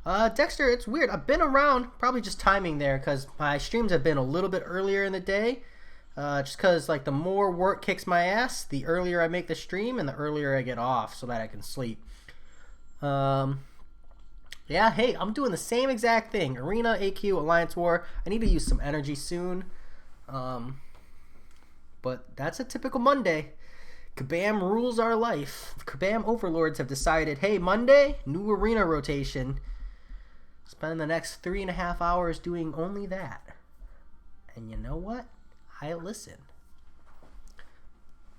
Dexter, it's weird. I've been around, probably just timing there, because my streams have been a little bit earlier in the day. Just because like the more work kicks my ass, the earlier I make the stream and the earlier I get off so that I can sleep. Yeah, hey, I'm doing the same exact thing. Arena, AQ, Alliance War. I need to use some energy soon. But that's a typical Monday. Kabam rules our life. The Kabam overlords have decided, hey, Monday, new arena rotation. Spend the next 3.5 hours doing only that. And you know what? I listen.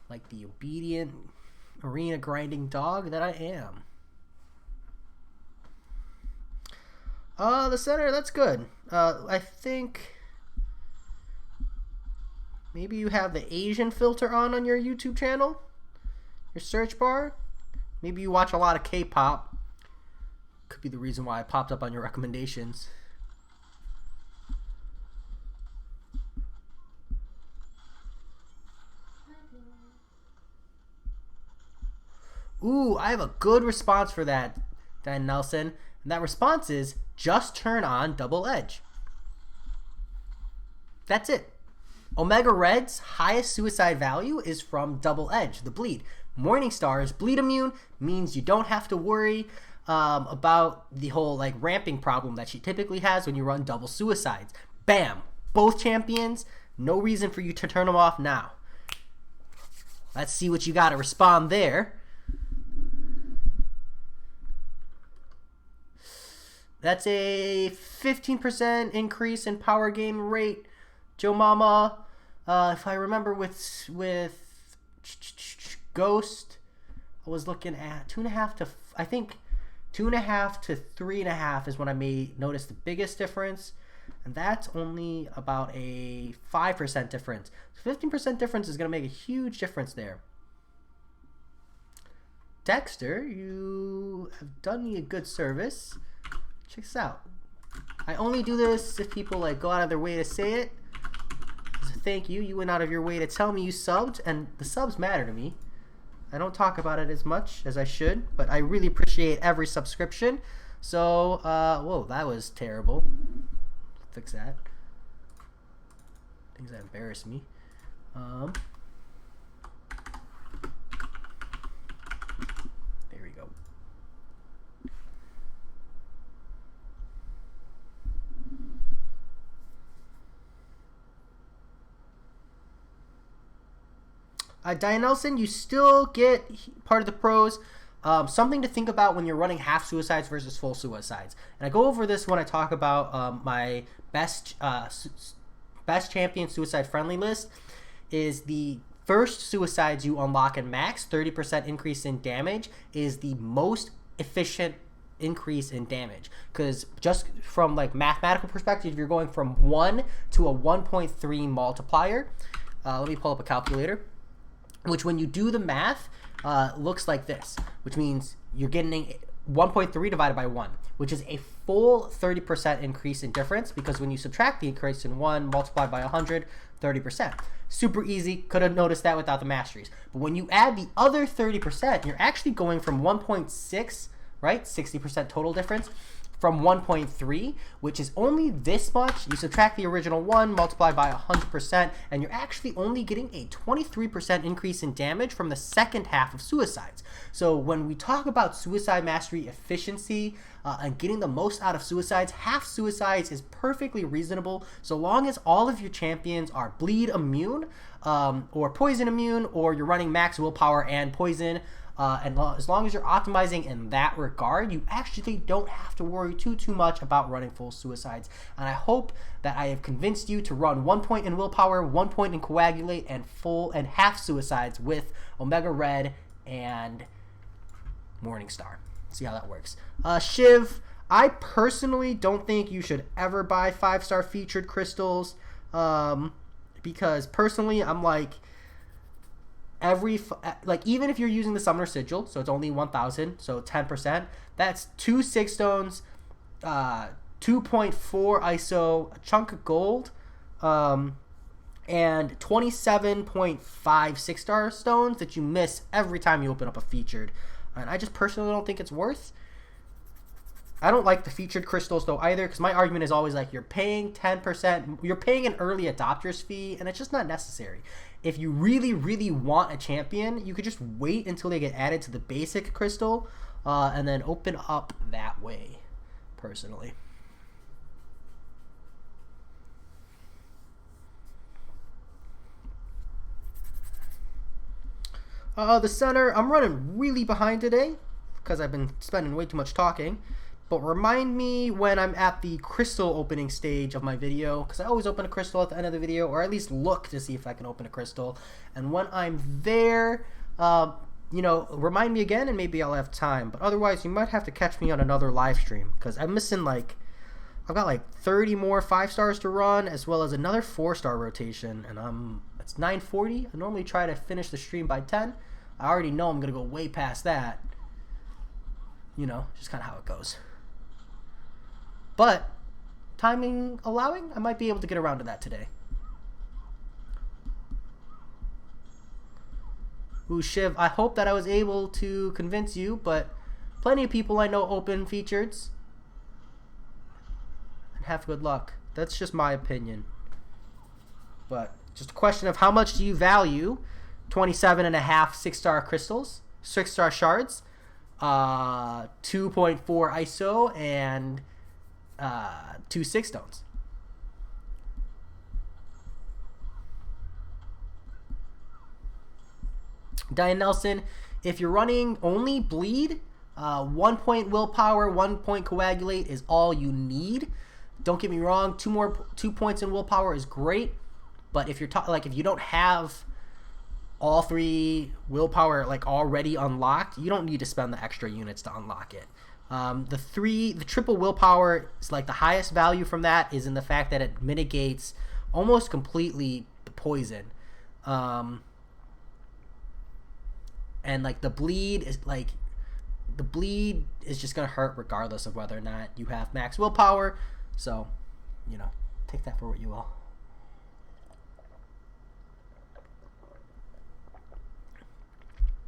Like the obedient arena grinding dog that I am. The center, that's good. I think maybe you have the Asian filter on your YouTube channel, your search bar. Maybe you watch a lot of K-pop. Could be the reason why it popped up on your recommendations. Ooh, I have a good response for that, Dan Nelson. And that response is just turn on Double Edge. That's it. Omega Red's highest suicide value is from Double Edge, the bleed. Morningstar's bleed immune means you don't have to worry about the whole like ramping problem that she typically has when you run double suicides. Bam! Both champions. No reason for you to turn them off now. Let's see what you got to respond there. That's a 15% increase in power gain rate, Joe Mama. If I remember with Ghost, I was looking at 2.5 to, I think 2.5 to 3.5 is when I may notice the biggest difference, and that's only about a 5% difference. So 15% difference is going to make a huge difference there. Dexter, you have done me a good service. Check this out. I only do this if people like go out of their way to say it. So thank you. You went out of your way to tell me you subbed, and the subs matter to me. I don't talk about it as much as I should, but I really appreciate every subscription. So, whoa, that was terrible. Fix that. Things that embarrass me. There we go. Diane Nelson, you still get part of the pros. Something to think about when you're running half suicides versus full suicides. And I go over this when I talk about my best champion suicide friendly list. Is the first suicides you unlock in max, 30% increase in damage is the most efficient increase in damage, because just from like mathematical perspective, you're going from 1 to a 1.3 multiplier. Let me pull up a calculator, which when you do the math looks like this, which means you're getting 1.3 divided by 1, which is a full 30% increase in difference, because when you subtract the increase in 1 multiplied by 100, 30%. Super easy, could have noticed that without the masteries. But when you add the other 30%, you're actually going from 1.6, right? 60% total difference, from 1.3, which is only this much. You subtract the original 1, multiply by 100%, and you're actually only getting a 23% increase in damage from the second half of suicides. So when we talk about suicide mastery efficiency and getting the most out of suicides, half suicides is perfectly reasonable, so long as all of your champions are bleed immune or poison immune, or you're running max willpower and poison. As long as you're optimizing in that regard, you actually don't have to worry too much about running full suicides. And I hope that I have convinced you to run 1 point in willpower, 1 point in coagulate, and full and half suicides with Omega Red and Morningstar. See how that works. Shiv, I personally don't think you should ever buy 5-star featured crystals, because personally I'm like, even if you're using the Summoner Sigil, so it's only 1,000, so 10%, that's 2 6 stones, 2.4 ISO, a chunk of gold, and 27.5 6-star stones that you miss every time you open up a featured. And I just personally don't think it's worth. I don't like the featured crystals though either, because my argument is always like, you're paying 10%, you're paying an early adopter's fee, and it's just not necessary. If you really want a champion, you could just wait until they get added to the basic crystal and then open up that way, personally. The center, I'm running really behind today because I've been spending way too much talking. But remind me when I'm at the crystal opening stage of my video, because I always open a crystal at the end of the video, or at least look to see if I can open a crystal. And when I'm there, remind me again, and maybe I'll have time. But otherwise, you might have to catch me on another live stream, because I'm missing I've got 30 more 5-stars to run, as well as another 4-star rotation, and it's 9:40. I normally try to finish the stream by 10. I already know I'm gonna go way past that. Just kind of how it goes. But timing allowing, I might be able to get around to that today. Ooh, Shiv, I hope that I was able to convince you, but plenty of people I know open features. And have good luck. That's just my opinion. But just a question of how much do you value 27.5 6-star crystals, 6-star shards, 2.4 ISO, and 2 6 stones. Diane Nelson, if you're running only bleed, 1 point willpower, 1 point coagulate is all you need. Don't get me wrong, 2 points in willpower is great, but if you're if you don't have all 3 willpower already unlocked, you don't need to spend the extra units to unlock it. The triple willpower is the highest value from that is in the fact that it mitigates almost completely the poison. And the bleed is just gonna hurt regardless of whether or not you have max willpower. So, take that for what you will.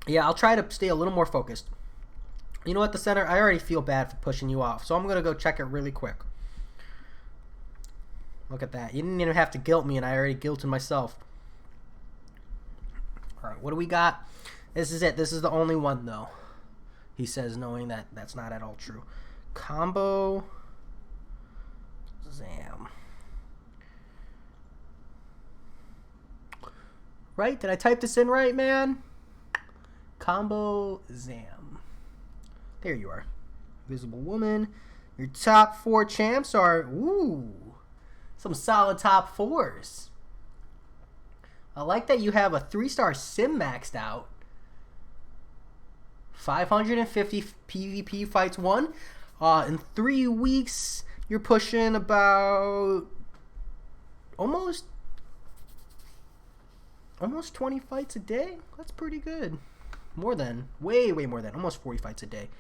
Yeah, I'll try to stay a little more focused. You know what, the center, I already feel bad for pushing you off, so I'm going to go check it really quick. Look at that. You didn't even have to guilt me, and I already guilted myself. All right, what do we got? This is it. This is the only one, though. He says, knowing that that's not at all true. Combo Zam. Right? Did I type this in right, man? Combo Zam. There you are. Visible Woman. Your top 4 champs are, some solid top 4s. I like that you have a 3-star sim maxed out. 550 PvP fights won. In 3 weeks, you're pushing about almost 20 fights a day. That's pretty good. Way more than almost 40 fights a day.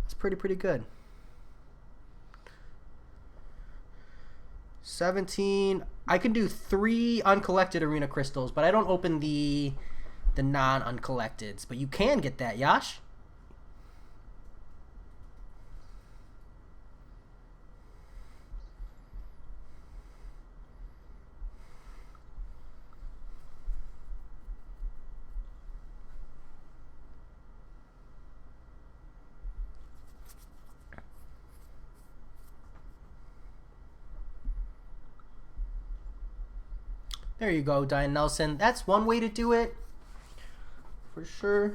That's pretty good. 17. I can do 3 uncollected arena crystals, but I don't open the non-uncollecteds. But you can get that, Yash. There you go, Diane Nelson. That's one way to do it, for sure.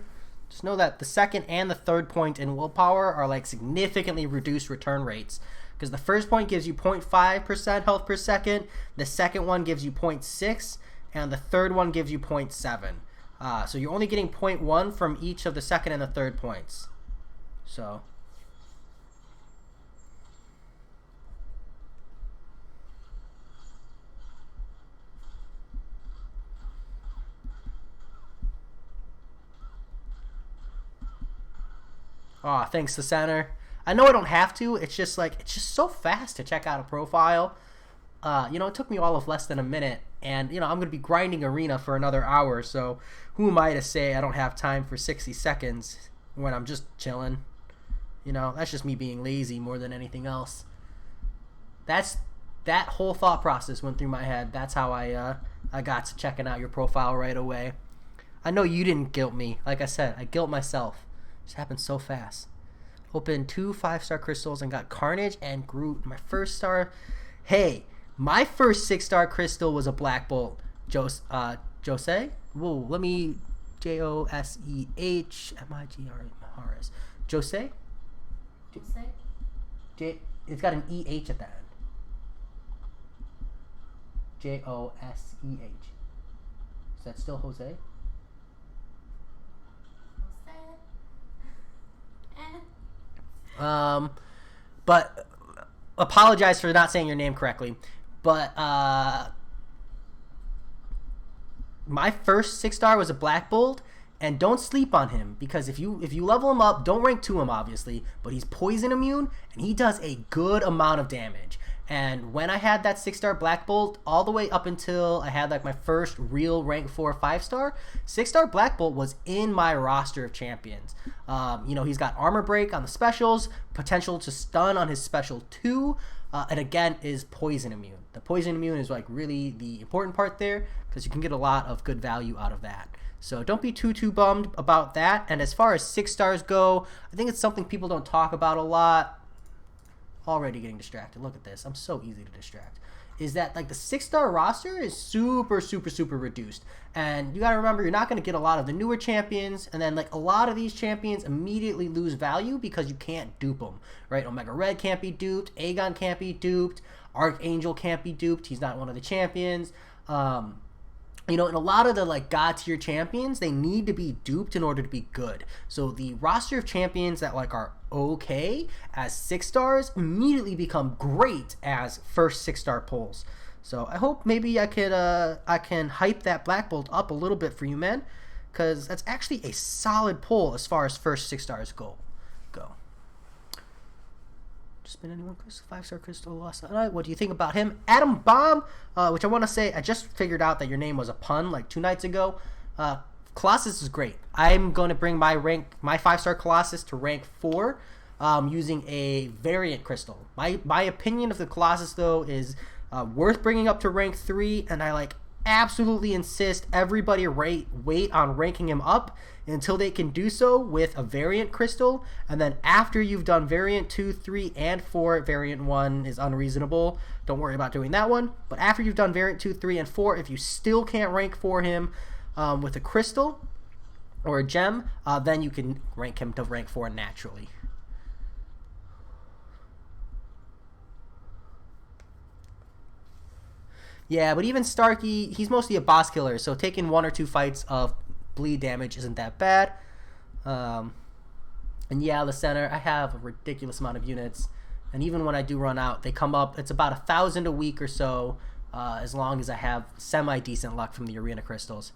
Just know that the second and the third point in willpower are like significantly reduced return rates. Because the first point gives you 0.5% health per second, the second one gives you 0.6, and the third one gives you 0.7. So you're only getting 0.1 from each of the second and the third points. So... Oh, thanks to center. I know I don't have to. It's just so fast to check out a profile. It took me all of less than a minute, and I'm gonna be grinding arena for another hour. So who am I to say I don't have time for 60 seconds when I'm just chilling? That's just me being lazy more than anything else. That whole thought process went through my head. That's how I got to checking out your profile right away. I know you didn't guilt me. Like I said, I guilt myself. Just happened so fast. Opened 2 5-star crystals and got Carnage and Groot. My first star. Hey, my first 6-star crystal was a Black Bolt. Jose? Whoa, let me. JOSEHMIGRS. Jose? It's got an EH at the end. JOSEH. Is that still Jose? But apologize for not saying your name correctly. But my first 6-star was a Black Bolt, and don't sleep on him, because if you level him up, don't rank 2 him obviously, but he's poison immune and he does a good amount of damage. And when I had that 6-star Black Bolt, all the way up until I had like my first real rank 4 5-star, 6-star Black Bolt was in my roster of champions. He's got armor break on the specials, potential to stun on his special 2, and again is poison immune. The poison immune is like really the important part there, because you can get a lot of good value out of that. So don't be too bummed about that. And as far as 6-stars go, I think it's something people don't talk about a lot. Already getting distracted. Look at this. I'm so easy to distract. Is that like the 6-star roster is super reduced. And you got to remember, you're not going to get a lot of the newer champions. And then like a lot of these champions immediately lose value because you can't dupe them, right? Omega Red can't be duped. Aegon can't be duped. Archangel can't be duped. He's not one of the champions. And a lot of the like god tier champions, they need to be duped in order to be good. So the roster of champions that like are okay as 6-stars immediately become great as first 6-star pulls. So I hope maybe I can hype that Black Bolt up a little bit for you, man, because that's actually a solid pull as far as first 6-stars go. Spin anyone crystal, 5-star crystal lost that night. What do you think about him? Adam Bomb, which I want to say, I just figured out that your name was a pun like 2 nights ago. Colossus is great. I'm going to bring my 5-star Colossus to rank 4 using a variant crystal. My opinion of the Colossus though is worth bringing up to rank 3, and I absolutely insist everybody wait on ranking him up until they can do so with a variant crystal. And then after you've done variant 2, 3, and 4, variant 1 is unreasonable. Don't worry about doing that one. But after you've done variant 2, 3, and 4, if you still can't rank for him with a crystal or a gem, then you can rank him to rank 4 naturally. Yeah, but even Starkey, he's mostly a boss killer, so taking 1 or 2 fights of bleed damage isn't that bad. Um, and yeah, the center, I have a ridiculous amount of units, and even when I do run out, they come up. It's about 1,000 a week or so, as long as I have semi-decent luck from the arena crystals.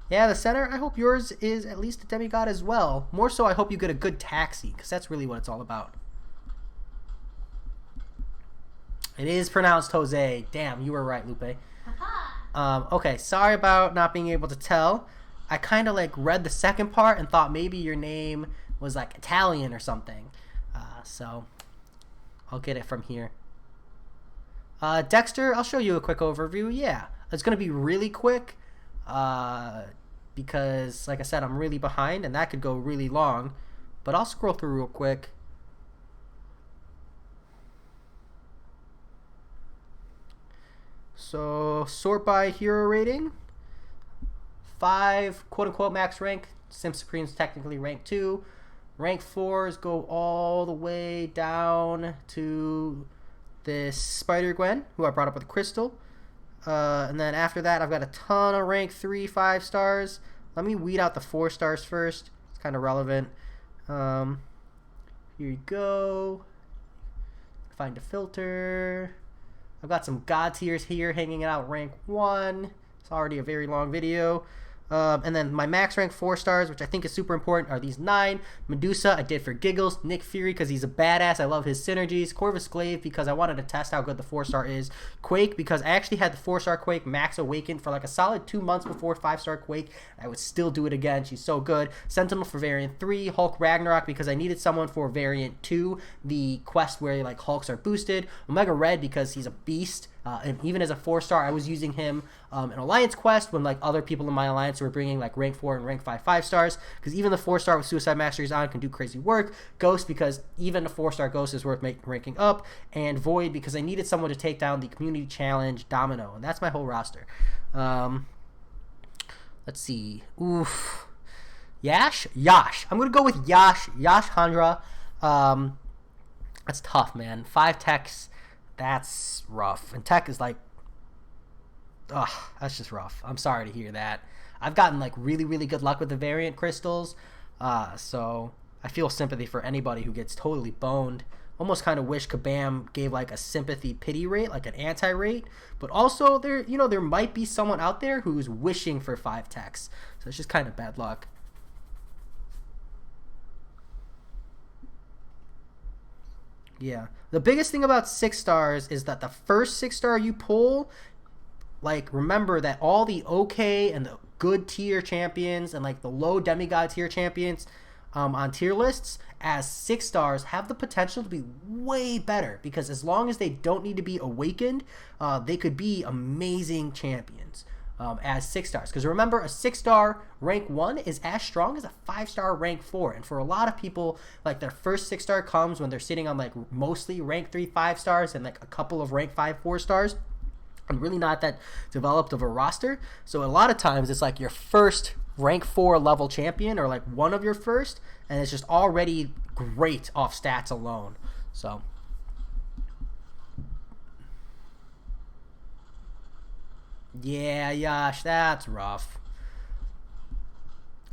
Yeah, the center, I hope yours is at least a demigod as well. More so, I hope you get a good taxi, because that's really what it's all about. It is pronounced Jose. Damn, you were right, Lupe. Okay, sorry about not being able to tell. I kind of like read the second part and thought maybe your name was like Italian or something. So I'll get it from here. Dexter, I'll show you a quick overview. Yeah, it's going to be really quick. Because, like I said, I'm really behind, and that could go really long. But I'll scroll through real quick. So, sort by hero rating. 5, quote-unquote, max rank. Sim Supreme's technically rank 2. Rank 4s go all the way down to this Spider-Gwen, who I brought up with a crystal. And then after that, I've got a ton of rank 3, 5 stars. Let me weed out the 4 stars first. It's kind of relevant. Here you go. Find a filter. I've got some god tiers here hanging out rank 1. It's already a very long video. And then my max rank 4 stars, which I think is super important, are these 9. Medusa, I did for giggles. Nick Fury, because he's a badass. I love his synergies. Corvus Glaive, because I wanted to test how good the 4-star is. Quake, because I actually had the 4-star Quake max awakened for like a solid 2 months before 5-star Quake. I would still do it again. She's so good. Sentinel for variant 3. Hulk Ragnarok, because I needed someone for variant 2, the quest where like Hulks are boosted. Omega Red, because he's a beast. And even as a 4-star, I was using him in Alliance Quest when like other people in my alliance were bringing like rank 4 and rank 5 5-stars, because even the 4-star with Suicide Masteries on can do crazy work. Ghost, because even a 4-star Ghost is worth ranking up. And Void, because I needed someone to take down the Community Challenge Domino, and that's my whole roster. Let's see. Oof. Yash. I'm gonna go with Yash Handra. That's tough, man. 5 techs. That's rough. And tech is like, ugh, that's just rough. I'm sorry to hear that. I've gotten like really, really good luck with the variant crystals. So I feel sympathy for anybody who gets totally boned. Almost kind of wish Kabam gave like a sympathy pity rate, like an anti-rate. But also there might be someone out there who's wishing for 5 techs. So it's just kind of bad luck. Yeah. The biggest thing about 6 stars is that the first 6-star you pull, like, remember that all the okay and the good tier champions and like the low demigod tier champions on tier lists as 6 stars have the potential to be way better, because as long as they don't need to be awakened, they could be amazing champions. As 6 stars, because remember, a 6-star rank 1 is as strong as a 5-star rank 4, and for a lot of people, like, their first 6-star comes when they're sitting on like mostly rank 3 5-stars and like a couple of rank 5 4-stars, and really not that developed of a roster. So a lot of times it's like your first rank 4 level champion, or like one of your first, and it's just already great off stats alone. So yeah, Yash, that's rough.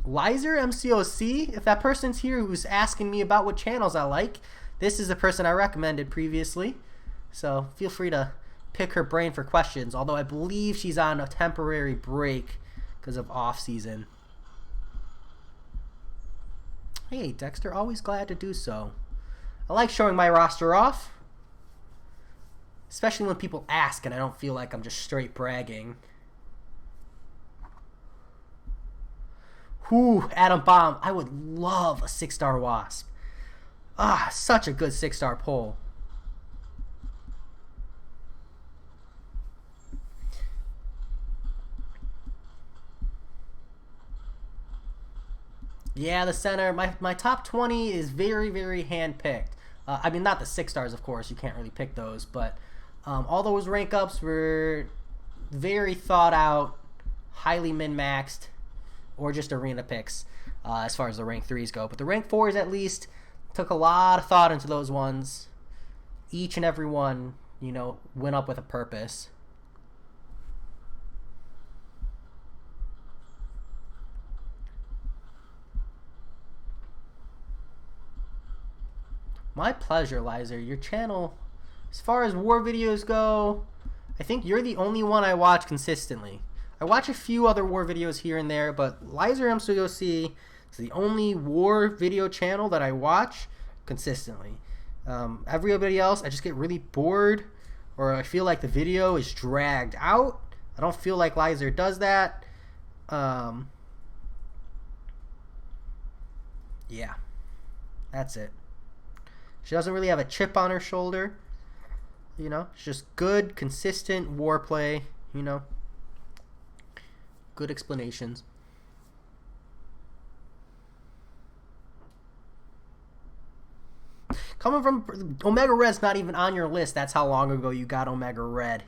Lizer MCOC, if that person's here who's asking me about what channels I like, this is the person I recommended previously. So feel free to pick her brain for questions, although I believe she's on a temporary break because of off season. Hey, Dexter, always glad to do so. I like showing my roster off, especially when people ask and I don't feel like I'm just straight bragging. Whew, Adam Bomb. I would love a 6-star Wasp. Ah, such a good 6-star pull. Yeah, the center. My top 20 is very, very hand-picked. I mean, not the 6 stars, of course. You can't really pick those, but all those rank ups were very thought out, highly min-maxed, or just arena picks as far as the rank 3s go. But the rank 4s at least took a lot of thought into those ones. Each and every one, you know, went up with a purpose. My pleasure, Lizer. Your channel, as far as war videos go, I think you're the only one I watch consistently. I watch a few other war videos here and there, but Lizer MCOC is the only war video channel that I watch consistently. Everybody else, I just get really bored, or I feel like the video is dragged out. I don't feel like Lizer does that. Yeah, that's it. She doesn't really have a chip on her shoulder. You know, it's just good, consistent war play, you know. Good explanations. Coming from Omega Red's not even on your list. That's how long ago you got Omega Red.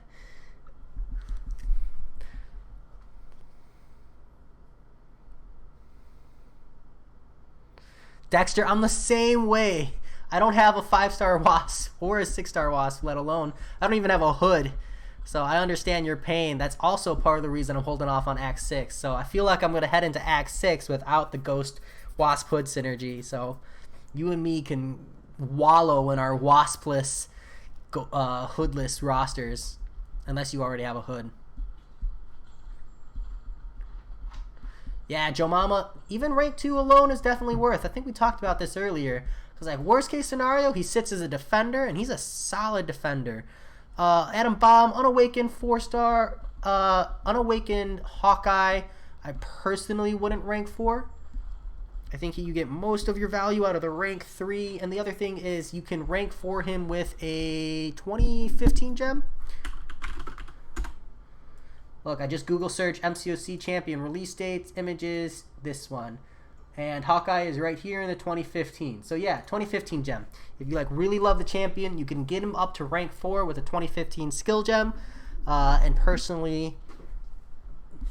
Dexter, I'm the same way. I don't have a 5-star wasp or a 6-star wasp, let alone I don't even have a hood. So I understand your pain. That's also part of the reason I'm holding off on Act 6. So I feel like I'm going to head into Act 6 without the Ghost Wasp Hood synergy. So you and me can wallow in our waspless, hoodless rosters, unless you already have a hood. Yeah, Joe Mama, even rank 2 alone is definitely worth. I think we talked about this earlier. Because, like, worst case scenario, he sits as a defender, and he's a solid defender. Adam Baum, Unawakened 4-star. Unawakened Hawkeye, I personally wouldn't rank 4. I think you get most of your value out of the rank 3. And the other thing is you can rank 4 him with a 2015 gem. Look, I just Google search MCOC champion release dates, images, this one. And Hawkeye is right here in the 2015. So yeah, 2015 gem. If you like really love the champion, you can get him up to rank 4 with a 2015 skill gem. And personally,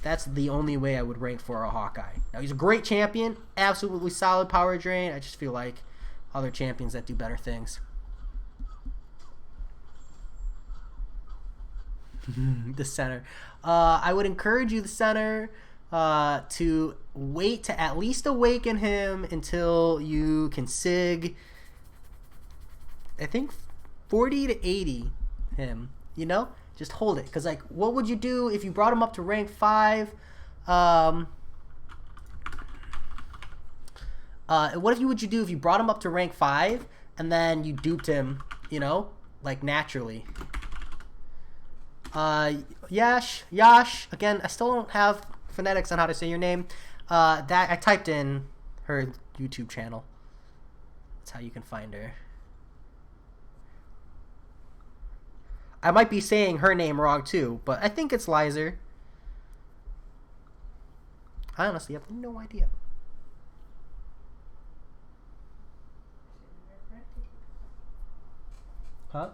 that's the only way I would rank for a Hawkeye. Now he's a great champion, absolutely solid power drain. I just feel like other champions that do better things. The center. I would encourage you, the center, to wait to at least awaken him until you can sig, I think, 40 to 80 him, you know? Just hold it. Because, like, what would you do if you brought him up to rank 5? What would you do if you brought him up to rank 5 and then you duped him, you know, like, naturally? Yash, again, I still don't have phonetics on how to say your name. That I typed in her YouTube channel. That's how you can find her. I might be saying her name wrong too, but I think it's Lizer. I honestly have no idea. Huh?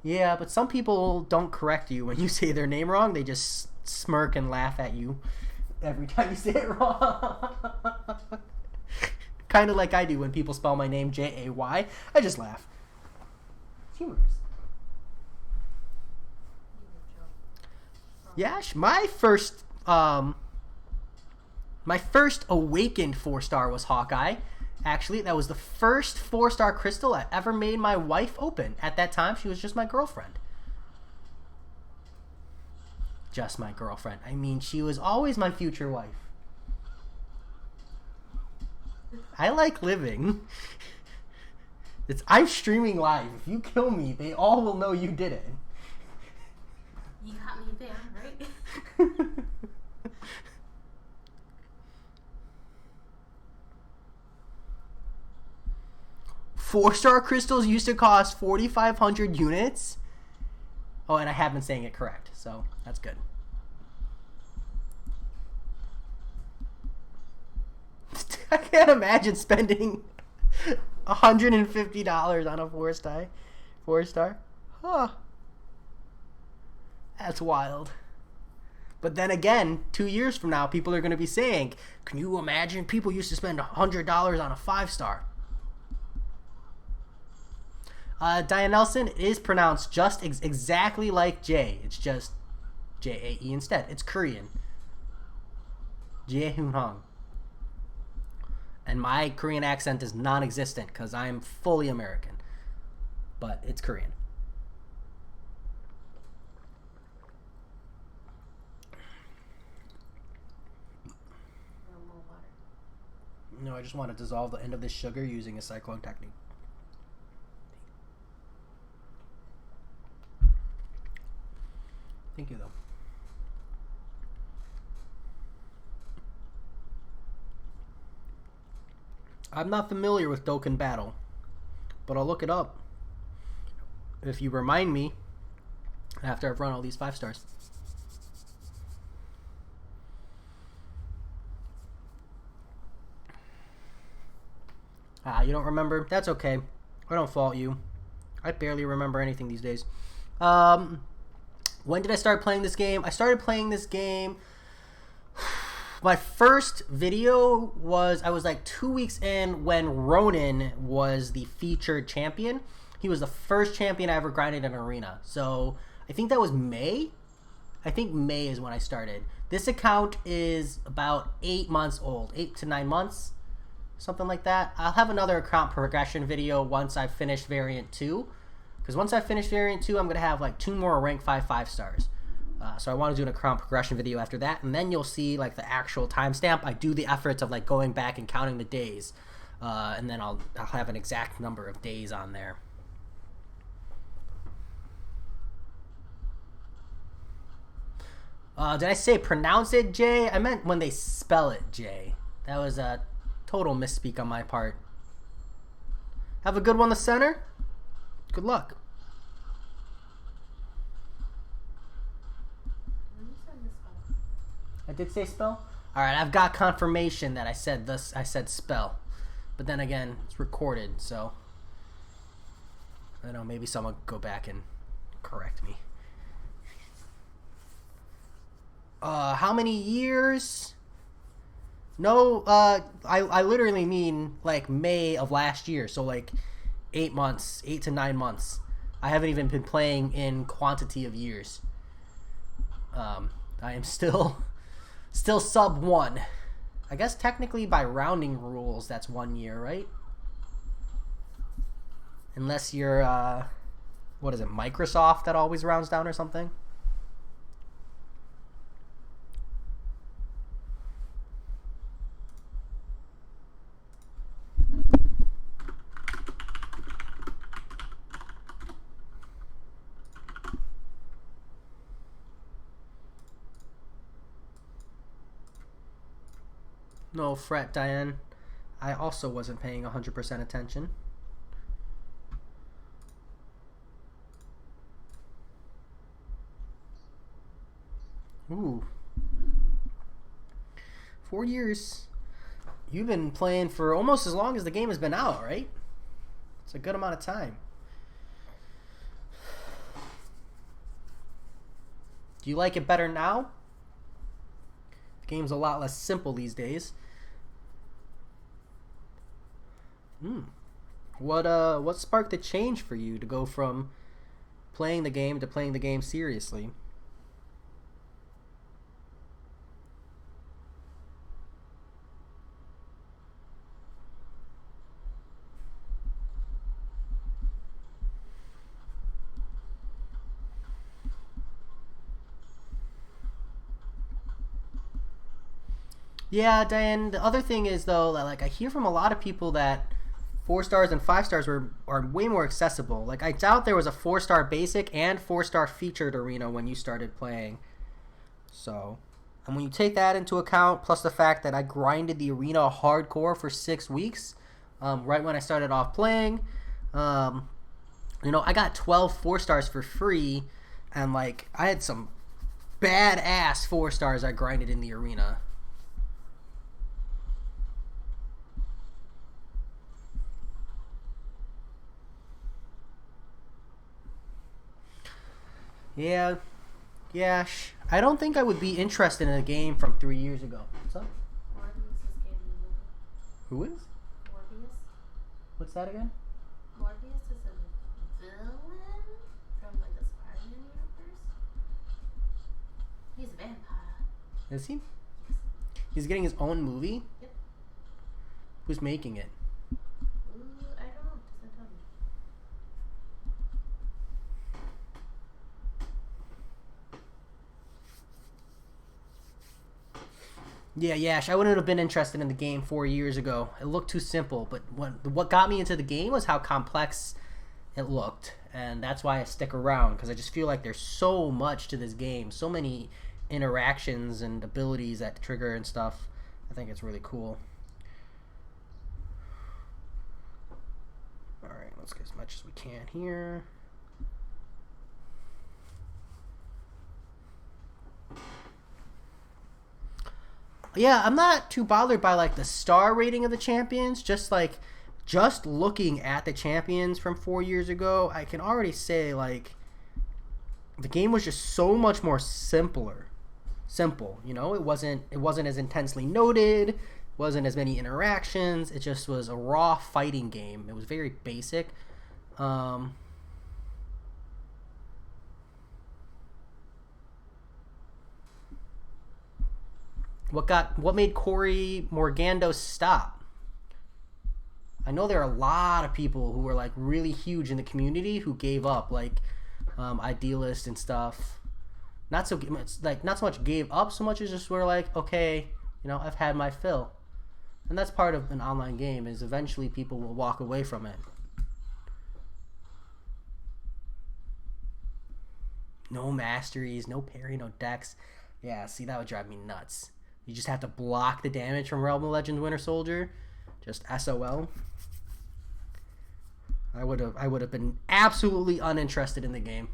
Yeah, but some people don't correct you when you say their name wrong. They just smirk and laugh at you every time you say it wrong. Kind of like I do when people spell my name Jay. I just laugh. It's humorous. Yash, my first awakened 4-star was Hawkeye. Actually, that was the first 4-star crystal I ever made my wife open. At that time, she was just my girlfriend. Just my girlfriend. I mean, she was always my future wife. I like living. I'm streaming live. If you kill me, they all will know you did it. You got me there, right? 4-star crystals used to cost 4,500 units. Oh, and I have been saying it correct, so that's good. I can't imagine spending $150 on a 4-star. 4-star? Huh. That's wild. But then again, 2 years from now, people are going to be saying, can you imagine? People used to spend $100 on a 5-star. Diane Nelson is pronounced just exactly like J. It's just J-A-E instead. It's Korean. Jae-hoon-hong. And my Korean accent is non-existent because I'm fully American. But it's Korean. No, I just want to dissolve the end of this sugar using a cyclone technique. Thank you, though. I'm not familiar with Dokkan Battle, but I'll look it up if you remind me after I've run all these 5 stars. You don't remember? That's okay. I don't fault you. I barely remember anything these days. When did I start playing this game? I started playing this game. My first video was, I was like 2 weeks in when Ronin was the featured champion. He was the first champion I ever grinded in Arena. So I think that was May. I think May is when I started. This account is about 8 months old, 8 to 9 months, something like that. I'll have another account progression video once I've finished Variant 2. Because once I finish Variant 2, I'm going to have like 2 more rank 5 stars. So I want to do an account progression video after that, and then you'll see like the actual timestamp. I do the efforts of like going back and counting the days, and then I'll have an exact number of days on there. Did I say pronounce it J? I meant when they spell it J. That was a total misspeak on my part. Have a good one, the center. Good luck. I did say spell? Alright, I've got confirmation that I said this. I said spell. But then again, it's recorded, so I don't know, maybe someone will go back and correct me. How many years? No, I literally mean like May of last year, so like 8 months, 8 to 9 months. I haven't even been playing in quantity of years. I am still sub 1. I guess technically by rounding rules, that's 1 year, right? Unless you're, what is it, Microsoft that always rounds down or something? No fret, Diane. I also wasn't paying 100% attention. Ooh. 4 years. You've been playing for almost as long as the game has been out, right? It's a good amount of time. Do you like it better now? The game's a lot less simple these days. What sparked the change for you to go from playing the game to playing the game seriously? Yeah, Diane, the other thing is though that like I hear from a lot of people that 4 stars and 5 stars are way more accessible. Like I doubt there was a 4-star basic and 4-star featured arena when you started playing. So, and when you take that into account, plus the fact that I grinded the arena hardcore for 6 weeks, right when I started off playing, you know, I got 12 4 stars for free, and like I had some badass 4 stars I grinded in the arena. Yeah, Yeah, I don't think I would be interested in a game from 3 years ago. What's up? Morbius is getting a movie. Who is? Morbius? What's that again? Morbius is a villain from like the Spider-Man universe. He's a vampire. Is he? Yes. He's getting his own movie? Yep. Who's making it? Ooh, I don't know. Doesn't tell me. Yeah, I wouldn't have been interested in the game 4 years ago. It looked too simple, but what got me into the game was how complex it looked, and that's why I stick around, because I just feel like there's so much to this game, so many interactions and abilities that trigger and stuff. I think it's really cool. All right, let's get as much as we can here. Yeah, I'm not too bothered by like the star rating of the champions. Just looking at the champions from 4 years ago, I can already say like the game was just so much more simple. You know, it wasn't as intensely noted, wasn't as many interactions. It just was a raw fighting game. It was very basic. What made Corey Morgando stop? I know there are a lot of people who were like really huge in the community who gave up, like Idealist and stuff. Not so much gave up so much as just were like, okay, you know, I've had my fill, and that's part of an online game. Is eventually people will walk away from it. No masteries, no parry, no dex. Yeah, see, that would drive me nuts. You just have to block the damage from Realm of Legends Winter Soldier. Just SOL. I would have been absolutely uninterested in the game.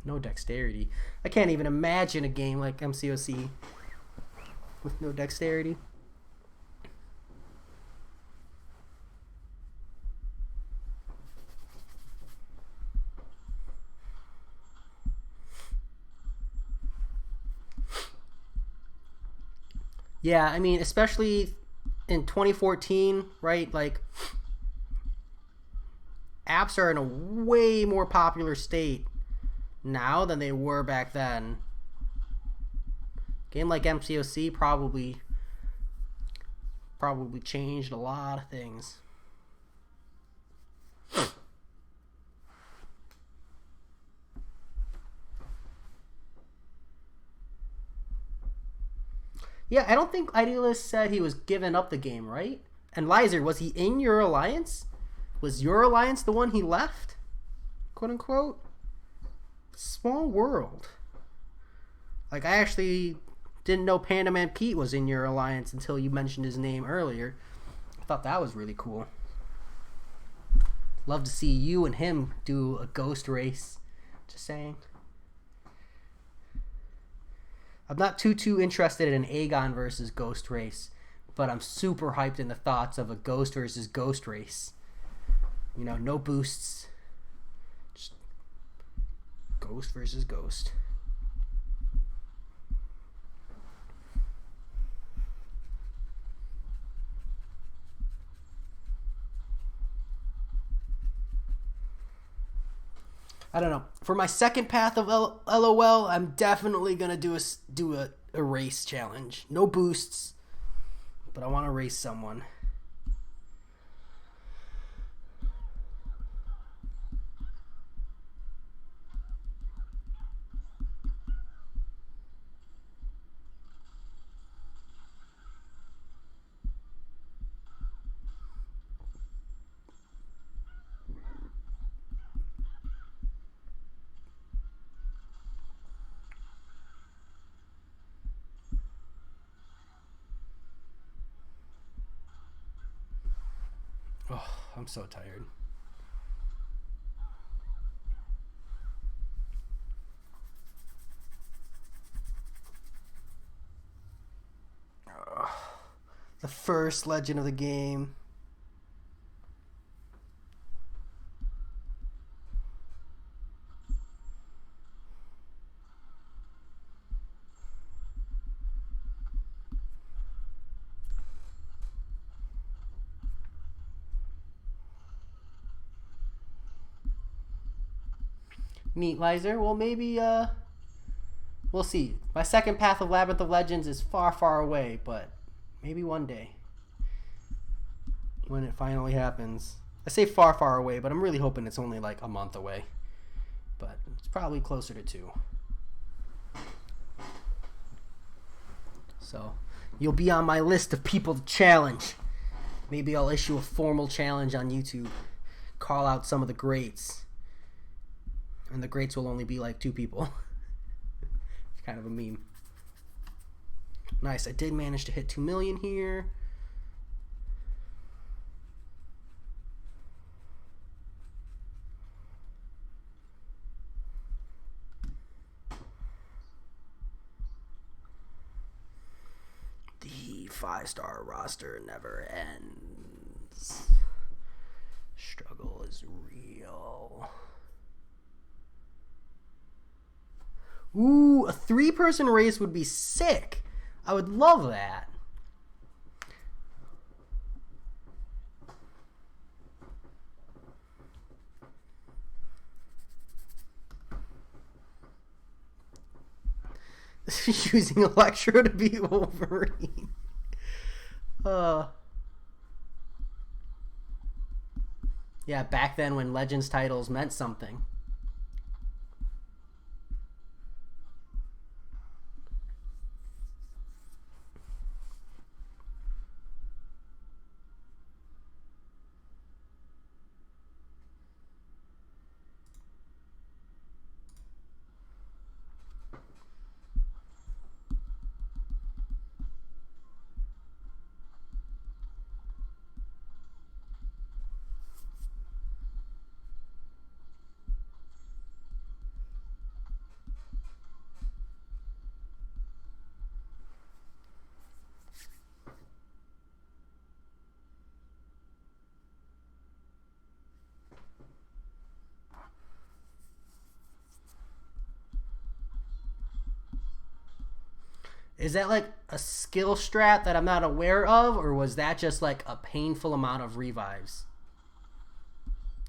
No dexterity. I can't even imagine a game like MCOC with no dexterity. Yeah, I mean, especially in 2014, right? Like, apps are in a way more popular state now than they were back then. Game like MCOC probably changed a lot of things. Yeah, I don't think Idealist said he was giving up the game, right? And Lizer, was he in your alliance? Was your alliance the one he left? Quote unquote? Small world. Like, I actually didn't know Panda Man Pete was in your alliance until you mentioned his name earlier. I thought that was really cool. Love to see you and him do a ghost race. Just saying. I'm not too interested in an Aegon versus Ghost race, but I'm super hyped in the thoughts of a Ghost versus Ghost race. You know, no boosts. Just Ghost versus Ghost. I don't know. For my second path of LOL, I'm definitely gonna do a race challenge. No boosts, but I want to race someone. Oh, I'm so tired. The first legend of the game. Neat, Lizer. Well, maybe, we'll see. My second path of Labyrinth of Legends is far, far away, but maybe one day. When it finally happens. I say far, far away, but I'm really hoping it's only like a month away. But it's probably closer to 2. So, you'll be on my list of people to challenge. Maybe I'll issue a formal challenge on YouTube. Call out some of the greats. And the greats will only be like 2 people. It's kind of a meme. Nice. I did manage to hit 2 million here. The 5-star roster never ends. Struggle is real. Ooh, a 3-person race would be sick. I would love that. Using Electro to beat Wolverine. Yeah, back then when Legends titles meant something. Is that like a skill strat that I'm not aware of, or was that just like a painful amount of revives?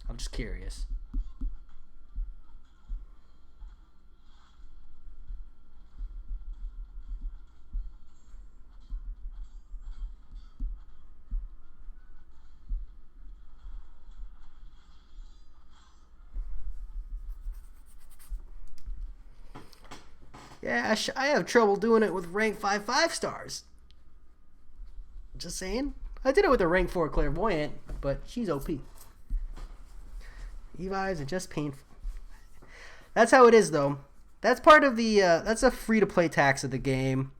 I'm just curious. Yeah, I have trouble doing it with rank 5 stars. Just saying. I did it with a rank 4 clairvoyant, but she's OP. Revives are just painful. That's how it is, though. That's part of the. That's a free-to-play tax of the game.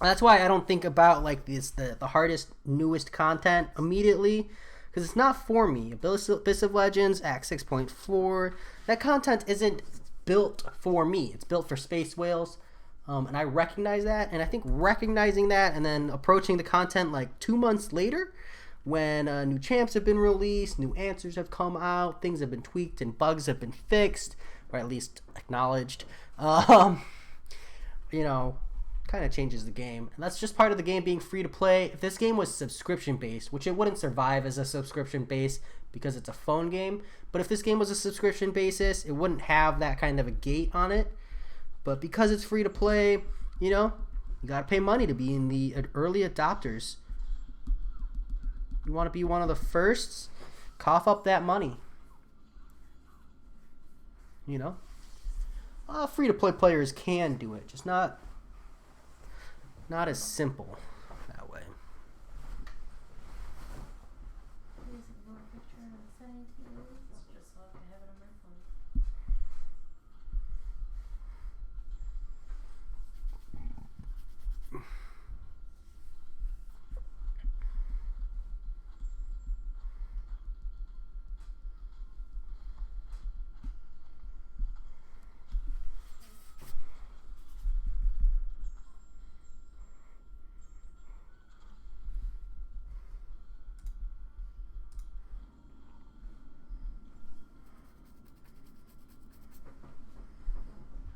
That's why I don't think about like the hardest, newest content immediately, because it's not for me. Abyss of Legends, Act 6.4. That content isn't built for me. It's built for Space Whales, and I recognize that. And I think recognizing that and then approaching the content like 2 months later, when new champs have been released, new answers have come out, things have been tweaked, and bugs have been fixed, or at least acknowledged. You know, kind of changes the game, and that's just part of the game being free to play. If this game was subscription based, which it wouldn't survive as a subscription base because it's a phone game, but if this game was a subscription basis, it wouldn't have that kind of a gate on it. But because it's free to play, you know, you gotta pay money to be in the early adopters. You want to be one of the firsts, cough up that money. You know, free to play players can do it, just not as simple that way.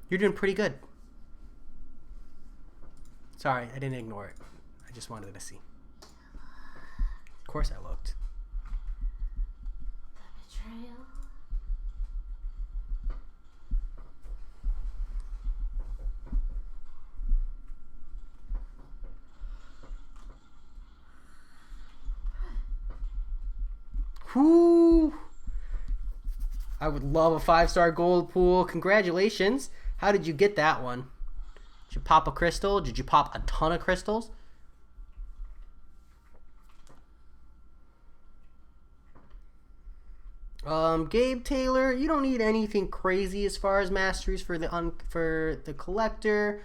You're doing pretty good. Sorry, I didn't ignore it. I just wanted to see. Of course I looked. The betrayal. Whoo! I would love a 5-star gold pool. Congratulations. How did you get that one? Did you pop a crystal? Did you pop a ton of crystals? Gabe Taylor, you don't need anything crazy as far as masteries for the collector.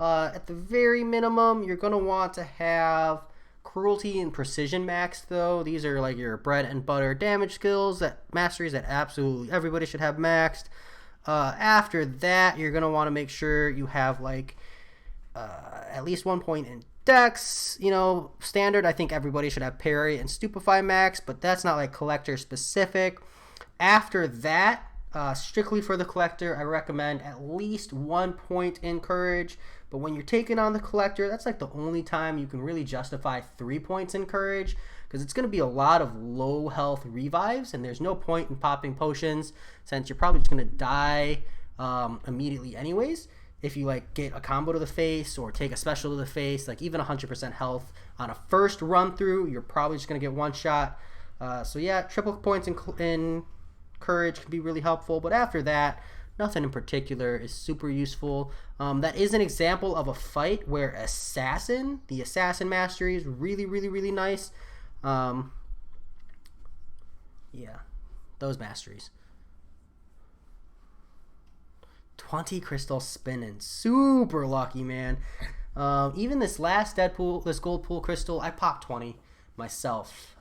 At the very minimum, you're gonna want to have cruelty and precision maxed though. These are like your bread and butter damage skills, that masteries that absolutely everybody should have maxed. After that, you're gonna want to make sure you have like at least 1 point in Dex. You know, standard. I think everybody should have parry and stupefy max, but that's not like collector specific. After that, strictly for the collector, I recommend at least 1 point in courage. But when you're taking on the collector, that's like the only time you can really justify 3 points in courage, because it's going to be a lot of low health revives, and there's no point in popping potions since you're probably just going to die immediately anyways. If you like get a combo to the face or take a special to the face, like even 100% health on a first run through, you're probably just going to get one shot. So yeah, triple points in courage can be really helpful, but after that, nothing in particular is super useful. That is an example of a fight where the assassin mastery is really, really, really nice. Yeah, those masteries. 20 crystal spinning, super lucky, man. Even this last this gold pool crystal, I popped 20 myself,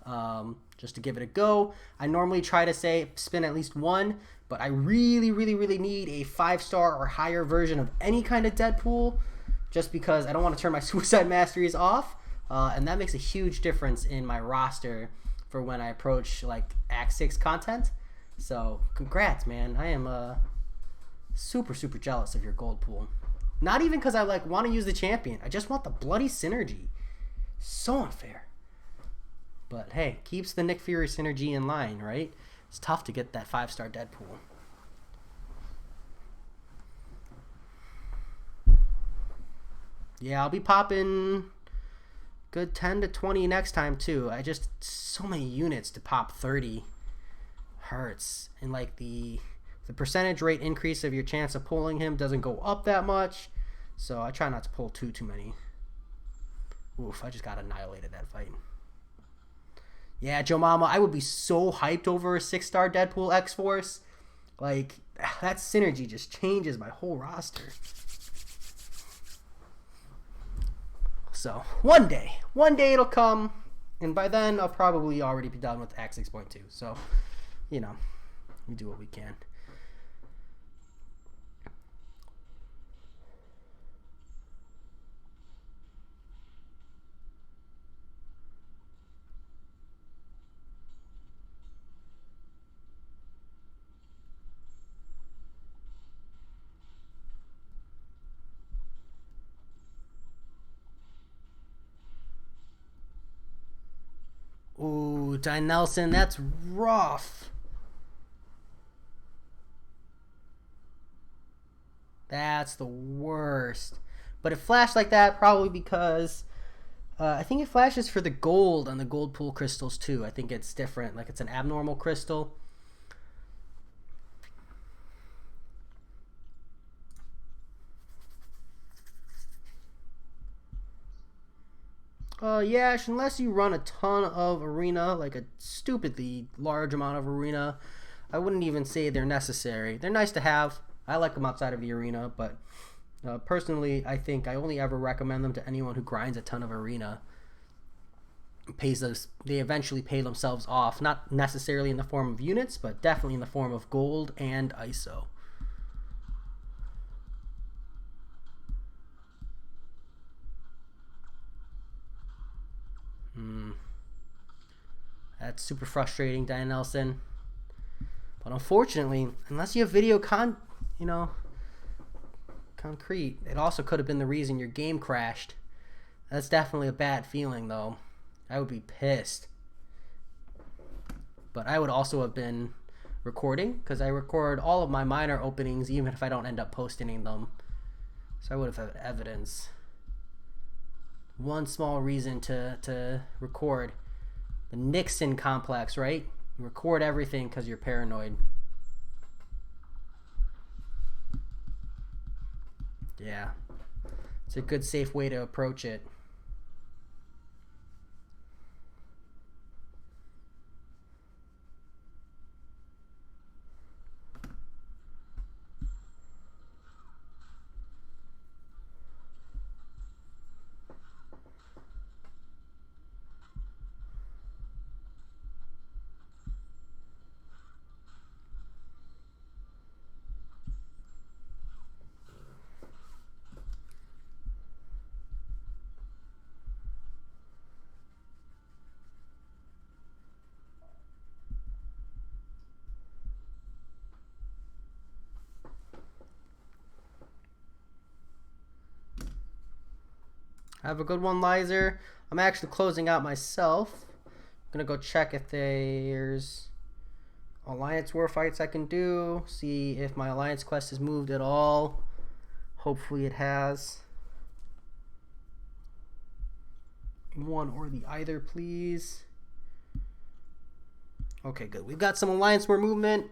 just to give it a go. I normally try to spin at least one, but I really, really, really need a 5-star or higher version of any kind of Deadpool, just because I don't want to turn my suicide masteries off, and that makes a huge difference in my roster for when I approach like Act 6 content. So congrats, man. I am super, super jealous of your gold pool. Not even because I like want to use the champion. I just want the bloody synergy. So unfair. But hey, keeps the Nick Fury synergy in line, right? It's tough to get that 5-star Deadpool. Yeah, I'll be popping good 10 to 20 next time too. So many units to pop 30 hurts. And like the percentage rate increase of your chance of pulling him doesn't go up that much. So I try not to pull too many. Oof, I just got annihilated that fight. Yeah, Joe Mama, I would be so hyped over a 6-star Deadpool X-Force. Like, that synergy just changes my whole roster. So, one day it'll come, and by then I'll probably already be done with Act 6.2. So, you know, we do what we can. Ooh, Ty Nelson, that's rough. That's the worst. But it flashed like that probably because I think it flashes for the gold on the gold pool crystals too. I think it's different. Like it's an abnormal crystal. Yeah, unless you run a ton of arena, like a stupidly large amount of arena, I wouldn't even say they're necessary. They're nice to have. I like them outside of the arena, but personally, I think I only ever recommend them to anyone who grinds a ton of arena. They eventually pay themselves off, not necessarily in the form of units, but definitely in the form of gold and ISO. That's super frustrating, Diane Nelson. But unfortunately, unless you have video concrete. It also could have been the reason your game crashed. That's definitely a bad feeling, though. I would be pissed. But I would also have been recording, because I record all of my minor openings even if I don't end up posting them. So I would have had evidence. One small reason to record. The Nixon complex, right? You record everything because you're paranoid. Yeah. It's a good, safe way to approach it. Have a good one, Lizer. I'm actually closing out myself. I'm gonna go check if there's Alliance war fights I can do. See if my Alliance quest has moved at all. Hopefully it has. One or the either, please. Okay, good. We've got some Alliance war movement.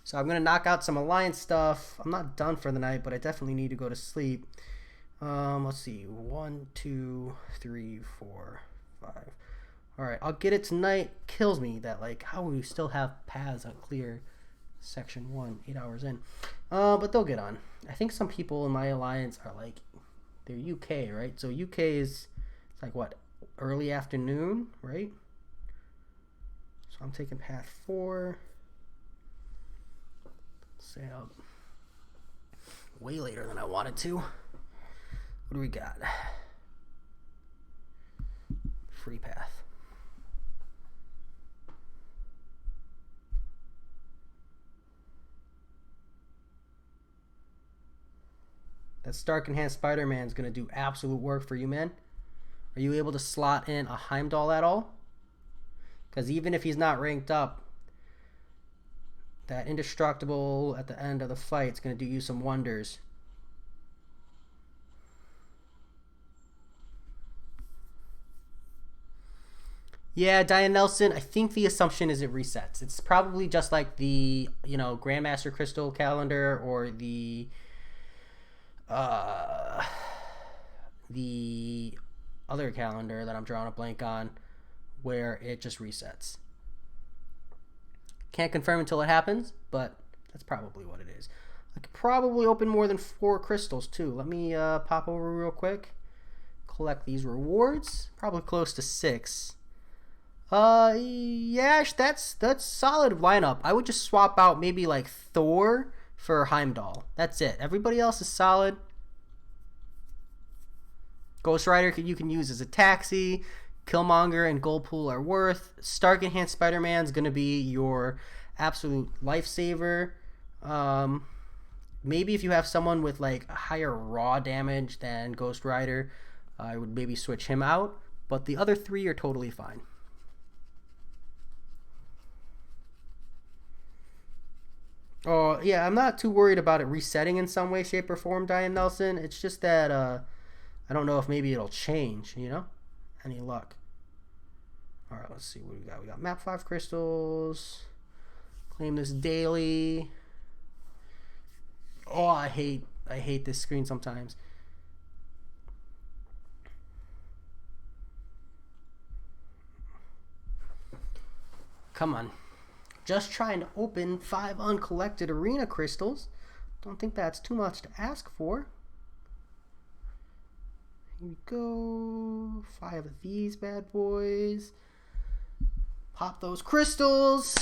So I'm gonna knock out some Alliance stuff. I'm not done for the night, but I definitely need to go to sleep. Let's see. 1, 2, 3, 4, 5. All right, I'll get it tonight. Kills me that, like, how we still have paths unclear. Section 1, 8 hours in. But they'll get on. I think some people in my alliance are like, they're UK, right? So UK is, it's like what, early afternoon, right? So I'm taking path 4. Sail way later than I wanted to. What do we got? Free path. That Stark Enhanced Spider-Man is going to do absolute work for you, man. Are you able to slot in a Heimdall at all? Because even if he's not ranked up, that indestructible at the end of the fight is going to do you some wonders. Yeah, Diane Nelson, I think the assumption is it resets. It's probably just like the, Grandmaster Crystal calendar or the other calendar that I'm drawing a blank on where it just resets. Can't confirm until it happens, but that's probably what it is. I could probably open more than 4 crystals too. Let me pop over real quick. Collect these rewards. Probably close to 6. Yeah, that's solid lineup. I would just swap out maybe like Thor for Heimdall. That's it. Everybody else is solid. Ghost Rider you can use as a taxi. Killmonger and Goldpool are worth. Stark Enhanced Spider-Man's gonna be your absolute lifesaver. Maybe if you have someone with like a higher raw damage than Ghost Rider, I would maybe switch him out. But the other 3 are totally fine. Oh, yeah, I'm not too worried about it resetting in some way, shape, or form, Diane Nelson. It's just that I don't know if maybe it'll change, Any luck. All right, let's see what we got. We got map 5 crystals. Claim this daily. Oh, I hate this screen sometimes. Come on. Just trying to open 5 uncollected arena crystals. Don't think that's too much to ask for. Here we go. 5 of these bad boys. Pop those crystals.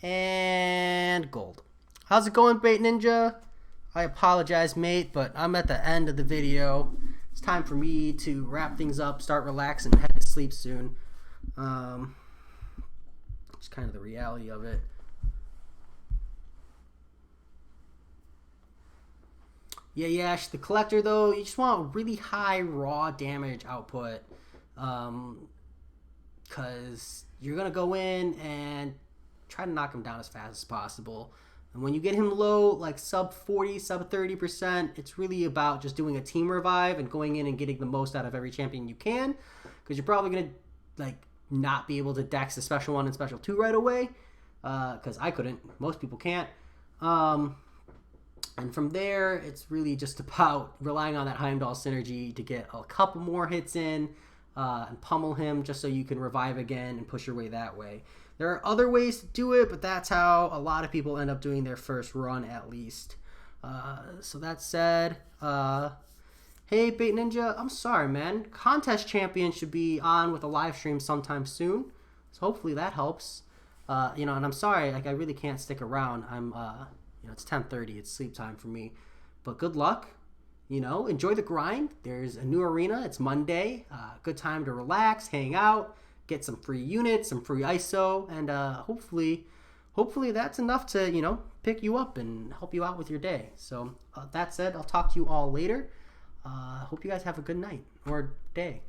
And gold. How's it going, Bait Ninja? I apologize, mate, but I'm at the end of the video. It's time for me to wrap things up, start relaxing, head to sleep soon. It's kind of the reality of it. Yeah, Yash. The collector, though, you just want really high raw damage output. Because you're going to go in and try to knock him down as fast as possible. And when you get him low, like sub 40, sub 30%, it's really about just doing a team revive and going in and getting the most out of every champion you can. Because you're probably going to like not be able to dex the special 1 and special 2 right away. Because I couldn't. Most people can't. And from there, it's really just about relying on that Heimdall synergy to get a couple more hits in and pummel him just so you can revive again and push your way that way. There are other ways to do it, but that's how a lot of people end up doing their first run at least. So that said, hey, Bait Ninja, I'm sorry, man. Contest Champion should be on with a live stream sometime soon. So hopefully that helps. And I'm sorry, like I really can't stick around. It's 10:30. It's sleep time for me. But good luck. Enjoy the grind. There's a new arena. It's Monday. Good time to relax, hang out, get some free units, some free ISO, and hopefully that's enough to, pick you up and help you out with your day. So that said, I'll talk to you all later. Hope you guys have a good night or day.